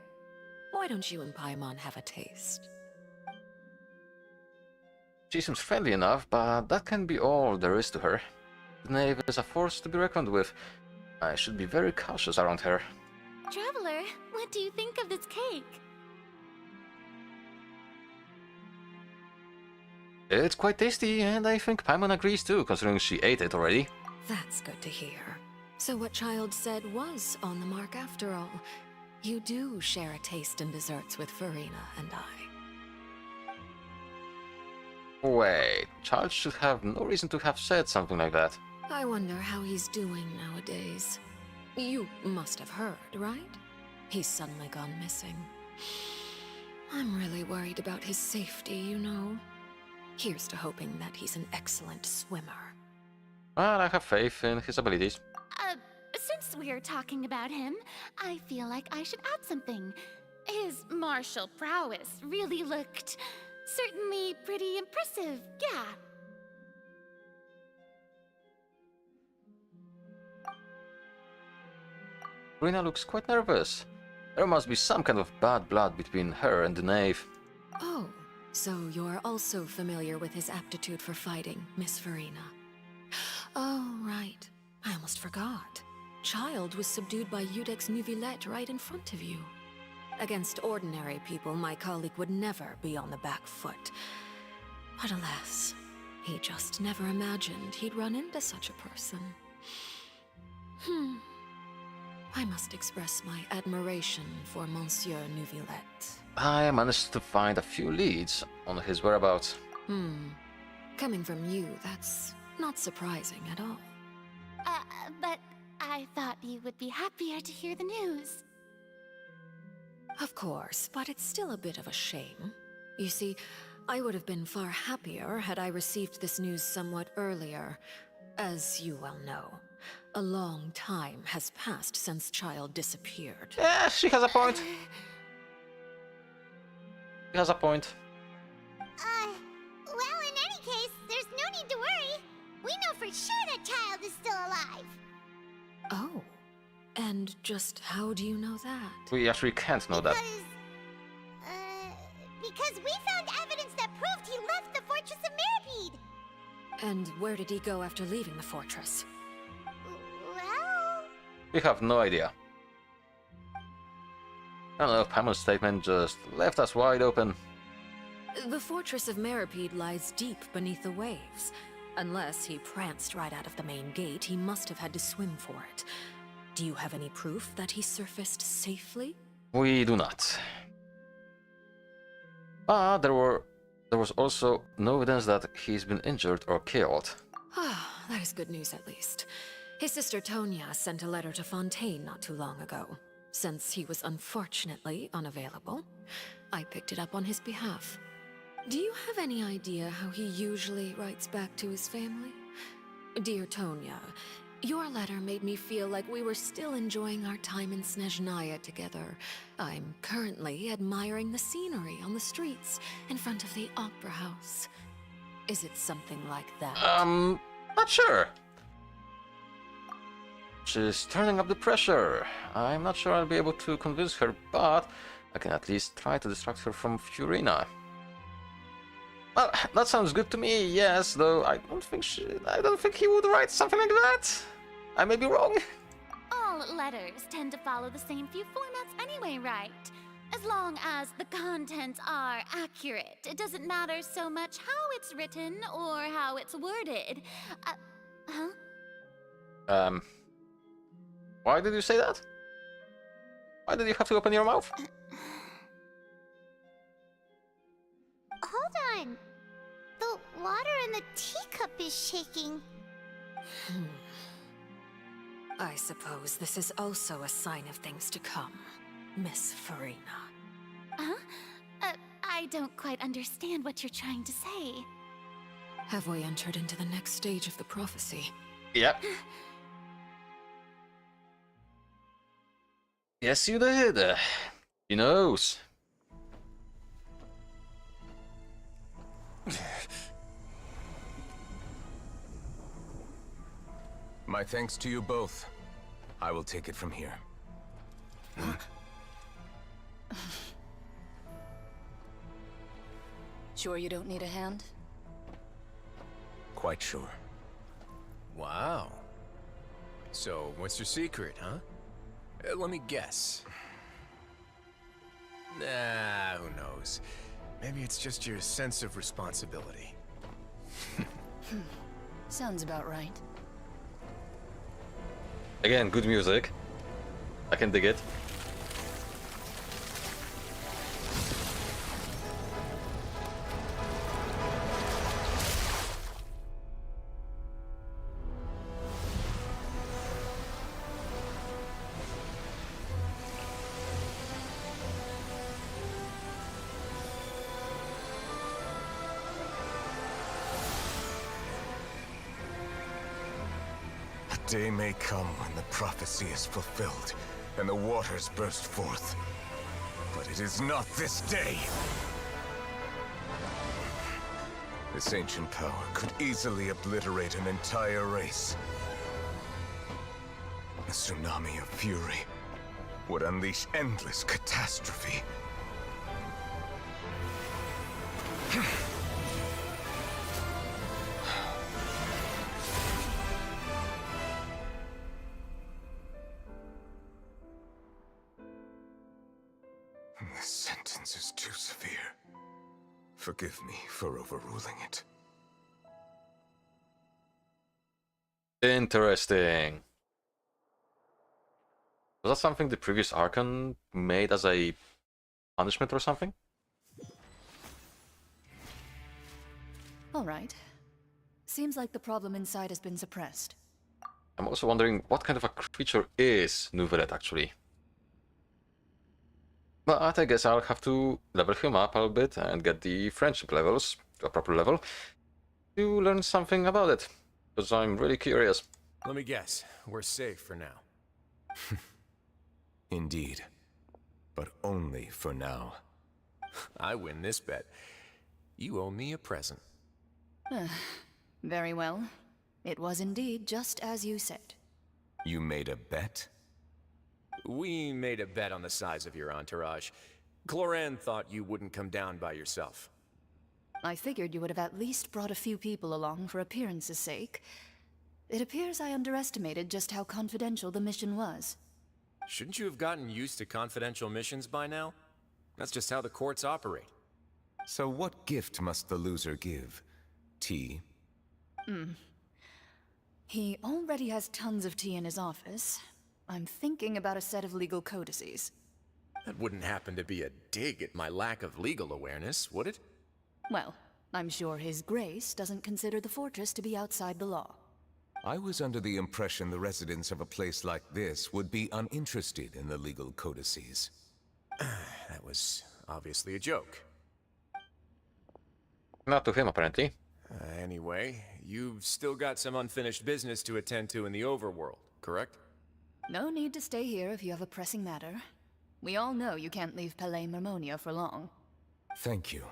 why don't you and Paimon have a taste? She seems friendly enough, but that can be all there is to her. The Knave is a force to be reckoned with. I should be very cautious around her. Traveler, what do you think of this cake? It's quite tasty, and I think Paimon agrees too, considering she ate it already. That's good to hear. So what Child said was on the mark after all. You do share a taste in desserts with Farina and I. Wait, Child should have no reason to have said something like that. I wonder how he's doing nowadays. You must have heard, right? He's suddenly gone missing. I'm really worried about his safety, you know. Here's to hoping that he's an excellent swimmer. Well, I have faith in his abilities. Since we're talking about him, I feel like I should add something. His martial prowess really looked certainly pretty impressive, yeah. Rina looks quite nervous. There must be some kind of bad blood between her and the knave. Oh, so you're also familiar with his aptitude for fighting, Miss Farina. Oh, right. I almost forgot. Child was subdued by Udex Nuvillette right in front of you. Against ordinary people, my colleague would never be on the back foot. But alas, he just never imagined he'd run into such a person. I must express my admiration for Monsieur Nuvillette. I managed to find a few leads on his whereabouts. Coming from you, that's not surprising at all. But I thought you would be happier to hear the news. Of course, but it's still a bit of a shame. You see, I would have been far happier had I received this news somewhat earlier. As you well know, a long time has passed since Child disappeared. Yeah, she has a point. She has a point. Well, in any case, there's no need to worry. We know for sure that Child is still alive. Oh, and just how do you know that? We actually can't know that. Because we found evidence that proved he left the Fortress of Mirapede. And where did he go after leaving the fortress? Well... We have no idea. I don't know, Paimon's statement just left us wide open. The Fortress of Mirapede lies deep beneath the waves. Unless he pranced right out of the main gate, he must have had to swim for it. Do you have any proof that he surfaced safely? We do not. But there was also no evidence that he's been injured or killed. Ah, that is good news at least. His sister Tonya sent a letter to Fontaine not too long ago. Since he was unfortunately unavailable, I picked it up on his behalf. Do you have any idea how he usually writes back to his family? Dear Tonya, your letter made me feel like we were still enjoying our time in Snezhnaya together. I'm currently admiring the scenery on the streets in front of the opera house. Is it something like that? Not sure. She's turning up the pressure. I'm not sure I'll be able to convince her, but I can at least try to distract her from Furina. Well, that sounds good to me, yes, though I don't think he would write something like that. I may be wrong. All letters tend to follow the same few formats anyway, right? As long as the contents are accurate, it doesn't matter so much how it's written or how it's worded. Why did you say that? Why did you have to open your mouth? Hold on. The water in the teacup is shaking. I suppose this is also a sign of things to come, Miss Farina. I don't quite understand what you're trying to say. Have we entered into the next stage of the prophecy? Yep. Yes, you did. He knows. My thanks to you both. I will take it from here. Sure you don't need a hand? Quite sure. Wow. So, what's your secret, huh? Let me guess. Nah, who knows? Maybe it's just your sense of responsibility. Sounds about right. Again, good music. I can dig it. day may come when the prophecy is fulfilled and the waters burst forth. But it is not this day. This ancient power could easily obliterate an entire race. A tsunami of fury would unleash endless catastrophe. This sentence is too severe. Forgive me for overruling it. Interesting. Was that something the previous Archon made as a punishment or something? All right. Seems like the problem inside has been suppressed. I'm also wondering what kind of a creature is Nouvellette actually. But I guess I'll have to level him up a little bit and get the friendship levels to a proper level to learn something about it. Because I'm really curious. Let me guess, we're safe for now. Indeed. But only for now. I win this bet. You owe me a present. Very well. It was indeed just as you said. You made a bet? We made a bet on the size of your entourage. Cloran thought you wouldn't come down by yourself. I figured you would have at least brought a few people along for appearance's sake. It appears I underestimated just how confidential the mission was. Shouldn't you have gotten used to confidential missions by now? That's just how the courts operate. So what gift must the loser give? Tea? He already has tons of tea in his office. I'm thinking about a set of legal codices. That wouldn't happen to be a dig at my lack of legal awareness, would it? Well, I'm sure His Grace doesn't consider the fortress to be outside the law. I was under the impression the residents of a place like this would be uninterested in the legal codices. That was obviously a joke. Not to him, apparently. Anyway, you've still got some unfinished business to attend to in the overworld, correct? No need to stay here if you have a pressing matter. We all know you can't leave Palais Mermonia for long. Thank you.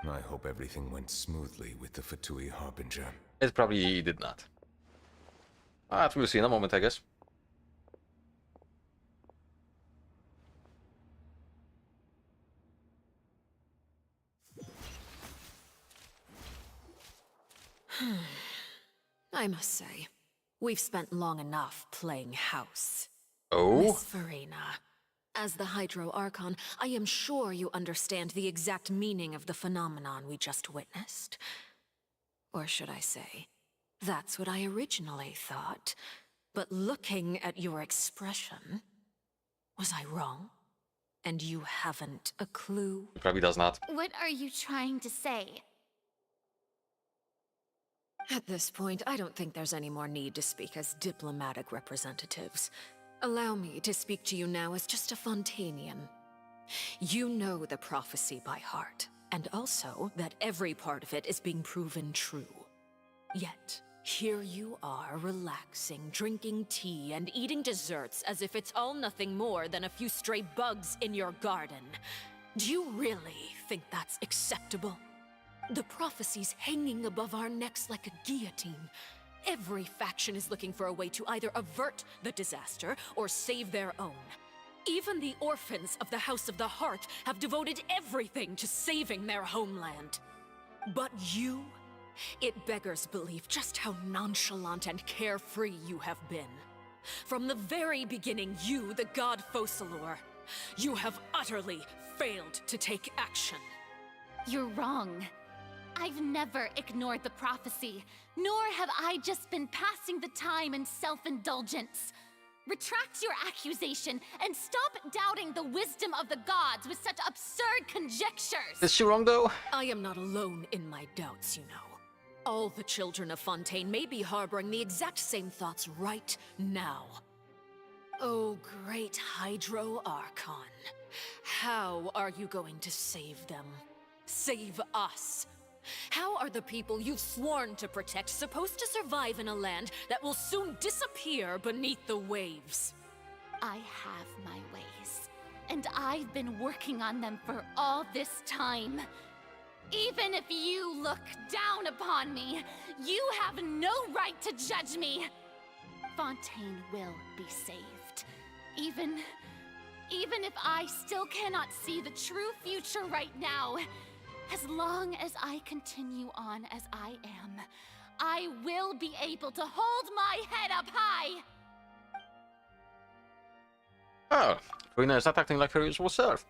I hope everything went smoothly with the Fatui Harbinger. It probably did not. But we'll see in a moment, I guess. I must say, we've spent long enough playing house. Oh? Miss Farina, as the Hydro Archon, I am sure you understand the exact meaning of the phenomenon we just witnessed. Or should I say, that's what I originally thought. But looking at your expression, was I wrong? And you haven't a clue? He probably does not. What are you trying to say? At this point, I don't think there's any more need to speak as diplomatic representatives. Allow me to speak to you now as just a Fontainian. You know the prophecy by heart, and also that every part of it is being proven true. Yet, here you are relaxing, drinking tea, and eating desserts as if it's all nothing more than a few stray bugs in your garden. Do you really think that's acceptable? The prophecy's hanging above our necks like a guillotine. Every faction is looking for a way to either avert the disaster or save their own. Even the orphans of the House of the Hearth have devoted everything to saving their homeland. But you? It beggars belief just how nonchalant and carefree you have been. From the very beginning, you, the god Focalor, you have utterly failed to take action. You're wrong. I've never ignored the prophecy, nor have I just been passing the time in self-indulgence. Retract your accusation and stop doubting the wisdom of the gods with such absurd conjectures. Is she wrong though? I am not alone in my doubts, you know. All the children of Fontaine may be harboring the exact same thoughts right now. Oh, great Hydro Archon. How are you going to save them? Save us? How are the people you've sworn to protect supposed to survive in a land that will soon disappear beneath the waves? I have my ways, and I've been working on them for all this time. Even if you look down upon me, you have no right to judge me. Fontaine will be saved. Even if I still cannot see the true future right now, as long as I continue on as I am, I will be able to hold my head up high! Oh, Farina is not acting like her usual self.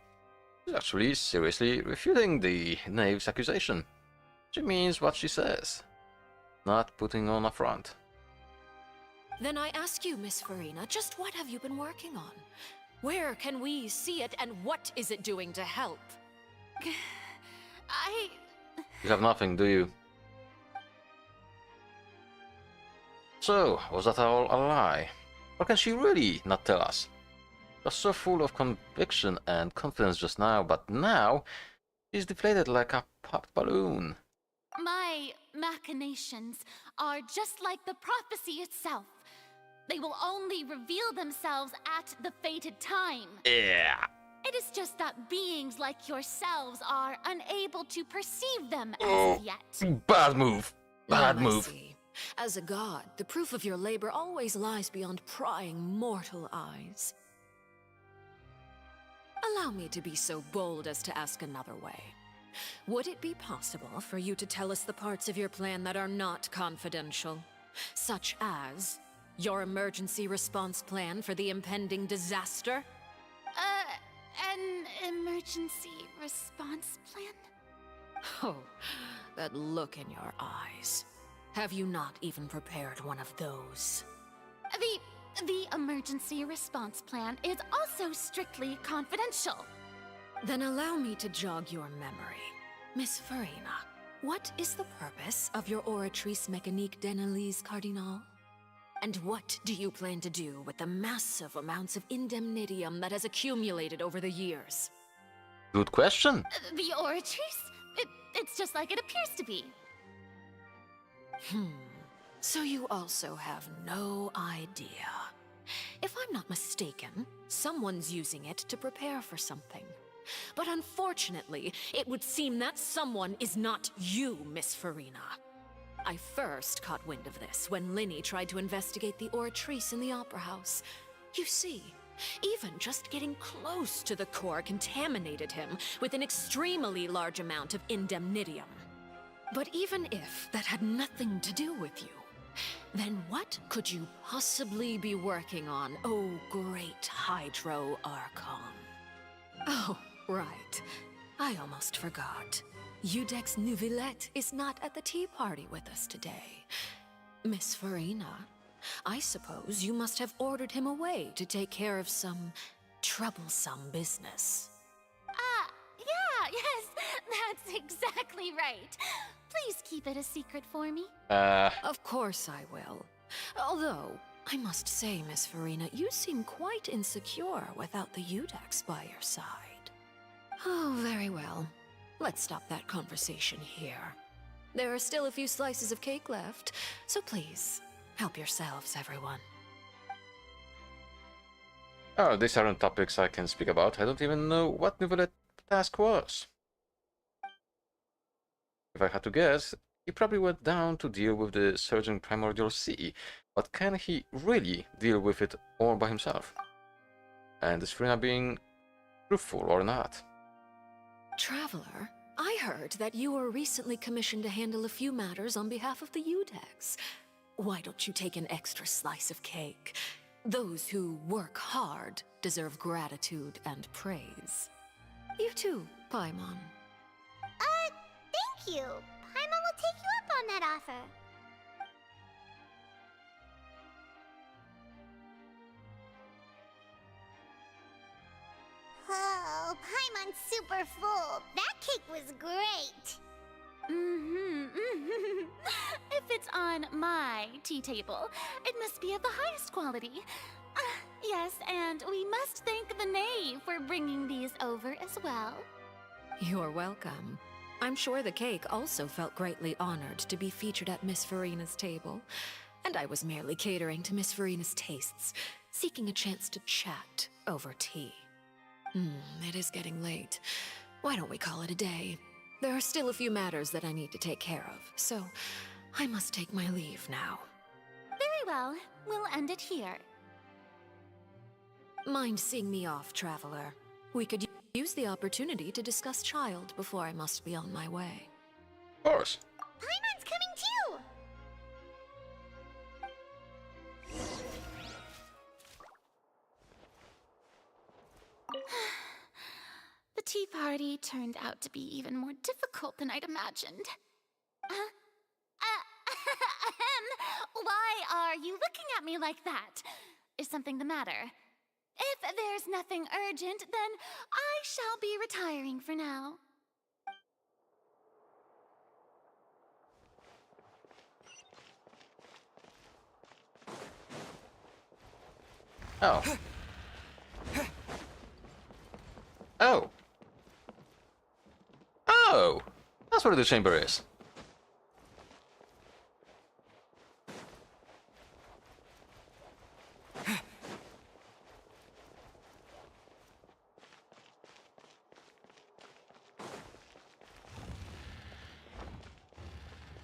She's actually seriously refuting the knave's accusation. She means what she says, not putting on a front. Then I ask you, Miss Farina, just what have you been working on? Where can we see it, and what is it doing to help? You have nothing, do you? So, was that all a lie? Or can she really not tell us? You're so full of conviction and confidence just now, but now she's deflated like a popped balloon. My machinations are just like the prophecy itself. They will only reveal themselves at the fated time. Yeah. It is just that beings like yourselves are unable to perceive them as of yet. Bad move. Bad I move. see. As a god, the proof of your labor always lies beyond prying mortal eyes. Allow me to be so bold as to ask another way. Would it be possible for you to tell us the parts of your plan that are not confidential? Such as your emergency response plan for the impending disaster? An emergency response plan? Oh, that look in your eyes. Have you not even prepared one of those? The emergency response plan is also strictly confidential. Then allow me to jog your memory. Miss Farina, what is the purpose of your Oratrice Mécanique d'Analyse Cardinal? And what do you plan to do with the massive amounts of indemnitium that has accumulated over the years? Good question. The Oratrice? It's just like it appears to be. So you also have no idea. If I'm not mistaken, someone's using it to prepare for something. But unfortunately, it would seem that someone is not you, Miss Farina. I first caught wind of this when Linny tried to investigate the Oratrice in the Opera House. You see, even just getting close to the core contaminated him with an extremely large amount of indemnitium. But even if that had nothing to do with you, then what could you possibly be working on, oh great Hydro Archon? Oh, right. I almost forgot. Udex Nouvillette is not at the tea party with us today. Miss Farina, I suppose you must have ordered him away to take care of some troublesome business. Yes, that's exactly right. Please keep it a secret for me. Of course I will. Although, I must say, Miss Farina, you seem quite insecure without the Udex by your side. Oh, very well. Let's stop that conversation here. There are still a few slices of cake left, so please, help yourselves, everyone. Oh, these aren't topics I can speak about. I don't even know what Nouvellette's task was. If I had to guess, he probably went down to deal with the surging primordial sea, but can he really deal with it all by himself? And is Farina being truthful or not? Traveler, I heard that you were recently commissioned to handle a few matters on behalf of the Udex. Why don't you take an extra slice of cake? Those who work hard deserve gratitude and praise. You too, Paimon. Thank you. Paimon will take you up on that offer. Oh, Paimon's super full. That cake was great. If it's on my tea table, it must be of the highest quality. Yes, and we must thank the knave for bringing these over as well. You're welcome. I'm sure the cake also felt greatly honored to be featured at Miss Farina's table. And I was merely catering to Miss Farina's tastes, seeking a chance to chat over tea. It is getting late. Why don't we call it a day? There are still a few matters that I need to take care of, so I must take my leave now. Very well. We'll end it here. Mind seeing me off, traveler? We could use the opportunity to discuss Child before I must be on my way. Of course. Paimon's coming too! The tea party turned out to be even more difficult than I'd imagined. Why are you looking at me like that? Is something the matter? If there's nothing urgent, then I shall be retiring for now. Oh. Oh. Oh! That's where the chamber is.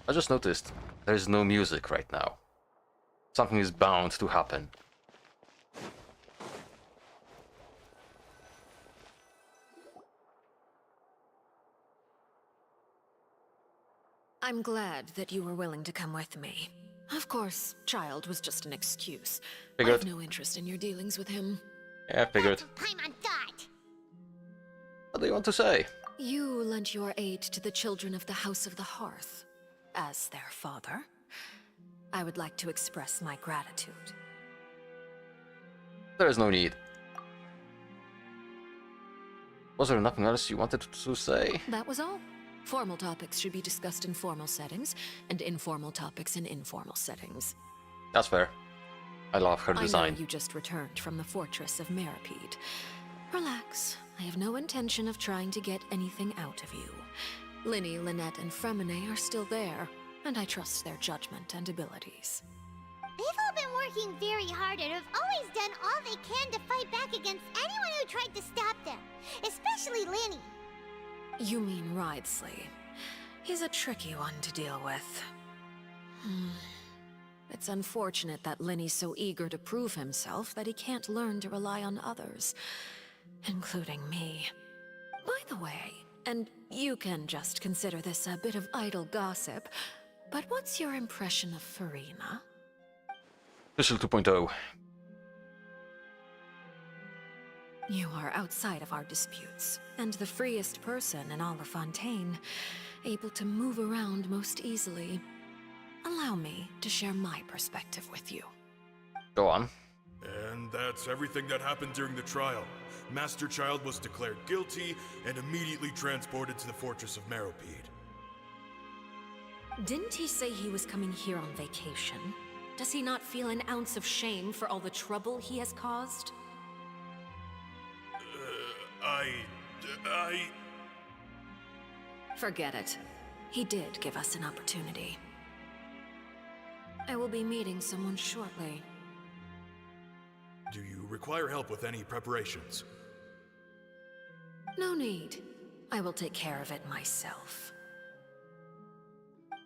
I just noticed there's no music right now. Something is bound to happen. I'm glad that you were willing to come with me. Of course, Child was just an excuse. I have no interest in your dealings with him. Yeah, I figured. Paimon thought. What do you want to say? You lent your aid to the children of the House of the Hearth. As their father, I would like to express my gratitude. There is no need. Was there nothing else you wanted to say? That was all. Formal topics should be discussed in formal settings, and informal topics in informal settings. That's fair. I love her design. I know you just returned from the fortress of Meripede. Relax. I have no intention of trying to get anything out of you. Linny, Lynette, and Fremine are still there, and I trust their judgment and abilities. They've all been working very hard and have always done all they can to fight back against anyone who tried to stop them, especially Linny. You mean Ridesley. He's a tricky one to deal with. It's unfortunate that Linny's so eager to prove himself that he can't learn to rely on others, including me. By the way, and you can just consider this a bit of idle gossip, but what's your impression of Farina? Official 2.0. You are outside of our disputes, and the freest person in all of Fontaine, able to move around most easily. Allow me to share my perspective with you. Go on. And that's everything that happened during the trial. Master Child was declared guilty and immediately transported to the Fortress of Meripede. Didn't he say he was coming here on vacation? Does he not feel an ounce of shame for all the trouble he has caused? Forget it. He did give us an opportunity. I will be meeting someone shortly. Do you require help with any preparations? No need. I will take care of it myself.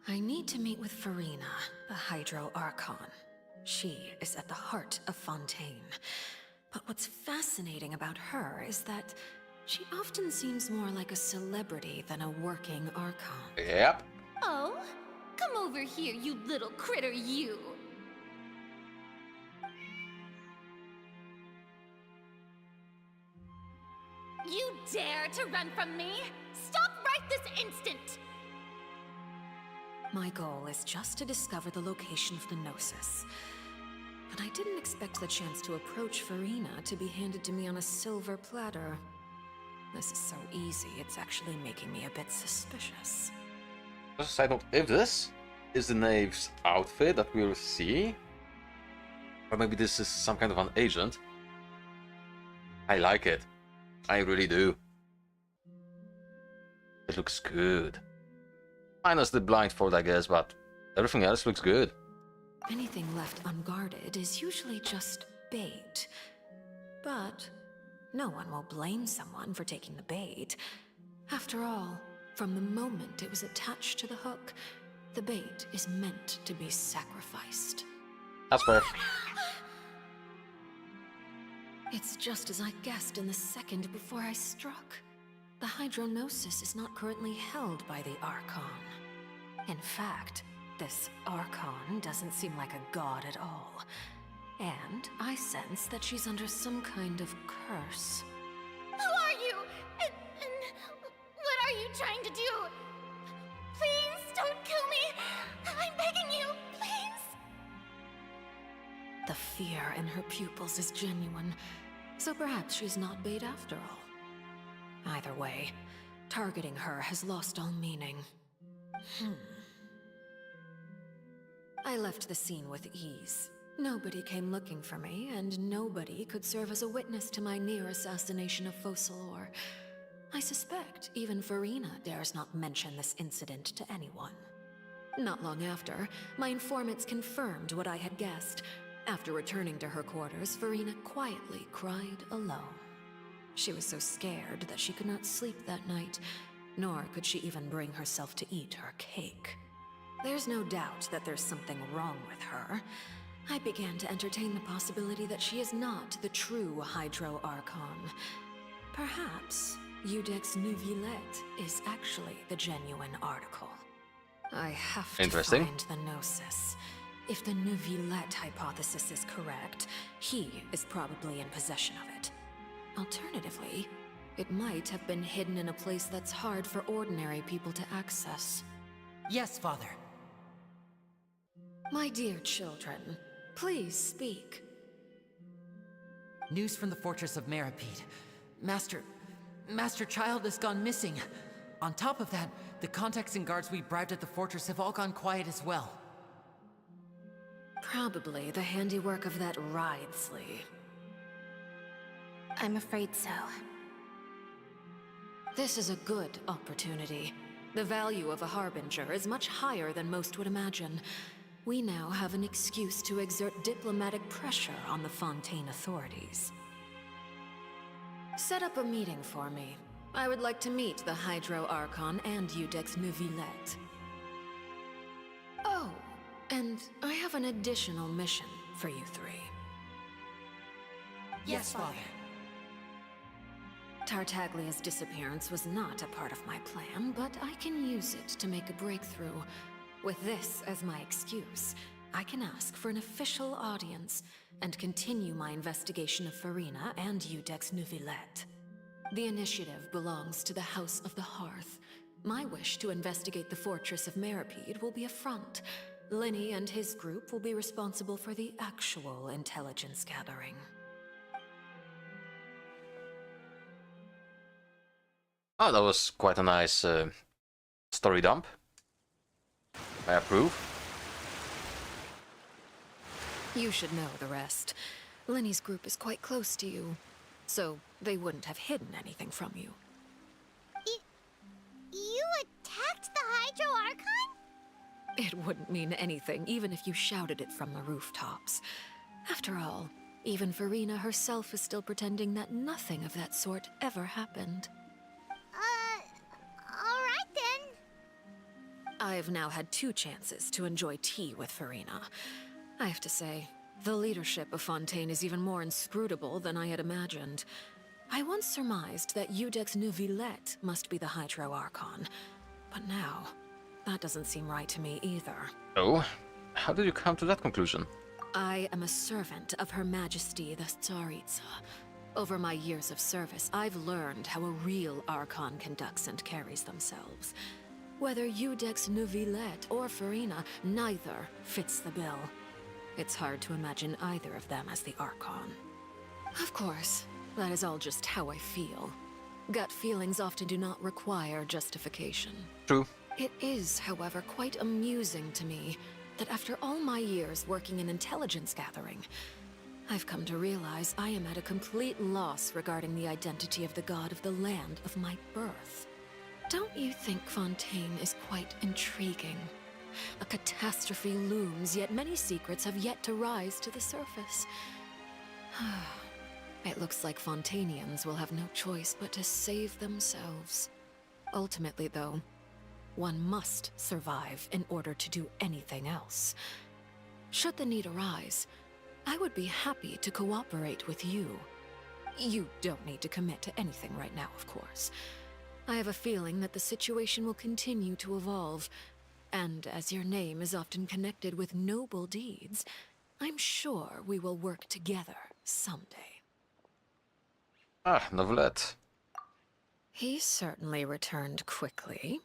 I need to meet with Farina, the Hydro Archon. She is at the heart of Fontaine. But what's fascinating about her is that she often seems more like a celebrity than a working Archon. Yep. Oh? Come over here, you little critter, you! You dare to run from me? Stop right this instant! My goal is just to discover the location of the Gnosis. But I didn't expect the chance to approach Farina to be handed to me on a silver platter. This is so easy, it's actually making me a bit suspicious. Just a side note, if this is the knave's outfit that we'll see, or maybe this is some kind of an agent, I like it. I really do. It looks good. Minus the blindfold, I guess, but everything else looks good. Anything left unguarded is usually just bait. But no one will blame someone for taking the bait. After all, from the moment it was attached to the hook, the bait is meant to be sacrificed. That's fair. It's just as I guessed in the second before I struck. The Hydronosis is not currently held by the Archon. In fact, this Archon doesn't seem like a god at all. And I sense that she's under some kind of curse. Who are you? And what are you trying to do? Please don't kill me. I'm begging you, please. The fear in her pupils is genuine, so perhaps she's not bait after all. Either way, targeting her has lost all meaning. I left the scene with ease. Nobody came looking for me, and nobody could serve as a witness to my near assassination of Focalor. I suspect even Farina dares not mention this incident to anyone. Not long after, my informants confirmed what I had guessed. After returning to her quarters, Farina quietly cried alone. She was so scared that she could not sleep that night, nor could she even bring herself to eat her cake. There's no doubt that there's something wrong with her. I began to entertain the possibility that she is not the true Hydro Archon. Perhaps Eudex Neuvillette is actually the genuine article. I have to find the Gnosis. If the Neuvillette hypothesis is correct, he is probably in possession of it. Alternatively, it might have been hidden in a place that's hard for ordinary people to access. Yes, Father. My dear children, please speak. News from the fortress of Meripede. Master Child has gone missing. On top of that, the contacts and guards we bribed at the fortress have all gone quiet as well. Probably the handiwork of that Wriothesley. I'm afraid so. This is a good opportunity. The value of a Harbinger is much higher than most would imagine. We now have an excuse to exert diplomatic pressure on the Fontaine authorities. Set up a meeting for me. I would like to meet the Hydro Archon and Eudex Neuvillette. Oh, and I have an additional mission for you three. Yes, Father. Tartaglia's disappearance was not a part of my plan, but I can use it to make a breakthrough. With this as my excuse, I can ask for an official audience and continue my investigation of Farina and Eudex Neuvillette. The initiative belongs to the House of the Hearth. My wish to investigate the fortress of Meripede will be a front. Linny and his group will be responsible for the actual intelligence gathering. Oh, that was quite a nice story dump. I approve. You should know the rest. Linny's group is quite close to you, so they wouldn't have hidden anything from you. You attacked the Hydro Archon? It wouldn't mean anything, even if you shouted it from the rooftops. After all, even Farina herself is still pretending that nothing of that sort ever happened. Alright then. I've now had 2 chances to enjoy tea with Farina. I have to say, the leadership of Fontaine is even more inscrutable than I had imagined. I once surmised that Eudex Neuvillette must be the Hydro Archon, but now, that doesn't seem right to me either. Oh? How did you come to that conclusion? I am a servant of Her Majesty the Tsaritsa. Over my years of service, I've learned how a real Archon conducts and carries themselves. Whether Eudex Neuvillette or Farina, neither fits the bill. It's hard to imagine either of them as the Archon. Of course, that is all just how I feel. Gut feelings often do not require justification. True. It is, however, quite amusing to me that after all my years working in intelligence gathering, I've come to realize I am at a complete loss regarding the identity of the god of the land of my birth. Don't you think Fontaine is quite intriguing? A catastrophe looms, yet many secrets have yet to rise to the surface. It looks like Fontainians will have no choice but to save themselves. Ultimately, though, one must survive in order to do anything else. Should the need arise, I would be happy to cooperate with you. You don't need to commit to anything right now, of course. I have a feeling that the situation will continue to evolve, and as your name is often connected with noble deeds, I'm sure we will work together someday. Ah, Novelette. He certainly returned quickly.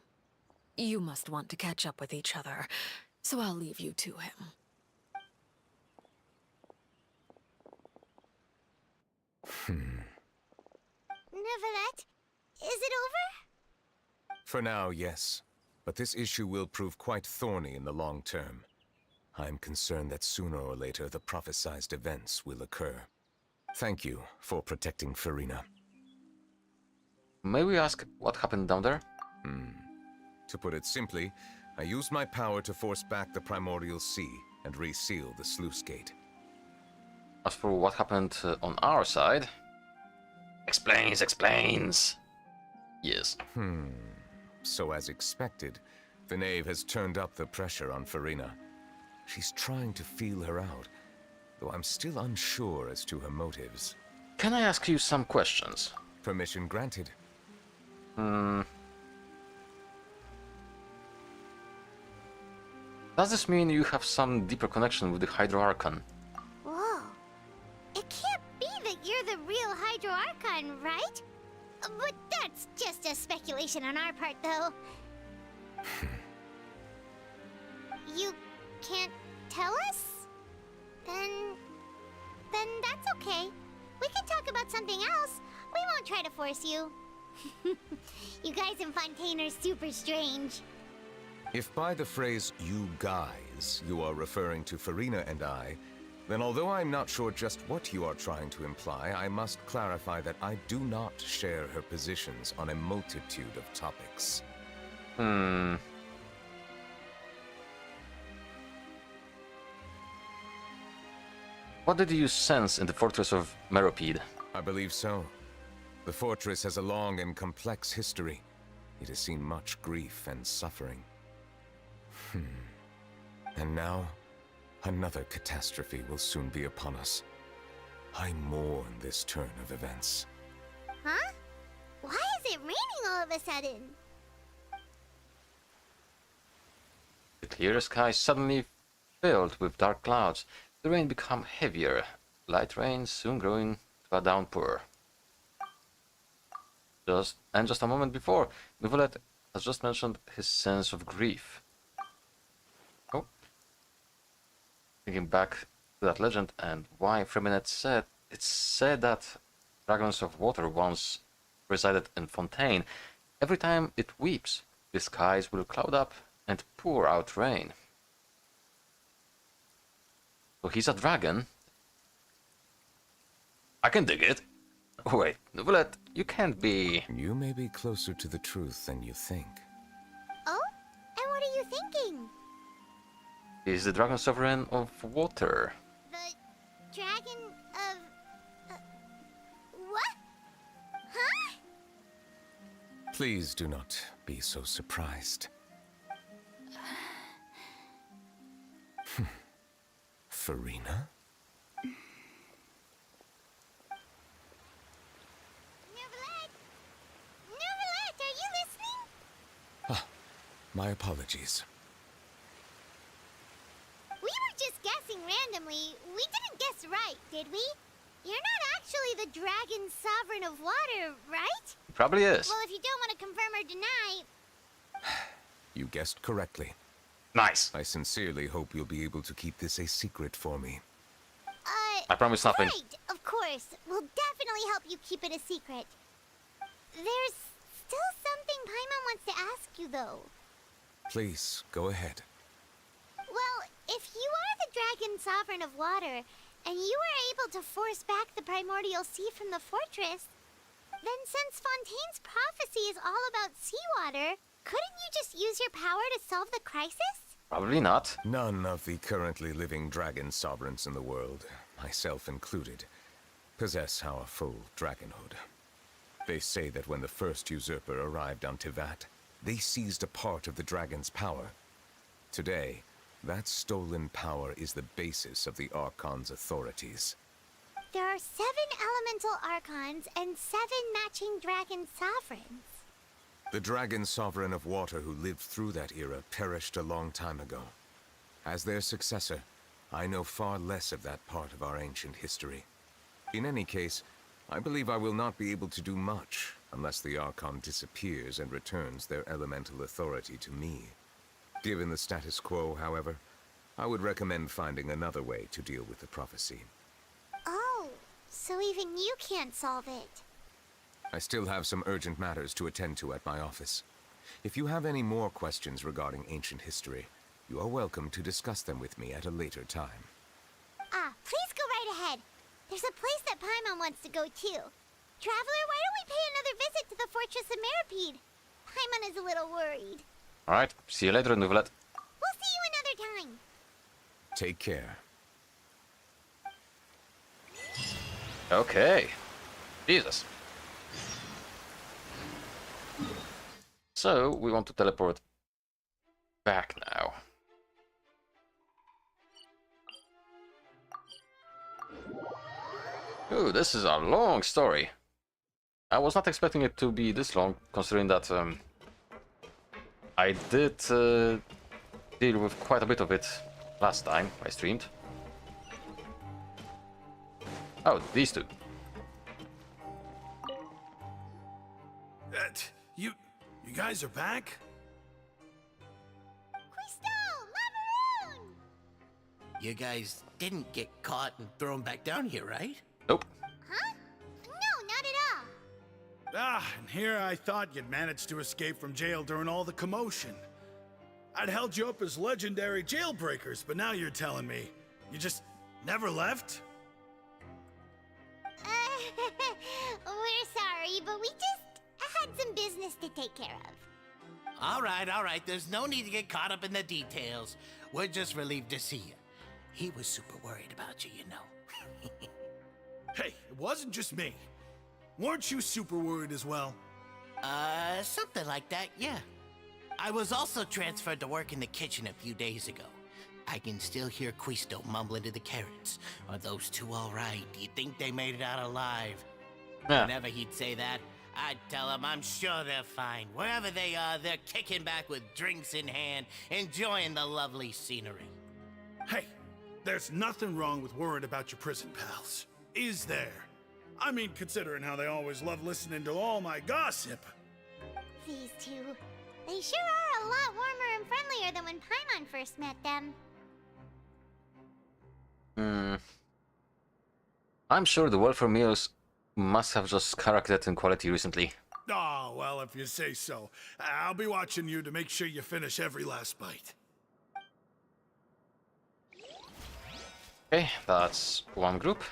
You must want to catch up with each other, so I'll leave you to him. Novelette, is it over? For now, yes. But this issue will prove quite thorny in the long term. I'm concerned that sooner or later the prophesized events will occur. Thank you for protecting Farina. May we ask what happened down there? To put it simply, I used my power to force back the Primordial Sea and reseal the sluice gate. As for what happened on our side... Explains. Yes. So as expected, the Knave has turned up the pressure on Farina. She's trying to feel her out, though I'm still unsure as to her motives. Can I ask you some questions? Permission granted. Does this mean you have some deeper connection with the Hydro Archon? Whoa. It can't be that you're the real Hydro Archon, right? But that's just a speculation on our part, though. You can't tell us? Then that's okay. We can talk about something else. We won't try to force you. You guys in Fontaine are super strange. If by the phrase, you guys, you are referring to Farina and I, then although I'm not sure just what you are trying to imply, I must clarify that I do not share her positions on a multitude of topics. What did you sense in the fortress of Meropide? I believe so. The fortress has a long and complex history. It has seen much grief and suffering. And now, another catastrophe will soon be upon us. I mourn this turn of events. Huh? Why is it raining all of a sudden? The clear sky suddenly filled with dark clouds. The rain became heavier. Light rain soon growing to a downpour. Just a moment before, Novelette has just mentioned his sense of grief. Oh. Thinking back to that legend and why Freminet said, it's said that dragons of water once resided in Fontaine. Every time it weeps, the skies will cloud up and pour out rain. So he's a dragon? I can dig it. Wait, Novelette, you can't be... You may be closer to the truth than you think. Oh? And what are you thinking? He's the dragon sovereign of water. The dragon of... what? Huh? Please do not be so surprised. Farina? Novelette, are you listening? My apologies. We were just guessing randomly. We didn't guess right, did we? You're not actually the dragon sovereign of water, right? Probably is. Well, if you don't want to confirm or deny... You guessed correctly. Nice. I sincerely hope you'll be able to keep this a secret for me. I promise nothing. Right, of course. We'll definitely help you keep it a secret. There's still something Paimon wants to ask you, though. Please, go ahead. Well, if you are the dragon sovereign of water, and you were able to force back the primordial sea from the fortress, Then since Fontaine's prophecy is all about seawater, couldn't you just use your power to solve the crisis? Probably not. None of the currently living dragon sovereigns in the world, myself included, possess our full dragonhood. They say that when the first usurper arrived on Tivat, they seized a part of the dragon's power. Today, that stolen power is the basis of the Archon's authorities. There are 7 elemental archons and 7 matching dragon sovereigns. The dragon sovereign of water who lived through that era perished a long time ago. As their successor, I know far less of that part of our ancient history. In any case, I believe I will not be able to do much unless the Archon disappears and returns their elemental authority to me. Given the status quo, however, I would recommend finding another way to deal with the prophecy. Oh, so even you can't solve it. I still have some urgent matters to attend to at my office. If you have any more questions regarding ancient history, you are welcome to discuss them with me at a later time. Please go right ahead. There's a place that Paimon wants to go too. Traveler, why don't we pay another visit to the Fortress of Meropide? Paimon is a little worried. Alright, see you later, Novelet. We'll see you another time. Take care. Okay. Jesus. So, we want to teleport back now. Ooh, this is a long story. I was not expecting it to be this long, considering that I did deal with quite a bit of it last time I streamed. Oh, these two. You guys are back? You guys didn't get caught and thrown back down here, right? Nope. Huh? No, not at all. And here I thought you'd managed to escape from jail during all the commotion. I'd held you up as legendary jailbreakers, but now you're telling me you just never left? We're sorry, but we just had some business to take care of. All right. There's no need to get caught up in the details. We're just relieved to see you. He was super worried about you, you know. Hey, it wasn't just me. Weren't you super worried as well? Something like that, yeah. I was also transferred to work in the kitchen a few days ago. I can still hear Quisto mumbling to the carrots. Are those two all right? Do you think they made it out alive? Yeah. Whenever he'd say that, I'd tell him I'm sure they're fine. Wherever they are, they're kicking back with drinks in hand, enjoying the lovely scenery. Hey, there's nothing wrong with worrying about your prison pals. Is there? I mean, considering how they always love listening to all my gossip. These two. They sure are a lot warmer and friendlier than when Paimon first met them. I'm sure the welfare meals must have just skyrocketed in quality recently. Oh, well, if you say so. I'll be watching you to make sure you finish every last bite. Okay, that's one group.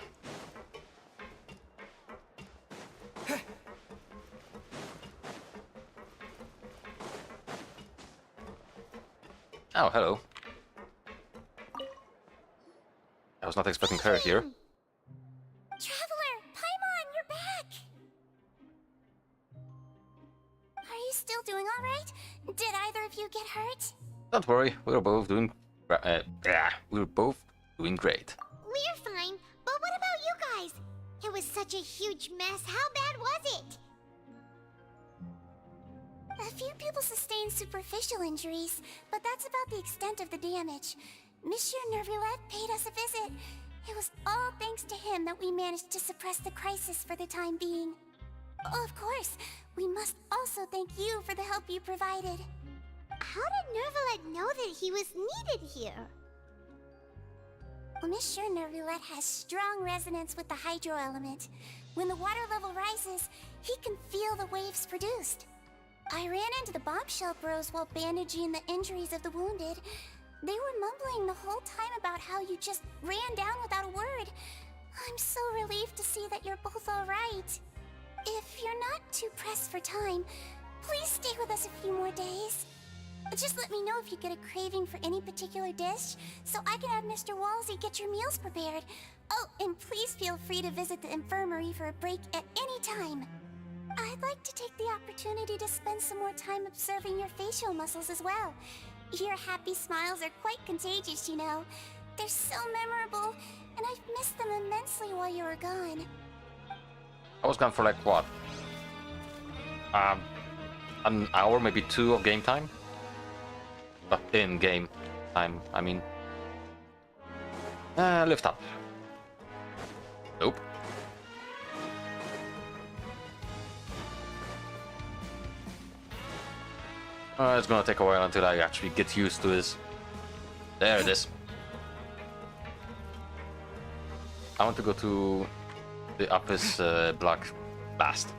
Oh, hello. I was not expecting her here. Traveler, Paimon, you're back! Are you still doing all right? Did either of you get hurt? Don't worry, we're both doing we're both doing great. We're fine, but what about you guys? It was such a huge mess. How bad was it? A few people sustained superficial injuries, but that's about the extent of the damage. Monsieur Nervulet paid us a visit. It was all thanks to him that we managed to suppress the crisis for the time being. Of course, we must also thank you for the help you provided. How did Nervulet know that he was needed here? Well, Monsieur Nervulet has strong resonance with the hydro element. When the water level rises, he can feel the waves produced. I ran into the bombshell bros while bandaging the injuries of the wounded. They were mumbling the whole time about how you just ran down without a word. I'm so relieved to see that you're both all right. If you're too pressed for time, please stay with us a few more days. Just let me know if you get a craving for any particular dish, so I can have Mr. Walsey get your meals prepared. Oh, and please feel free to visit the infirmary for a break at any time. I'd like to take the opportunity to spend some more time observing your facial muscles as well. Your happy smiles are quite contagious, you know. They're so memorable, and I've missed them immensely while you were gone. I was gone for like what? An hour, maybe 2 of game time? In game time, I mean. Lift up. Nope. It's gonna take a while until I actually get used to this. There it is. I want to go to the Apis block last.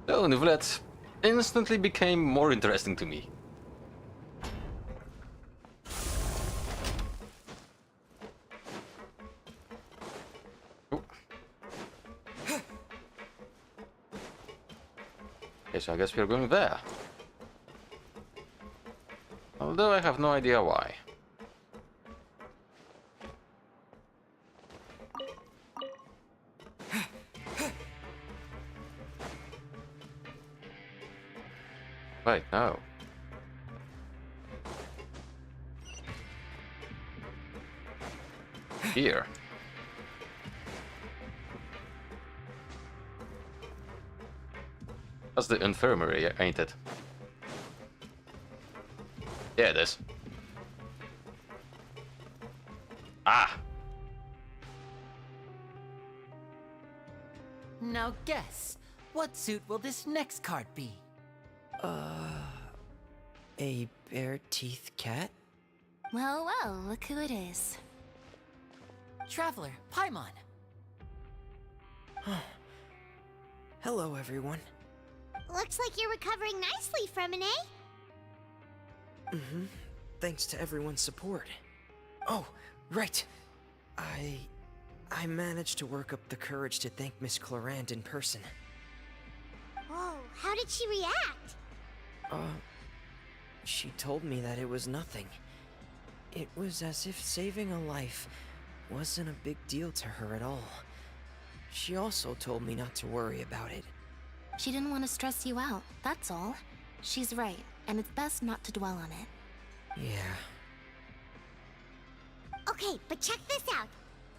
So, Nouvellette instantly became more interesting to me. Ooh. Okay, so I guess we're going there. Although I have no idea why. Wait, no. Here. That's the infirmary, ain't it? Yeah, it is. Ah! Now guess, what suit will this next card be? A bare-teeth cat? Well, well, look who it is. Traveler, Paimon. Hello, everyone. Looks like you're recovering nicely from it, eh? Thanks to everyone's support. Oh, right. I managed to work up the courage to thank Miss Clorant in person. Whoa, how did she react? She told me that it was nothing. It was as if saving a life wasn't a big deal to her at all. She also told me not to worry about it. She didn't want to stress you out, that's all. She's right, and it's best not to dwell on it. Yeah. Okay, but check this out.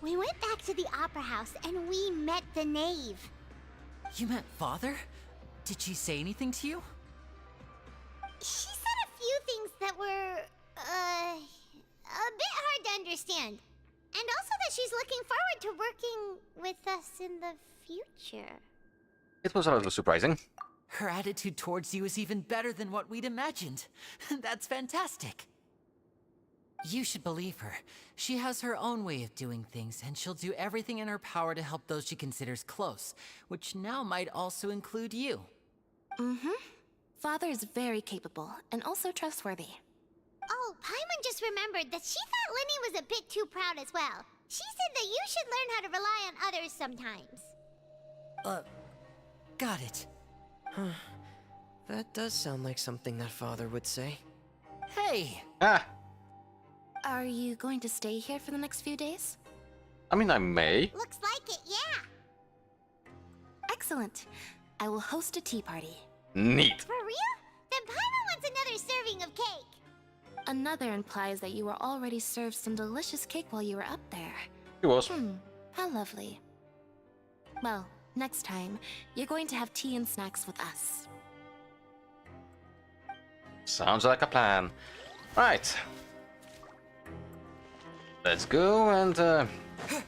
We went back to the Opera House and we met the Knave. You met Father? Did she say anything to you? She said a few things that were, a bit hard to understand. And also that she's looking forward to working with us in the future. It was a little surprising. Her attitude towards you is even better than what we'd imagined. That's fantastic. You should believe her. She has her own way of doing things, and she'll do everything in her power to help those she considers close, which now might also include you. Father is very capable, and also trustworthy. Oh, Paimon just remembered that she thought Linny was a bit too proud as well. She said that you should learn how to rely on others sometimes. Got it. That does sound like something that Father would say. Hey! Ah! Are you going to stay here for the next few days? I mean, I may. Looks like it, yeah. Excellent. I will host a tea party. Neat. For real? Then Paimon wants another serving of cake. Another implies that you were already served some delicious cake while you were up there. It was. How lovely. Well, next time, you're going to have tea and snacks with us. Sounds like a plan. Right. Let's go and have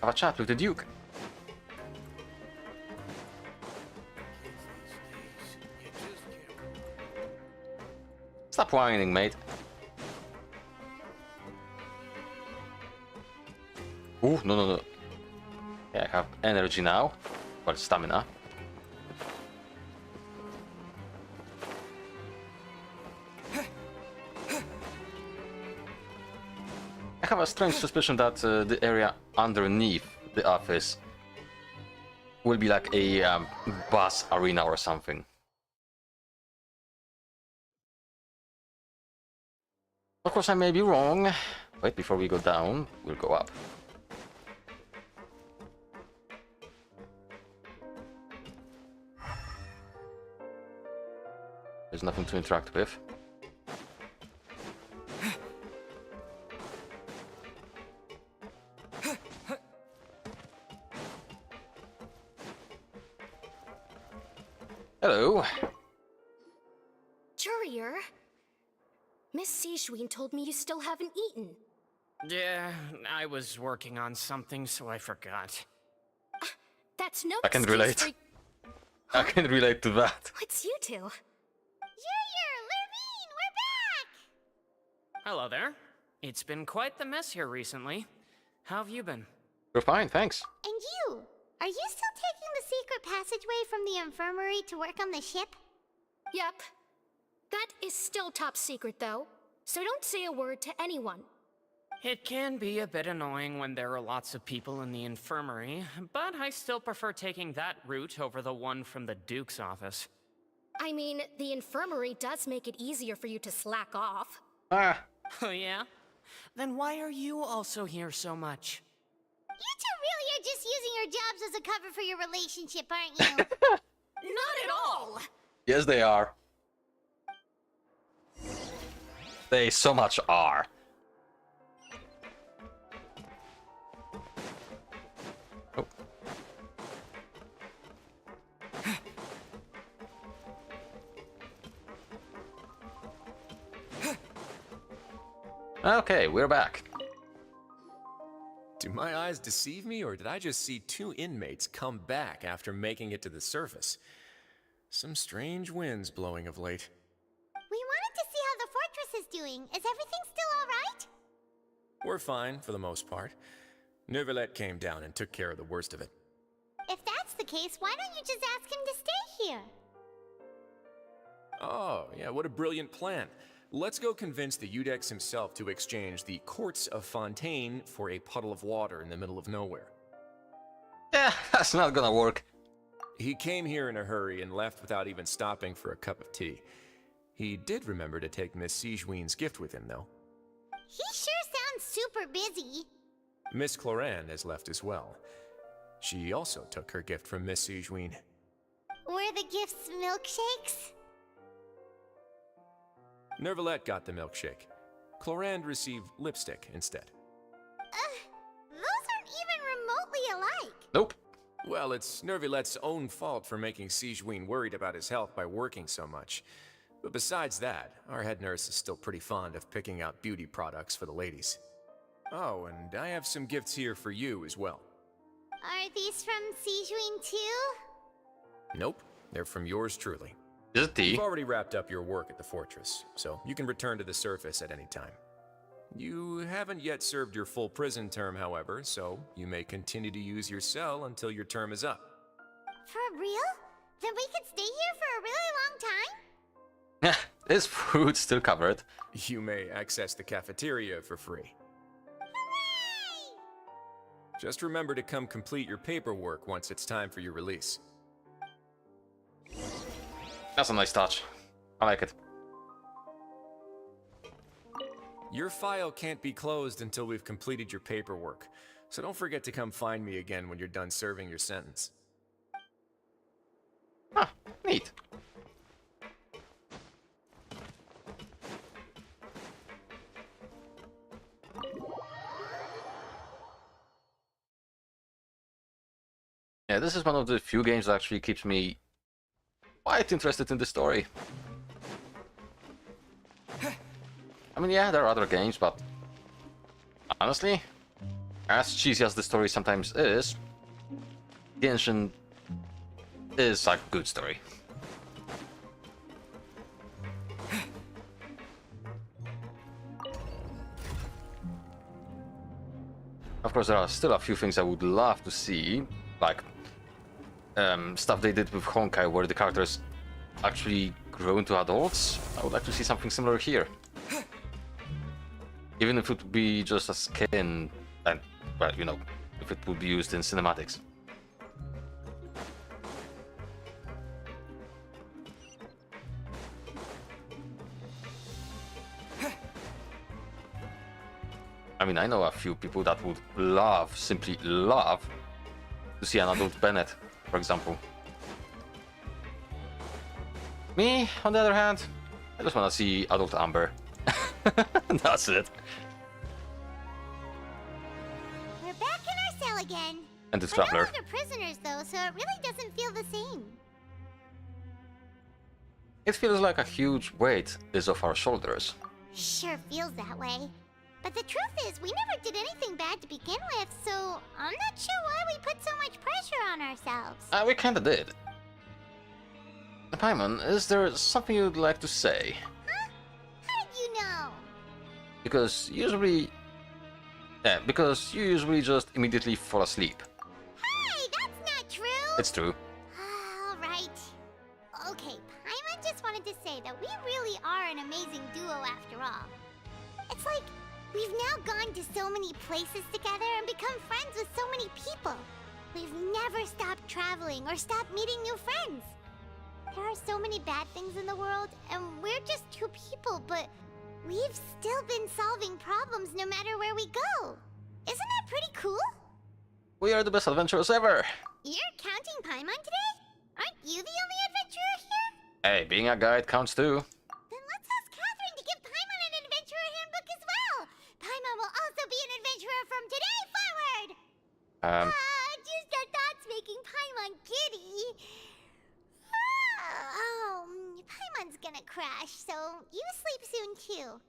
a chat with the Duke. Stop whining, mate. Ooh, no. Yeah, I have energy now. Well, stamina. have a strange suspicion that the area underneath the office will be like a bus arena or something. Of course, I may be wrong. Wait, before we go down, we'll go up. There's nothing to interact with. Hello. Jurier, Miss Sijween told me you still haven't eaten. Yeah, I was working on something, so I forgot. That's no I can excuse relate. for- I can relate to that. What's you two? Junior, Lurvine, we're back! Hello there. It's been quite the mess here recently. How have you been? We're fine, thanks. And you? Are you still taking the secret passageway from the infirmary to work on the ship? Yep. That is still top secret, though. So don't say a word to anyone. It can be a bit annoying when there are lots of people in the infirmary, but I still prefer taking that route over the one from the Duke's office. I mean, the infirmary does make it easier for you to slack off. Ah. Oh yeah? Then why are you also here so much? You two really are just using your jobs as a cover for your relationship, aren't you? Not at all! Yes, they are. They so much are. Oh. Okay, we're back. Do my eyes deceive me, or did I just see two inmates come back after making it to the surface? Some strange winds blowing of late. We wanted to see how the fortress is doing. Is everything still alright? We're fine, for the most part. Neuvillette came down and took care of the worst of it. If that's the case, why don't you just ask him to stay here? Oh, yeah, what a brilliant plan. Let's go convince the Udex himself to exchange the Courts of Fontaine for a puddle of water in the middle of nowhere. Yeah, that's not gonna work. He came here in a hurry and left without even stopping for a cup of tea. He did remember to take Miss Sijween's gift with him, though. He sure sounds super busy. Miss Cloran has left as well. She also took her gift from Miss Sijween. Were the gifts milkshakes? Neuvillette got the milkshake. Clorand received lipstick instead. Those aren't even remotely alike. Nope. Well, it's Neuvillette's own fault for making Sijween worried about his health by working so much. But besides that, our head nurse is still pretty fond of picking out beauty products for the ladies. Oh, and I have some gifts here for you as well. Are these from Sijween too? Nope, they're from yours truly. Is it tea? You've already wrapped up your work at the fortress, so you can return to the surface at any time. You haven't yet served your full prison term, however, so you may continue to use your cell until your term is up. For real? Then we could stay here for a really long time? Is food still covered? You may access the cafeteria for free. Hooray! Just remember to come complete your paperwork once it's time for your release. That's a nice touch. I like it. Your file can't be closed until we've completed your paperwork, so don't forget to come find me again when you're done serving your sentence. Ah, neat. Yeah, this is one of the few games that actually keeps me quite interested in the story. I mean, yeah, there are other games, but honestly, as cheesy as the story sometimes is, Genshin is a good story. Of course, there are still a few things I would love to see, like stuff they did with Honkai, where the characters actually grow into adults. I would like to see something similar here. Even if it would be just a skin, and, well, you know, if it would be used in cinematics. I mean, I know a few people that would love, simply love, to see an adult Bennett, for example. Me, on the other hand, I just want to see adult Amber. That's it. We're back in our cell again. And this We're no traveler. longer prisoners, though, so it really doesn't feel the same. It feels like a huge weight is off our shoulders. Sure feels that way. But the truth is, we never did anything bad to begin with, so I'm not sure why we put so much pressure on ourselves. We kinda did. Paimon, is there something you'd like to say? Huh? How did you know? Because usually... Yeah, because you usually just immediately fall asleep. Hey, that's not true! It's true. Alright. Okay, Paimon just wanted to say that we really are an amazing duo after all. It's like, we've now gone to so many places together and become friends with so many people. We've never stopped traveling or stopped meeting new friends. There are so many bad things in the world, and we're just two people, but we've still been solving problems no matter where we go. Isn't that pretty cool? We are the best adventurers ever! You're counting Paimon today? Aren't you the only adventurer here? Hey, being a guide counts too. Then let's ask Catherine to give Paimon an adventurer handbook as well. Paimon will also be an adventurer from today forward. Just our thoughts making Paimon giddy. Paimon's gonna crash, so you sleep soon too.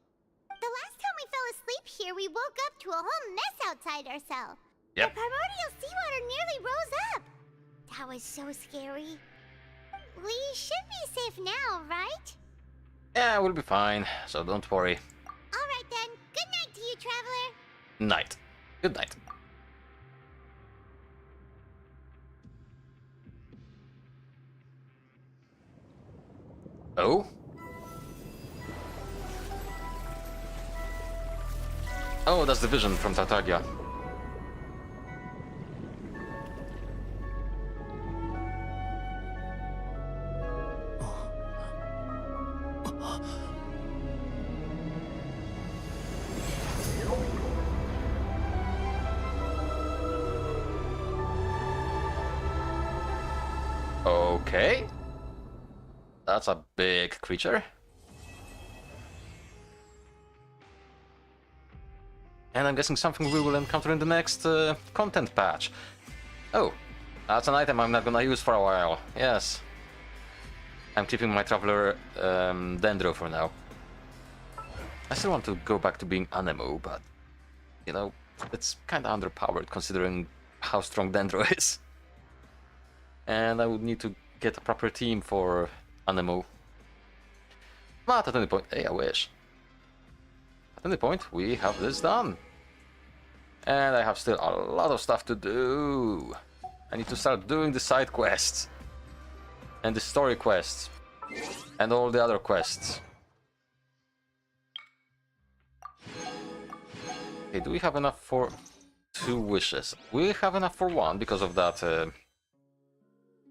The last time we fell asleep here, we woke up to a whole mess outside our cell. Yep. The primordial seawater nearly rose up. That was so scary. We should be safe now, right? Yeah, we'll be fine, so don't worry. Alright then, good night to you, Traveler. Night. Good night. Oh? Oh, that's the vision from Tartagia. Okay. That's a big creature. And I'm guessing something we will encounter in the next content patch. Oh, that's an item I'm not gonna use for a while. Yes. I'm keeping my Traveler Dendro for now. I still want to go back to being Anemo, but, you know, it's kinda underpowered considering how strong Dendro is. And I would need to get a proper team for Anemo. But at any point, hey, I wish. At any point, we have this done. And I have still a lot of stuff to do. I need to start doing the side quests. And the story quests. And all the other quests. Okay, do we have enough for 2 wishes? We have enough for 1 because of that...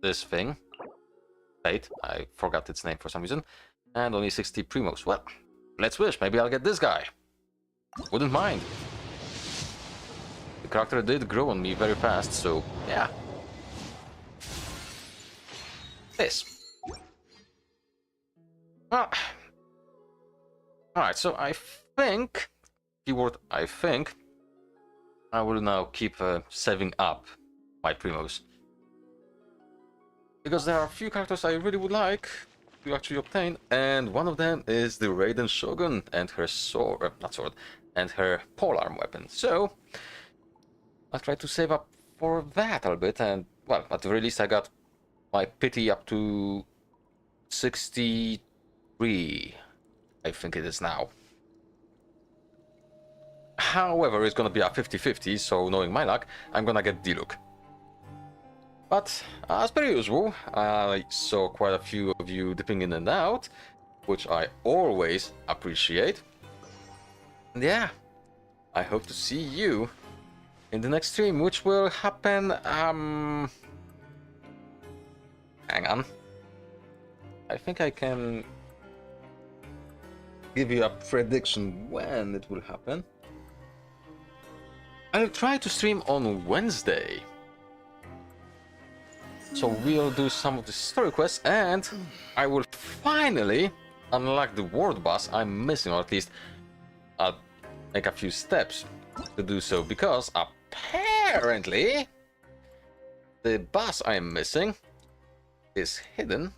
this thing. Fate. I forgot its name for some reason. And only 60 primos. Well, let's wish. Maybe I'll get this guy. Wouldn't mind. The character did grow on me very fast, so yeah. This. Alright, so I think... Keyword I think... I will now keep saving up my primos. Because there are a few characters I really would like to actually obtain, and one of them is the Raiden Shogun and her sword, not sword, and her polearm weapon. So I'll try to save up for that a bit, and well, at the very least I got my pity up to 63, I think it is now. However, it's gonna be a 50-50, so knowing my luck, I'm gonna get Diluc. But, as per usual, I saw quite a few of you dipping in and out, which I always appreciate. And yeah, I hope to see you in the next stream, which will happen, hang on. I think I can give you a prediction when it will happen. I'll try to stream on Wednesday. So we'll do some of the story quests, and I will finally unlock the world boss I'm missing, or at least I'll make a few steps to do so, because apparently the boss I'm missing is hidden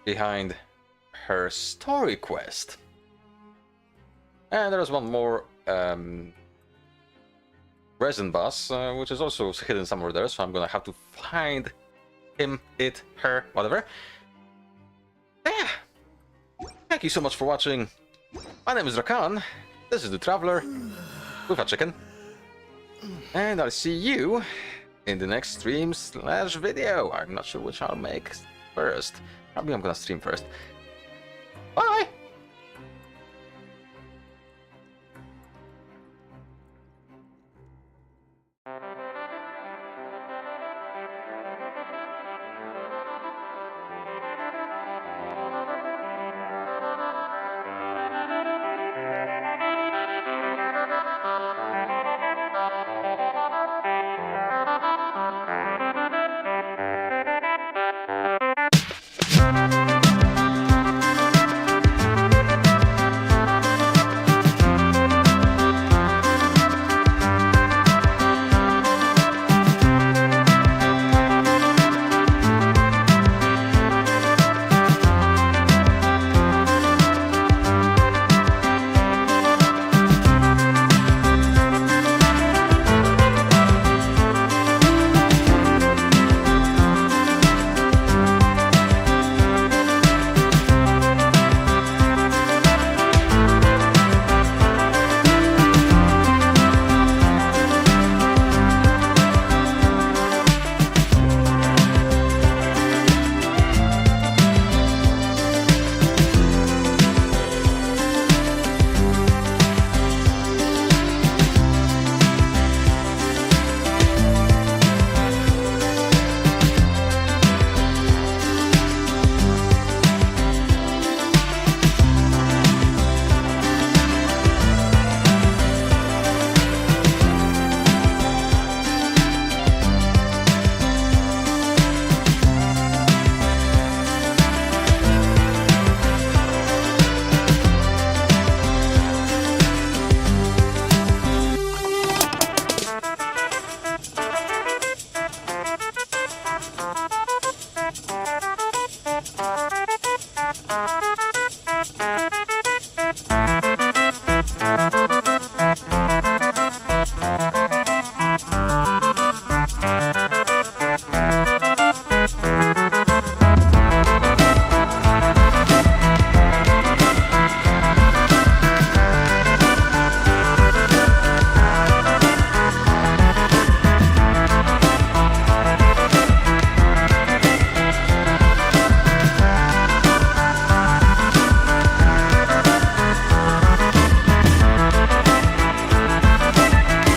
behind her story quest. And there's one more resin boss, which is also hidden somewhere there, so I'm gonna have to find him, it, her, whatever. Yeah. Thank you so much for watching. My name is Rakan. This is the Traveler with a chicken. And I'll see you in the next stream/video. I'm not sure which I'll make first. Probably I'm gonna stream first. Bye! Bye.